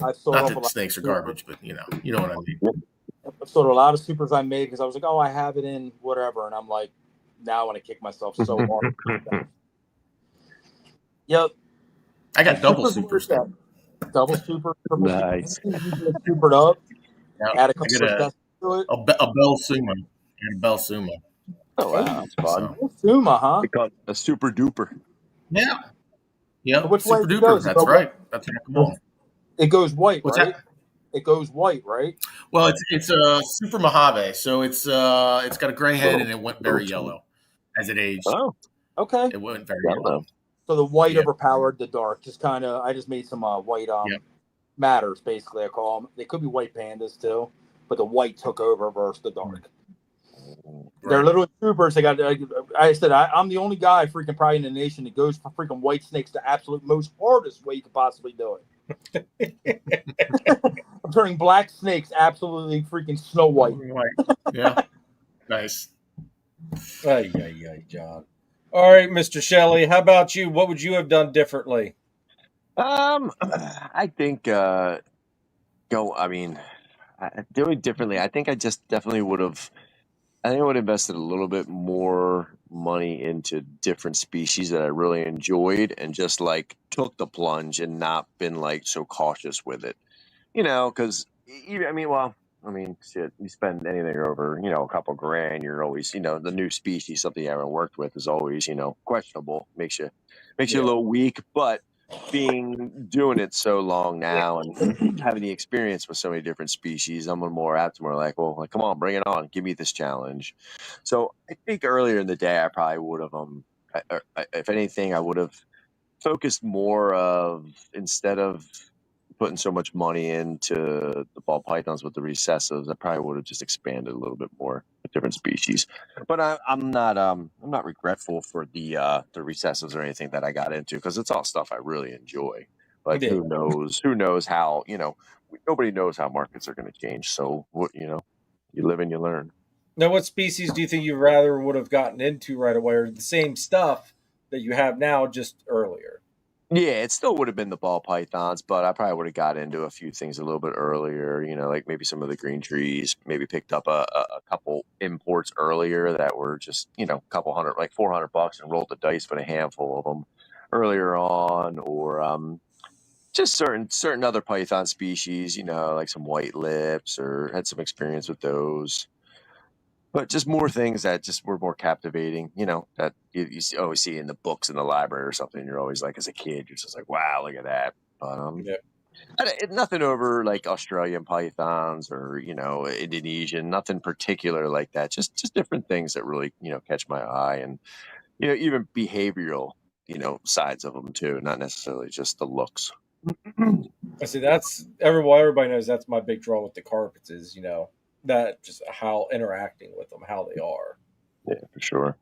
Not that snakes are garbage, but you know what I mean. I've sold a lot of supers I made because I was like, oh, I have it in whatever, and I'm like, now I want to kick myself so hard. Yep. I got double supers. Double super. Nice. Supered up. Yeah, Add a couple of steps to it. A Bell Suma. And a Bell Suma. Oh, wow. That's fun. Suma, huh? They call it a super duper. Yeah. Yeah. Which super duper. That's right. That's cool. It goes white, What's right? That? It goes white, right? Well, it's a Super Mojave, so it's got a gray head and it went very yellow as it aged. Oh, okay. It went very yellow. So the white overpowered the dark. I just made some white matters, basically. I call them. They could be white pandas too, but the white took over versus the dark. Right. They're little troopers. They got. I said I'm the only guy freaking probably in the nation that goes for freaking white snakes the absolute most hardest way you could possibly do it. I'm turning black snakes absolutely freaking snow white. Yeah. Nice. Ay, John. All right, Mr. Shelley, how about you? What would you have done differently? I think I doing differently. I think I just definitely would have. I think I would have invested a little bit more money into different species that I really enjoyed, and just like took the plunge and not been like so cautious with it. Because shit, you spend anything over, a couple grand, you're always, the new species, something you haven't worked with is always, questionable. Makes you a little weak, but doing it so long now and having the experience with so many different species, I'm more apt to more like, well, like, come on, bring it on, give me this challenge. So I think earlier in the day, I probably would have, if anything, I would have focused more of, instead of putting so much money into the ball pythons with the recessives, I probably would have just expanded a little bit more with different species. But I'm not regretful for the recessives or anything that I got into, because it's all stuff I really enjoy. But who knows how, nobody knows how markets are going to change. So you live and you learn. Now, what species do you think you rather would have gotten into right away, or the same stuff that you have now, just earlier? Yeah, it still would have been the ball pythons, but I probably would have got into a few things a little bit earlier, like maybe some of the green trees, maybe picked up a couple imports earlier that were just, a couple hundred, like $400, and rolled the dice with a handful of them earlier on, or just certain other python species, like some white lips, or had some experience with those. But just more things that just were more captivating, that you always see in the books in the library or something. You're always like, as a kid, you're just like, wow, look at that. But nothing over like Australian pythons or, Indonesian, nothing particular like that. Just different things that really, catch my eye, and, even behavioral, sides of them too, not necessarily just the looks. I see. Everybody knows that's my big draw with the carpets is, that just how interacting with them, how they are. Yeah, for sure.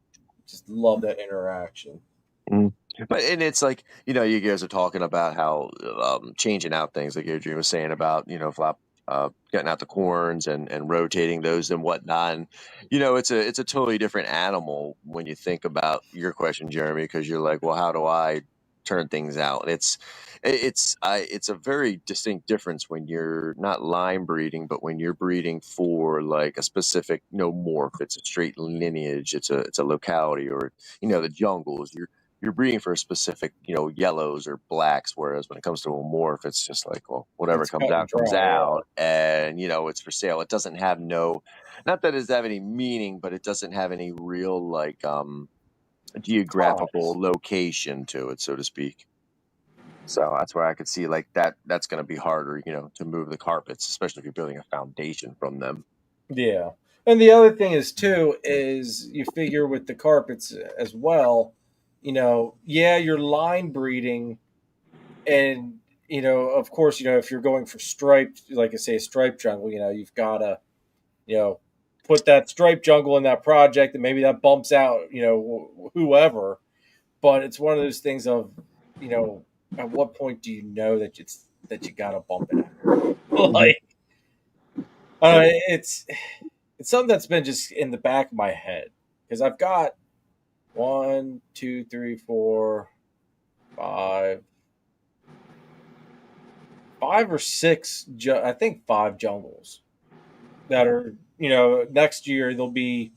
Just love that interaction. But and it's like, you guys are talking about how changing out things, like Adrian was saying about, getting out the corns and rotating those and whatnot. And, it's a totally different animal when you think about your question, Jeremy, because you're like, well, how do I turn things out? And it's a very distinct difference when you're not line breeding, but when you're breeding for like a specific morph. It's a straight lineage. It's a locality, or the jungles. You're breeding for a specific, yellows or blacks. Whereas when it comes to a morph, it's just like, well, whatever comes out, and it's for sale. It doesn't have not that it doesn't have any meaning, but it doesn't have any real like geographical location to it, so to speak. So that's where I could see like that's going to be harder, to move the carpets, especially if you're building a foundation from them. Yeah. And the other thing is you figure with the carpets as well, you're line breeding, and, of course, if you're going for striped, like I say, a striped jungle, you've got to, put that striped jungle in that project, and maybe that bumps out, whoever. But it's one of those things of, at what point do you know that you got to bump it out? Like, it's something that's been just in the back of my head, because I've got 1, 2, 3, 4, 5 or 6, I think 5 jungles that are, next year they'll be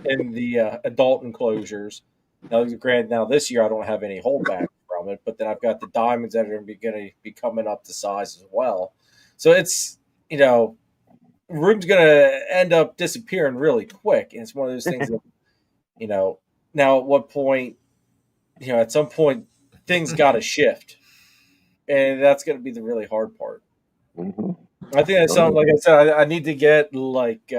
in the adult enclosures. Now, granted, this year I don't have any holdback from it, but then I've got the diamonds that are going to be coming up to size as well. So it's, room's going to end up disappearing really quick. And it's one of those things that, now at what point, at some point things got to shift. And that's going to be the really hard part. Mm-hmm. I think that sounds, like I said, I need to get like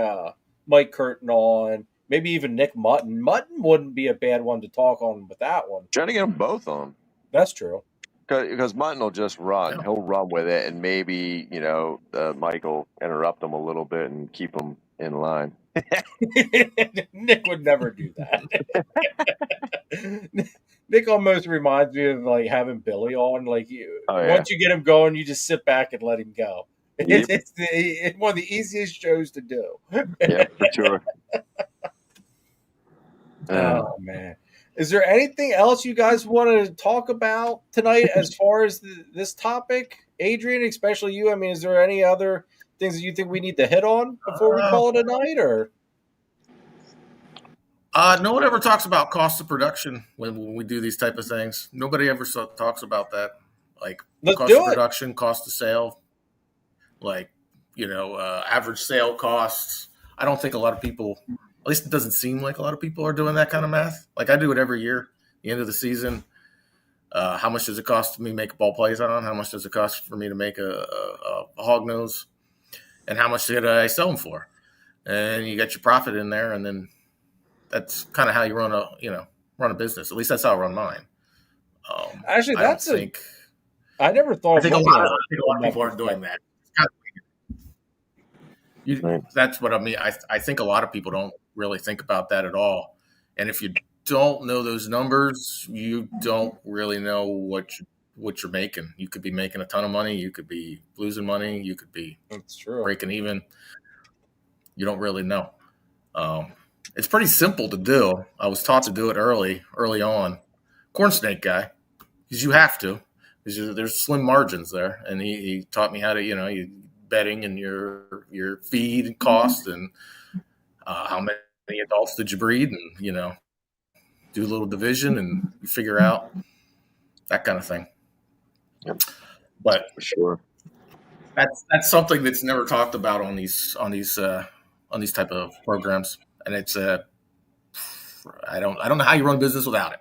Mike Curtin on, maybe even Nick Mutton. Mutton wouldn't be a bad one to talk on with that one. Trying to get them both on. That's true. Because Mutton will just run. Yeah. He'll run with it, and maybe, Mike will interrupt him a little bit and keep him in line. Nick would never do that. Nick almost reminds me of like having Billy on. Like once you get him going, you just sit back and let him go. Yep. It's one of the easiest shows to do. Yeah, for sure. Oh man, is there anything else you guys want to talk about tonight as far as this topic, Adrian? Especially you. I mean, is there any other things that you think we need to hit on before we call it a night, or? No one ever talks about cost of production when we do these type of things. Nobody ever talks about that, like cost of production, cost of sale, like average sale costs. I don't think a lot of people, at least it doesn't seem like a lot of people are doing that kind of math. Like I do it every year, the end of the season. How much does it cost me to make a ball python? How much does it cost for me to make a hog nose? And how much did I sell them for? And you get your profit in there, and then that's kind of how you run a business. At least that's how I run mine. Actually, I never thought. I think a lot of people aren't doing that. That's what I mean. I think a lot of people don't really think about that at all. And if you don't know those numbers, you don't really know what you're making. You could be making a ton of money. You could be losing money. You could be breaking even. You don't really know. It's pretty simple to do. I was taught to do it early on. Corn snake guy, because you have to. Because there's slim margins there, and he taught me how to, bedding and your feed and cost and how many adults did you breed, and do a little division and figure out that kind of thing. Yep. But for sure, that's something that's never talked about on these type of programs, and it's I don't know how you run a business without it.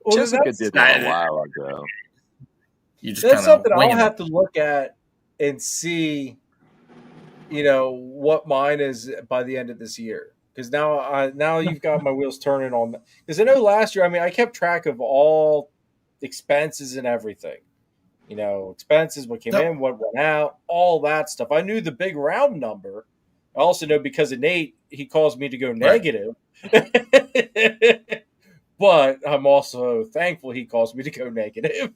Well, Jessica did that a while ago. That's something I'll have to look at and see, what mine is by the end of this year. Because now you've got my wheels turning on. Because I know last year, I kept track of all expenses and everything. Expenses, what came in, what went out, all that stuff. I knew the big round number. I also know because of Nate, he caused me to go negative. Right. But I'm also thankful he caused me to go negative.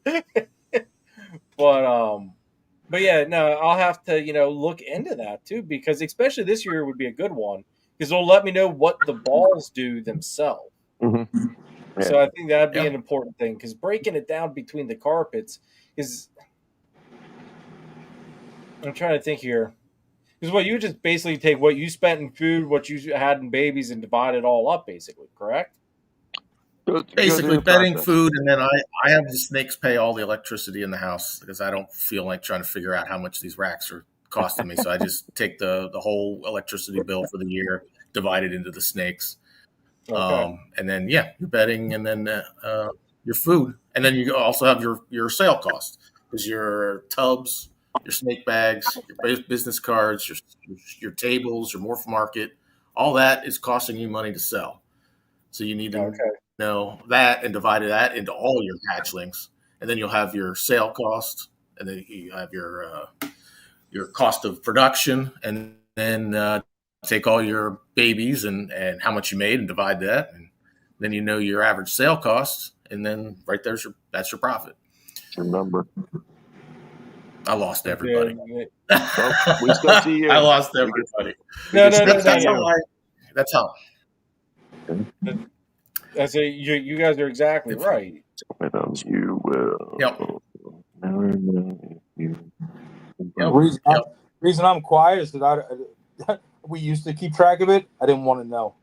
But yeah, no, I'll have to, look into that too, because especially this year would be a good one because it'll let me know what the balls do themselves. Mm-hmm. Yeah. So I think that'd be an important thing because breaking it down between the carpets is. I'm trying to think here. Because you just basically take what you spent in food, what you had in babies, and divide it all up, basically, correct? Basically, bedding, food, and then I have the snakes pay all the electricity in the house because I don't feel like trying to figure out how much these racks are costing me. So I just take the whole electricity bill for the year, divide it into the snakes. Okay. And then, your bedding, and then your food. And then you also have your sale cost because your tubs, your snake bags, your business cards, your tables, your morph market, all that is costing you money to sell. So you need to know that and divide that into all your hatchlings, and then you'll have your sale cost, and then you have your cost of production, and then take all your babies and how much you made and divide that, and then your average sale cost, and then right there's that's your profit. Remember. I lost everybody. Well, we still see you. I lost everybody. No. That's how. I say you guys are exactly right. You will. Yep. Reason I'm quiet is that we used to keep track of it. I didn't want to know.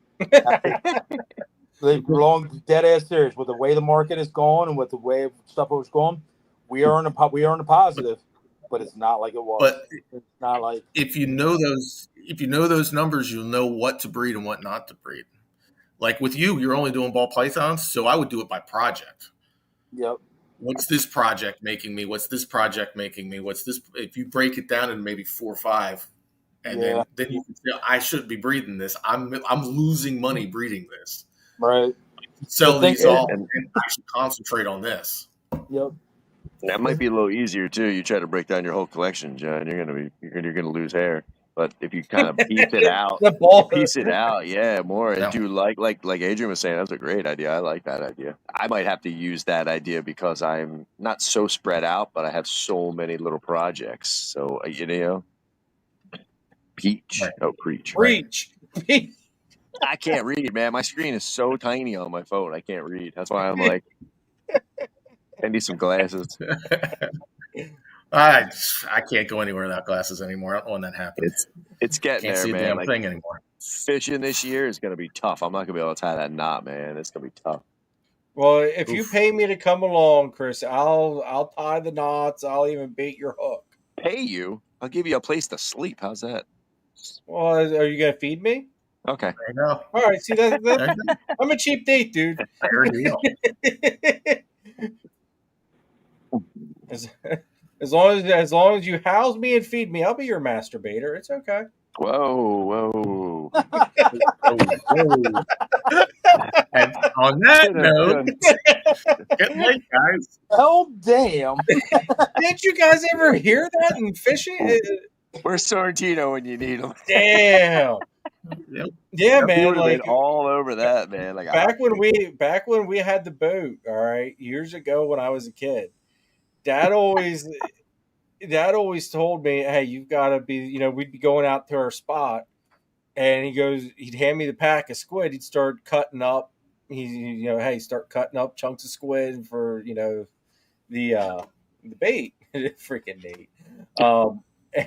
They belong dead ass serious with the way the market is going and with the way stuff was going. We are in a positive, but it's not like it was. But it's not like if you know those numbers, you'll know what to breed and what not to breed. Like with you're only doing ball pythons, so I would do it by project. Yep. What's this project making me? What's this project making me? What's this? If you break it down into maybe 4 or 5, and then you can say, I shouldn't be breeding this. I'm losing money breeding this. Right. Sell these all and actually concentrate on this. Yep. That might be a little easier too. You try to break down your whole collection, John. You're gonna lose hair. But if you kind of piece it out, more. And do like Adrian was saying, that's a great idea. I like that idea. I might have to use that idea because I'm not so spread out, but I have so many little projects. So preach. Preach. I can't read, man. My screen is so tiny on my phone. I can't read. That's why I'm like, I need some glasses. I can't go anywhere without glasses anymore. I don't know when that happened. It's getting Can't there, see a man. damn Like, thing anymore. fishing this year is going to be tough. I'm not going to be able to tie that knot, man. It's going to be tough. Well, if you Oof. pay me to come along, Chris, I'll tie the knots. I'll even bait your hook. Pay you? I'll give you a place to sleep. How's that? Well, are you gonna feed me? Okay. There you go. All right. See that? There you go. I'm a cheap date, dude. Fair deal. As long as you house me and feed me, I'll be your masturbator. It's okay. Whoa. And on that note, get late, guys. Oh damn! Didn't you guys ever hear that in fishing? Where's Sorrentino when you need him? Damn. Yep. Yeah, He man. would have Like been all over that, man. Like back when we had the boat, all right, years ago when I was a kid, Dad always told me, "Hey, you've got to be." We'd be going out to our spot, and he'd hand me the pack of squid. He'd start cutting up. Hey, start cutting up chunks of squid for the bait. Freaking neat.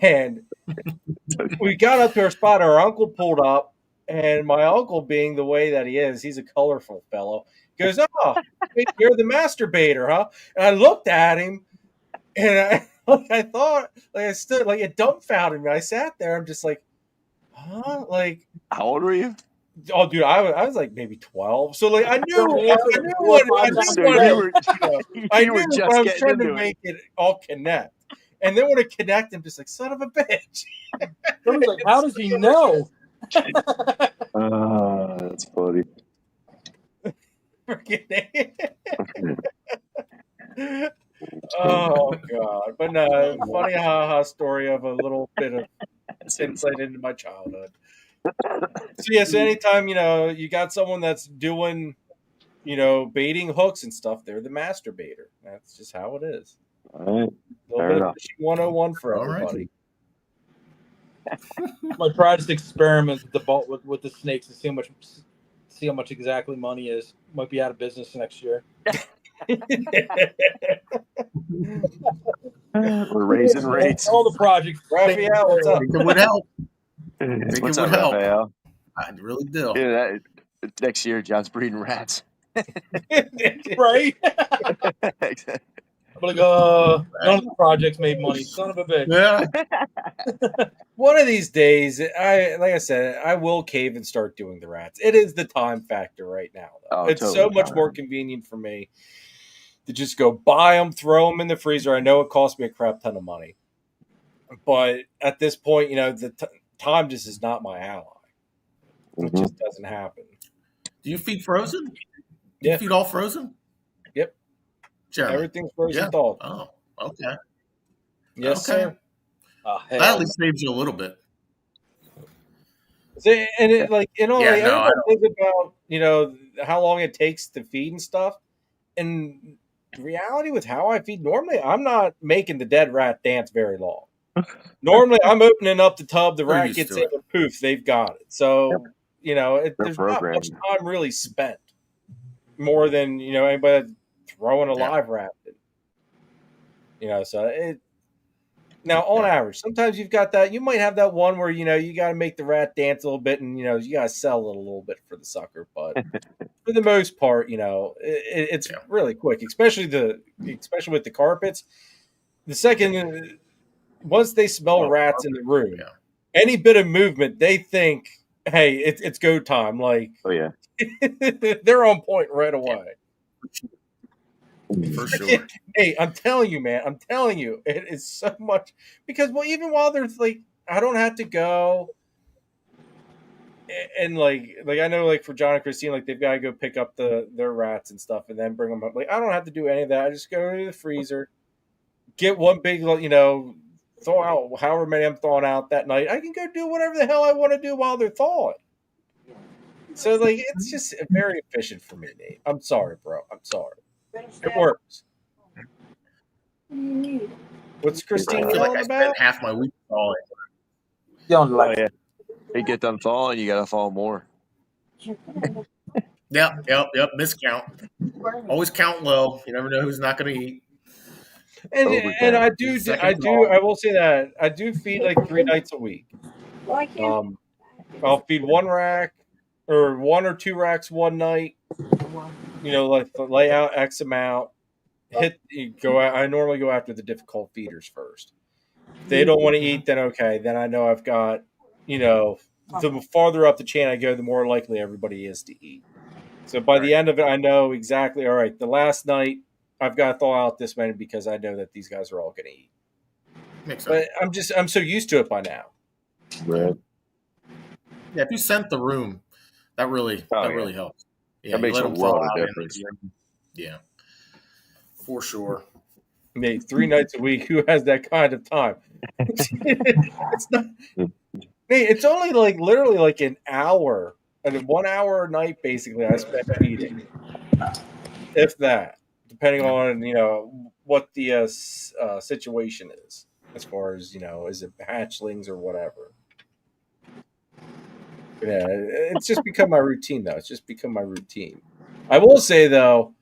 And we got up to our spot. Our uncle pulled up, and my uncle, being the way that he is, he's a colorful fellow. Goes, "Oh, you're the masturbator, huh?" And I looked at him, and I thought, like, I stood like it dumbfounded me. I sat there. I'm just like, huh? Like, how old were you? oh, dude, I was like maybe 12. So like I knew just I was getting trying to into make it all connect. And then when it connected, I'm just like, son of a bitch. Somebody's like, how does he know? That's funny. Oh god. But no, funny haha story of a little bit of insight into my childhood. So yes, anytime you got someone that's doing baiting hooks and stuff, they're the masturbator. That's just how it is. All right. A little bit of fishing 101 for everybody. My proudest experiment with the boat with the snakes is see how much exactly money is. Might be out of business next year. We're raising rates. All the projects. Raphael, what's up? I think it would help. What's up, Raphael? I really do. Yeah, next year, John's breeding rats. Right? I'm like, none of the projects made money. Son of a bitch. Yeah. One of these days, like I said, I will cave and start doing the rats. It is the time factor right now, though. It's totally so much more convenient for me to just go buy them, throw them in the freezer. I know it costs me a crap ton of money, but at this point, the time just is not my ally. It just doesn't happen. Do you feed frozen? Yeah. You feed all frozen? Yep. Jeremy. Everything's frozen thawed. Oh, okay. Yes, sir. That at least saves you a little bit. And everybody thinks about how long it takes to feed and stuff. And reality with how I feed normally, I'm not making the dead rat dance very long. Normally, I'm opening up the tub, the rat gets in, and poof, they've got it. So there's not much time really spent more than anybody throwing a live rat. So it. Now, on average, sometimes you've got that. You might have that one where you got to make the rat dance a little bit, and you got to sell it a little bit for the sucker. But for the most part, it's really quick, especially with the carpets. The second, once they smell rats in the room, any bit of movement, they think, "Hey, it's go time!" Like, oh yeah, they're on point right away. For sure. Hey, I'm telling you, man. I'm telling you, it is so much because even while there's like, I don't have to go and like I know like for John and Christine, like they've got to go pick up their rats and stuff and then bring them up. Like I don't have to do any of that. I just go to the freezer, get one big, thaw out however many I'm thawing out that night. I can go do whatever the hell I want to do while they're thawing. So like, it's just very efficient for me, Nate. I'm sorry, bro. I'm sorry. It works. What's Christine I feel like yelling I about? spent half my week thawing. Yeah. You get done thawing, you got to thaw more. Yep. Miscount. Always count low. You never know who's not going to eat. And I will say that I do feed like 3 nights a week. Well, I can't. I'll feed 1 rack or 1 or 2 racks one night. Like lay out X amount. I normally go after the difficult feeders first. If they don't want to eat, then okay. Then I know I've got, the farther up the chain I go, the more likely everybody is to eat. So by the end of it, I know exactly, all right, the last night I've got to thaw out this many because I know that these guys are all going to eat. Makes sense. But I'm so used to it by now. Right. Yeah, if you scent the room, that really helps. Yeah, that makes a world of difference. Yeah, for sure. Nate, 3 nights a week. Who has that kind of time? It's not. Nate, it's only like literally like an hour, and 1 hour a night basically I spend feeding, if that, depending on what the situation is, as far as is it hatchlings or whatever. Yeah, it's just become my routine though. It's just become my routine. I will say though,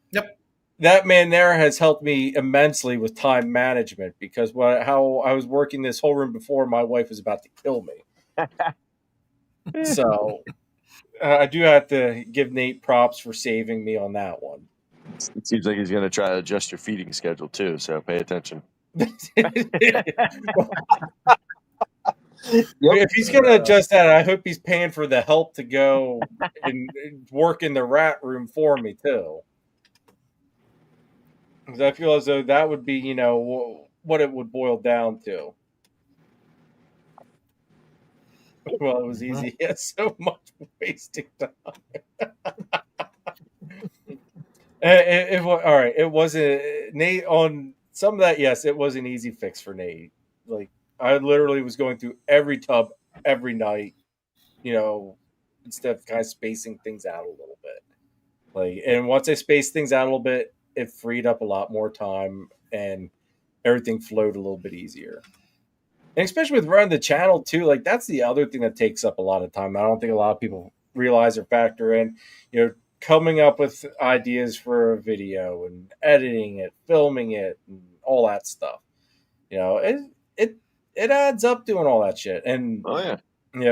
that man there has helped me immensely with time management because how I was working this whole room before, my wife was about to kill me. So I do have to give Nate props for saving me on that one. It seems like he's going to try to adjust your feeding schedule too, so pay attention. If he's going to adjust that, I hope he's paying for the help to go and work in the rat room for me too. Because I feel as though that would be, what it would boil down to. Well, it was easy. He had so much wasting time. All right. It wasn't Nate on some of that. Yes, it was an easy fix for Nate. Like I literally was going through every tub every night, instead of kind of spacing things out a little bit. And once I spaced things out a little bit, it freed up a lot more time and everything flowed a little bit easier. And especially with running the channel too, like that's the other thing that takes up a lot of time. I don't think a lot of people realize or factor in, coming up with ideas for a video and editing it, filming it, and all that stuff. It adds up doing all that shit. And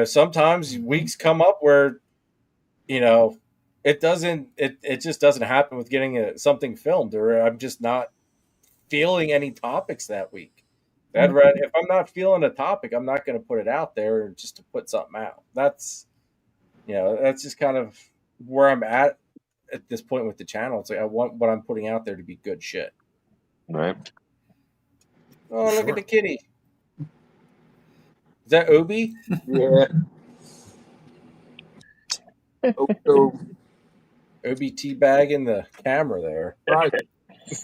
sometimes weeks come up where, it just doesn't happen with getting something filmed, or I'm just not feeling any topics that week. If I'm not feeling a topic, I'm not going to put it out there just to put something out. That's just kind of where I'm at this point with the channel. It's like I want what I'm putting out there to be good shit. Right. Oh, look at the kitty. Is that Obi? Yeah. Obi teabagging the camera there. Right. He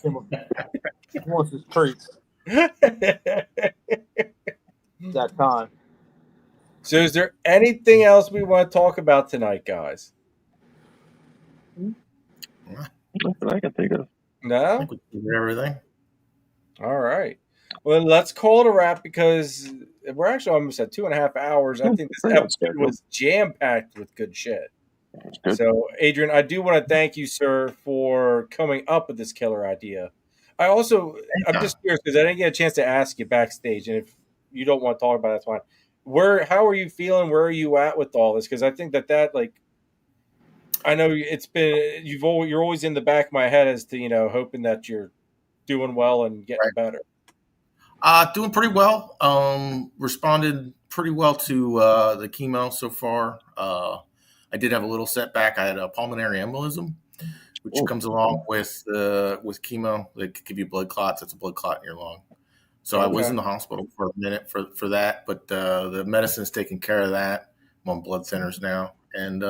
wants his treats. That time. So is there anything else we want to talk about tonight, guys? Nothing I can think of. No? I think we covered everything. All right. Well, let's call it a wrap because we're actually almost at 2.5 hours. I think this episode was jam-packed with good shit. Good. So, Adrian, I do want to thank you, sir, for coming up with this killer idea. I'm just curious because I didn't get a chance to ask you backstage, and if you don't want to talk about it, that's fine. How are you feeling? Where are you at with all this? Because I think that I know it's been you're always in the back of my head as to hoping that you're doing well and getting better. Doing pretty well. Responded pretty well to the chemo so far. I did have a little setback. I had a pulmonary embolism, which comes along with chemo. They could give you blood clots. It's a blood clot in your lung. So I was in the hospital for a minute for that, but the medicine's taking care of that. I'm on blood thinners now, and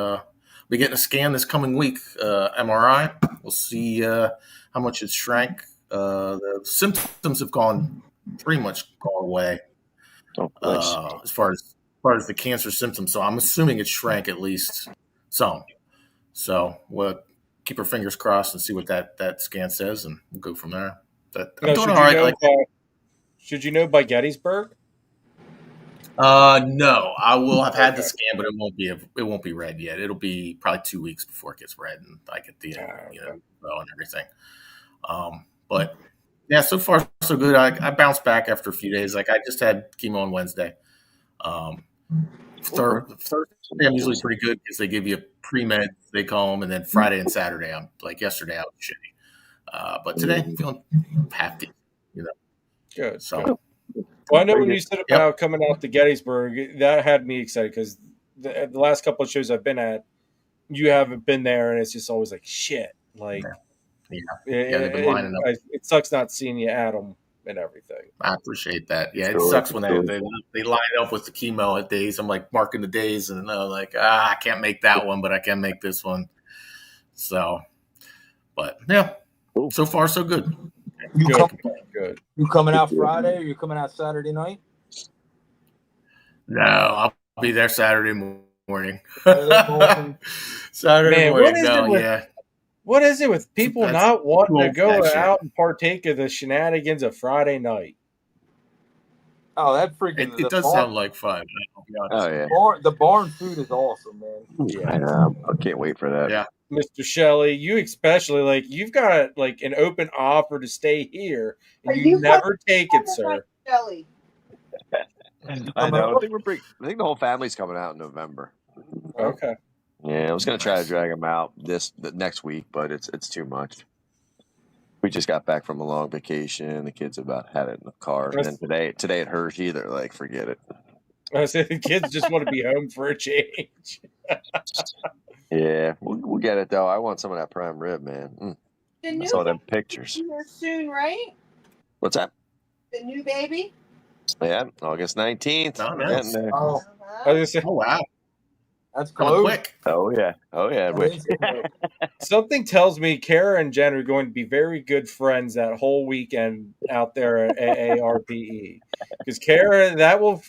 be getting a scan this coming week, MRI. We'll see how much it shrank. The symptoms have pretty much gone away as far as the cancer symptoms. So I'm assuming it shrank at least some. So we'll keep our fingers crossed and see what that scan says, and we'll go from there. But I'm doing all right. Should you know by Gettysburg? No, I will have had the scan, but it won't be read yet. It'll be probably 2 weeks before it gets read, and I get the and everything. But Yeah, so far so good. I bounced back after a few days. Like I just had chemo on Wednesday. Thursday I'm usually pretty good because they give you pre-med, they call them, and then Friday and Saturday I'm like yesterday I was shitty. But today I'm feeling half decent, Good. So good. Well, I know when you said about coming out to Gettysburg, that had me excited because the last couple of shows I've been at, you haven't been there, and it's just always like shit. Like, they've been lining up. It sucks not seeing you at them and everything. I appreciate that. Yeah, it sucks when they line up with the chemo at days. I'm like marking the days, and like, I can't make that one, but I can make this one. So, but yeah, so far so good. Good. You coming out Friday or you coming out Saturday night? No, I'll be there Saturday morning. Saturday morning. What is it with people not wanting to go out and partake of the shenanigans of Friday night? Oh, that freaking! It does sound like fun. Oh yeah, the barn food is awesome, man. Yeah, I can't wait for that. Yeah, Mr. Shelley, you especially like you've got like an open offer to stay here, and you never take it, sir. Shelley. I know. I think the whole family's coming out in November. Okay. Yeah, I was gonna try to drag them out the next week, but it's too much. We just got back from a long vacation. The kids about had it in the car, and then today at Hershey, they're like, forget it. I said the kids just want to be home for a change. Yeah, we'll get it though. I want some of that prime rib, man. I saw them pictures. Soon, right? What's that? The new baby. Yeah, August 19th. Oh, nice. Oh, wow. That's close. Quick. Oh yeah. Something tells me Kara and Jen are going to be very good friends that whole weekend out there at AARPE. Because Kara, that will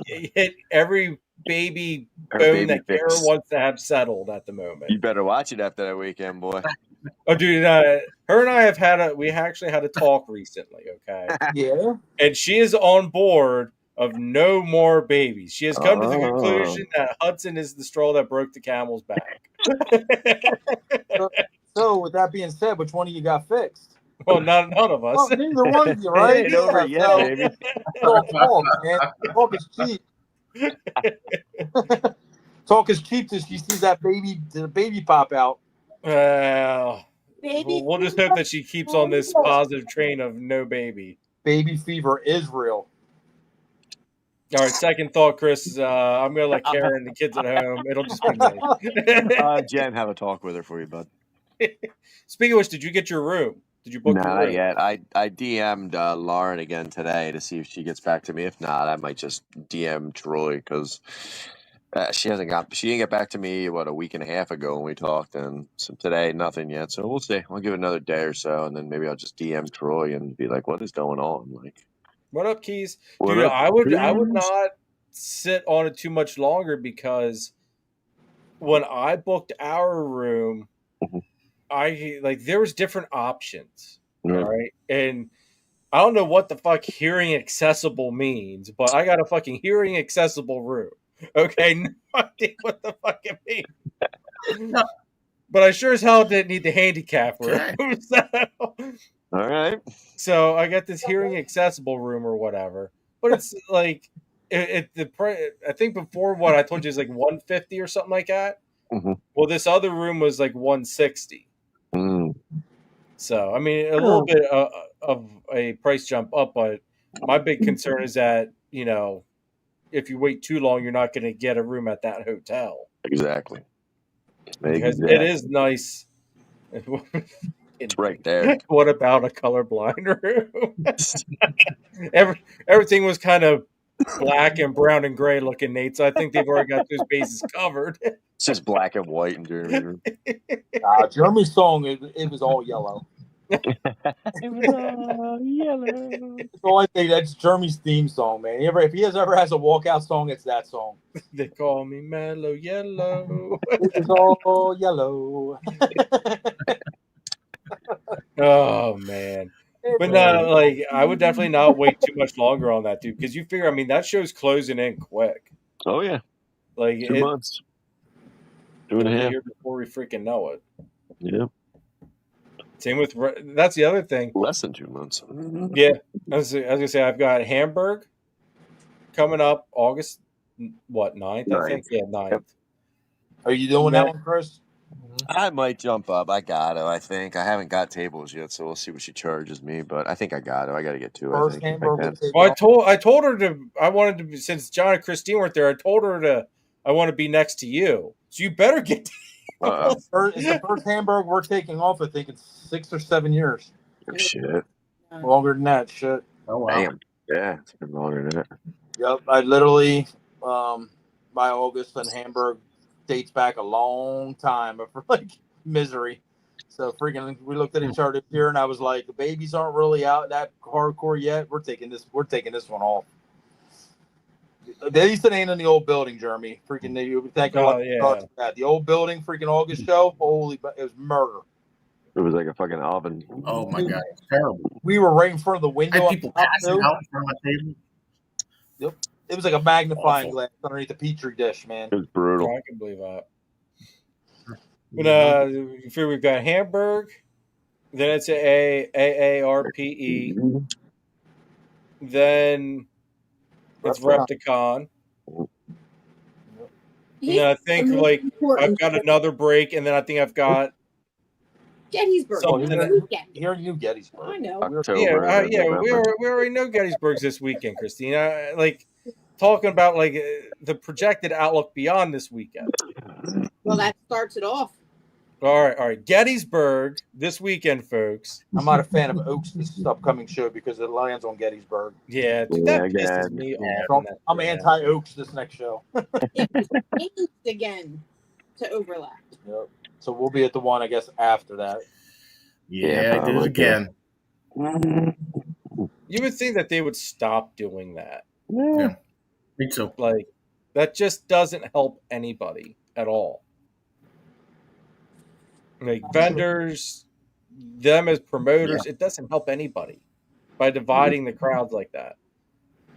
hit every baby bone that Kara wants to have settled at the moment. You better watch it after that weekend, boy. Oh, dude, her and I we actually had a talk recently, okay? Yeah. And she is on board of no more babies. She has come to the conclusion that Hudson is the straw that broke the camel's back. So, with that being said, which one of you got fixed? Well, none of us. Well, neither one of you, right? Ain't over yet, baby. Talk, man. Talk is cheap. Talk is cheap till she sees the baby pop out. Well, we'll just hope that she keeps on this positive train of no baby. Baby fever is real. All right, second thought, Chris. I'm going to let Karen and the kids at home. It'll just be me. Jen, have a talk with her for you, bud. Speaking of which, did you get your room? Did you book your room? Not yet. I DM'd Lauren again today to see if she gets back to me. If not, I might just DM Troy because she didn't get back to me, a week and a half ago when we talked. And so today, nothing yet. So we'll see. I'll give it another day or so. And then maybe I'll just DM Troy and be like, what is going on? Like, what up, Keys? Dude, I would not sit on it too much longer because when I booked our room, there was different options. All right. And I don't know what the fuck hearing accessible means, but I got a fucking hearing accessible room. Okay. No idea what the fuck it means. But I sure as hell didn't need the handicap room. All right. So I got this hearing accessible room or whatever, but it's like I think before what I told you is like $150 or something like that. Mm-hmm. Well, this other room was like $160. Mm. So I mean, a little bit of a price jump up, but my big concern is that if you wait too long, you're not going to get a room at that hotel. Exactly. Because it is nice. It's right there. What about a colorblind room? Everything was kind of black and brown and gray looking, Nate. So I think they've already got those bases covered. It's just black and white in Jeremy's room. Jeremy's song, it was all yellow. It was all yellow. So I think that's Jeremy's theme song, man. If he ever has a walkout song, it's that song. They call me Mellow Yellow. It was all yellow. Oh man. But no, like I would definitely not wait too much longer on that, dude. Because you figure, I mean, that show's closing in quick. Oh yeah, like 2 months, 2.5 years before we freaking know it. Yeah. Same with that's the other thing. Less than 2 months. Yeah, I was gonna say I've got Hamburg coming up August 9th, I think. Yeah, 9th. Yep. Are you doing that one, Chris? I might jump up. I got to. I think I haven't got tables yet, so we'll see what she charges me. But I think I got to. I got to get to it. First Hamburg. Well, I told her to. I wanted to be, since John and Christine weren't there. I told her to. I want to be next to you, so you better get. It's the first Hamburg we're taking off. I think it's 6 or 7 years. Oh, shit. Longer than that. Shit. Oh wow. Damn. Yeah, it's been longer than that. Yep. I literally by August and Hamburg dates back a long time of like misery. So freaking, we looked at each other here, and I was like, the babies aren't really out that hardcore yet. We're taking this one off. At least it ain't in the old building, Jeremy. Freaking, you would think that the old building, freaking August show. Holy, it was murder. It was like a fucking oven. Oh my god, it's terrible. We were right in front of the window. I had people passing out in front of my table. Yep, it was like a magnifying glass underneath the petri dish, man. It was brutal. I can believe that. But we've got Hamburg, then it's AARPE, then it's Repticon. And I think like I've got another break, and then I think I've got Gettysburg. Here you Gettysburg. I know. October, we already know Gettysburg's this weekend, Christina. Like talking about like the projected outlook beyond this weekend. Well, that starts it off. All right. Gettysburg this weekend, folks. I'm not a fan of Oaks this upcoming show because it lands on Gettysburg. Yeah, that pisses me off. I'm anti-Oaks this next show. It's again to overlap. Yep. So we'll be at the one, I guess, after that. Yeah, I did it again. You would think that they would stop doing that. Yeah, me too. Like, that just doesn't help anybody at all. Like, vendors, them as promoters, it doesn't help anybody by dividing the crowds like that.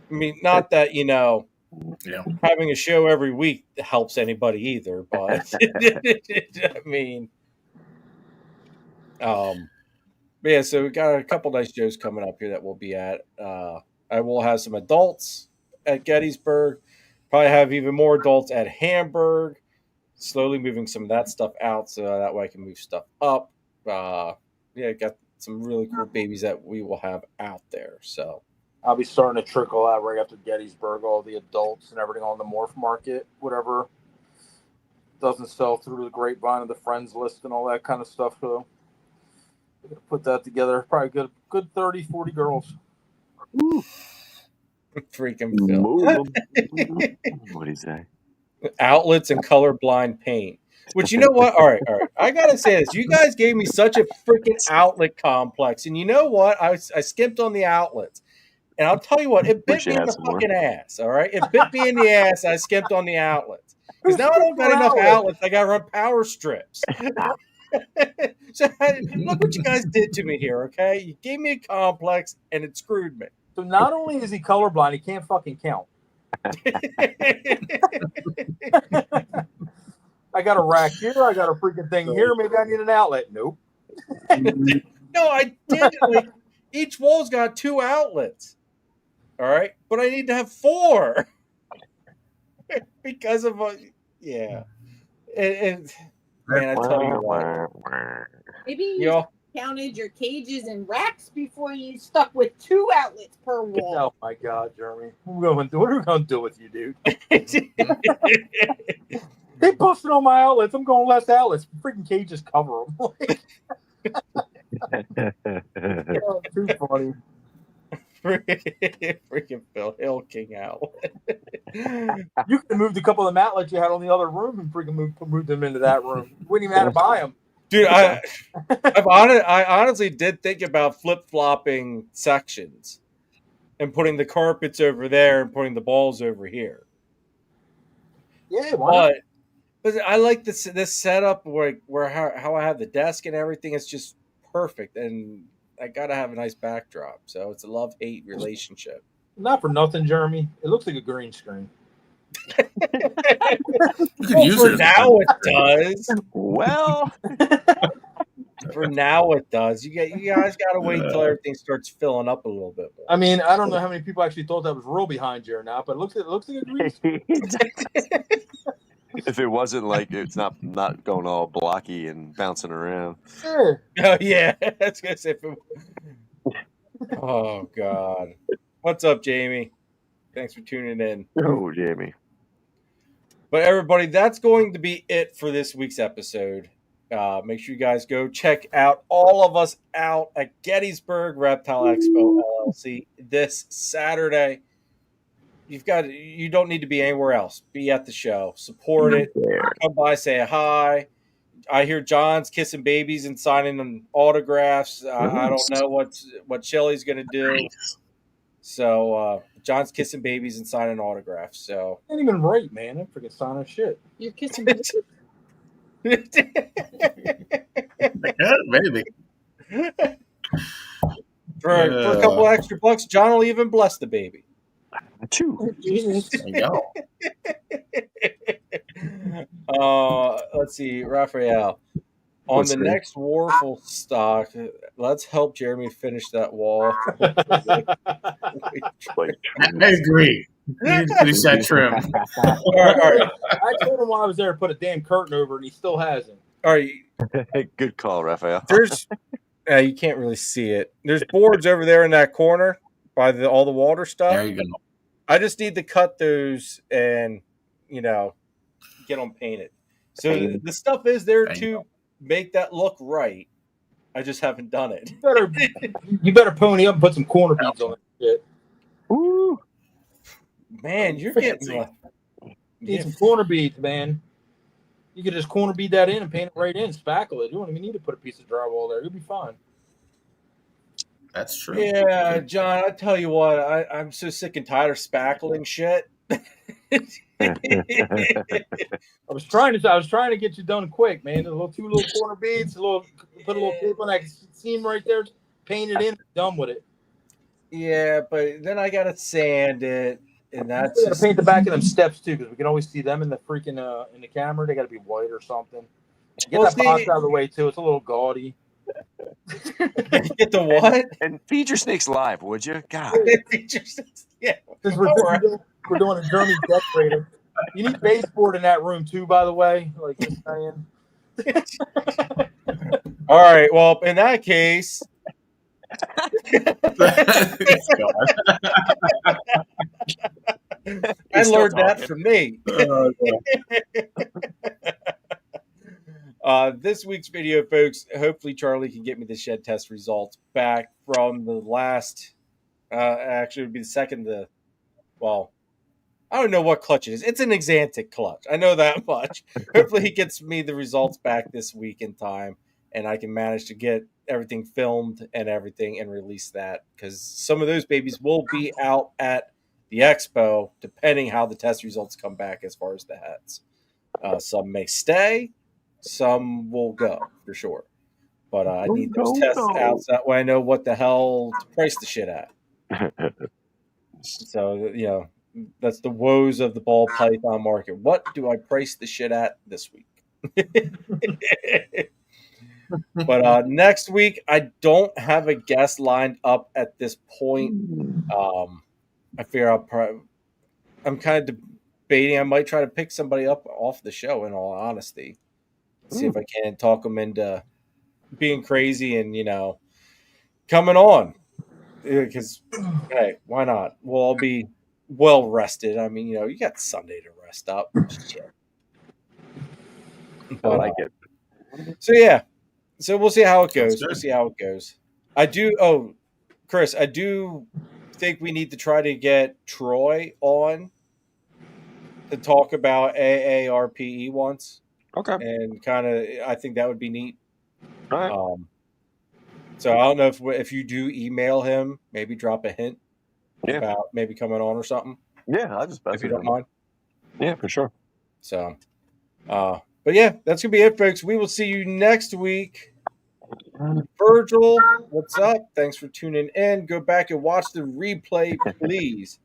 I mean, not that, having a show every week helps anybody either, but I mean, yeah, so we got a couple nice shows coming up here that we'll be at. I will have some adults at Gettysburg, probably have even more adults at Hamburg, slowly moving some of that stuff out so that way I can move stuff up. Got some really cool babies that we will have out there, so. I'll be starting to trickle out right after Gettysburg, all the adults and everything on the morph market, whatever doesn't sell through the grapevine of the friends list and all that kind of stuff. So we're going to put that together. Probably good 30, 40 girls. Ooh. Freaking Phil. What'd he say? Outlets and colorblind paint. Which, you know what? All right. I got to say this. You guys gave me such a freaking outlet complex. And you know what? I skimped on the outlets. And I'll tell you what, it bit me in the fucking ass, all right? It bit me in the ass. I skimped on the outlets. Because now I don't got enough outlets. I got to run power strips. So look what you guys did to me here, okay? You gave me a complex, and it screwed me. So not only is he colorblind, he can't fucking count. I got a rack here. I got a freaking thing here. Maybe I need an outlet. Nope. No, I didn't. Like, each wall's got 2 outlets. All right, but I need to have 4 because of and man, I tell you what, maybe you counted your cages and racks before you stuck with 2 outlets per wall. Oh my God, Jeremy, what are we gonna do with you, dude? They busted on my outlets. I'm going less outlets. Freaking cages cover them. Oh, too funny. Freaking Phil Hill King outlet. You could have moved a couple of them outlets you had on the other room and freaking moved them into that room. You wouldn't even have to buy them. Dude, I honestly did think about flip-flopping sections and putting the carpets over there and putting the balls over here. Yeah, why not? But I like this setup where how I have the desk and everything. It's just perfect, and I gotta have a nice backdrop. So it's a love-hate relationship. Not for nothing, Jeremy. It looks like a green screen. You could use it now. It does. Well, For now, it does. You guys got to wait till everything starts filling up a little bit more. I mean, I don't know how many people actually thought that was real behind you or not, but it looks like a grease. If it wasn't like it's not going all blocky and bouncing around. Sure. Oh yeah, that's gonna say. Oh God, what's up, Jamie? Thanks for tuning in. Oh, Jamie. But everybody, that's going to be it for this week's episode. Make sure you guys go check out all of us out at Gettysburg Reptile Expo LLC this Saturday. You don't need to be anywhere else. Be at the show, support it, come by, say hi. I hear John's kissing babies and signing autographs. I don't know what Shelly's going to do. So John's kissing babies and signing autographs. So I ain't even right, man. I'm freaking signing shit. You're kissing babies. Maybe. For a couple extra bucks, John will even bless the baby. Jesus. There you go. Let's see, Raphael. On the next Warful stock, let's help Jeremy finish that wall. I agree. You need to finish that trim. All right. I told him while I was there to put a damn curtain over, and he still hasn't. All right. Good call, Raphael. There's, you can't really see it. There's boards over there in that corner by all the water stuff. There you go. I just need to cut those and, get them painted. So the stuff is there to make that look right. I just haven't done it. You better pony up and put some corner beads on that shit. Ooh. Man, you're getting need some corner beads, man. You could just corner bead that in and paint it right in, spackle it. You don't even need to put a piece of drywall there. You'll be fine. That's true. Yeah, John, I tell you what, I'm so sick and tired of spackling shit. I was trying to get you done quick, man. Two little corner beads, put a little tape on that seam right there, paint it in, done with it. Yeah, but then I gotta sand it, and that's gotta paint the back of them steps too, because we can always see them in the freaking in the camera. They gotta be white or something. Get that box out of the way too. It's a little gaudy. Get the what? And feed your snakes live, would you? God. Feed your snakes. Yeah, because we're doing a German decorator. You need baseboard in that room too, by the way. Like just saying. All right. Well, in that case. I learned that from me. This week's video, folks, hopefully Charlie can get me the shed test results back from the last, actually it would be the second I don't know what clutch it is. It's an Exantic clutch. I know that much. Hopefully he gets me the results back this week in time, and I can manage to get everything filmed and everything and release that, because some of those babies will be out at the Expo, depending how the test results come back as far as the heads. Some may stay, some will go for sure. But I need those tests out so that way I know what the hell to price the shit at. So, that's the woes of the ball python market. What do I price the shit at this week? But next week, I don't have a guest lined up at this point. I figure I'm kind of debating. I might try to pick somebody up off the show, in all honesty. See if I can talk them into being crazy and, coming on. Because, hey, why not? We'll all be well rested. I mean, you got Sunday to rest up. Shit. But, I like it. So, yeah. So, we'll see how it goes. Chris, I do think we need to try to get Troy on to talk about AARPE once. Okay. And kind of, I think that would be neat. All right. So I don't know if you do email him, maybe drop a hint about maybe coming on or something. Yeah, I'll just if you don't mind. Yeah, for sure. So, but yeah, that's gonna be it, folks. We will see you next week. Virgil, what's up? Thanks for tuning in. Go back and watch the replay, please.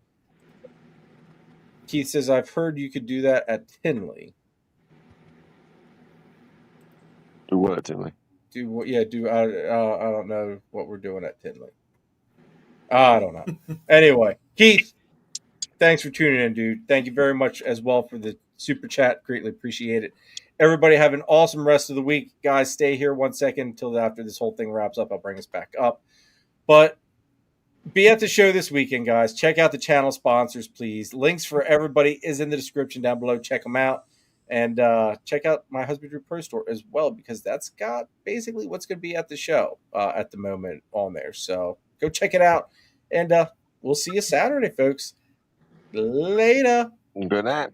Keith says, I've heard you could do that at Tinley. Do what at Tinley? I don't know what we're doing at Tinley. I don't know. Anyway, Keith, thanks for tuning in, dude. Thank you very much as well for the super chat. Greatly appreciate it. Everybody have an awesome rest of the week. Guys, stay here 1 second until after this whole thing wraps up. I'll bring us back up. But be at the show this weekend, guys. Check out the channel sponsors, please. Links for everybody is in the description down below. Check them out. And check out my Husbandry Pro Store as well, because that's got basically what's going to be at the show at the moment on there. So go check it out. And we'll see you Saturday, folks. Later. Good night.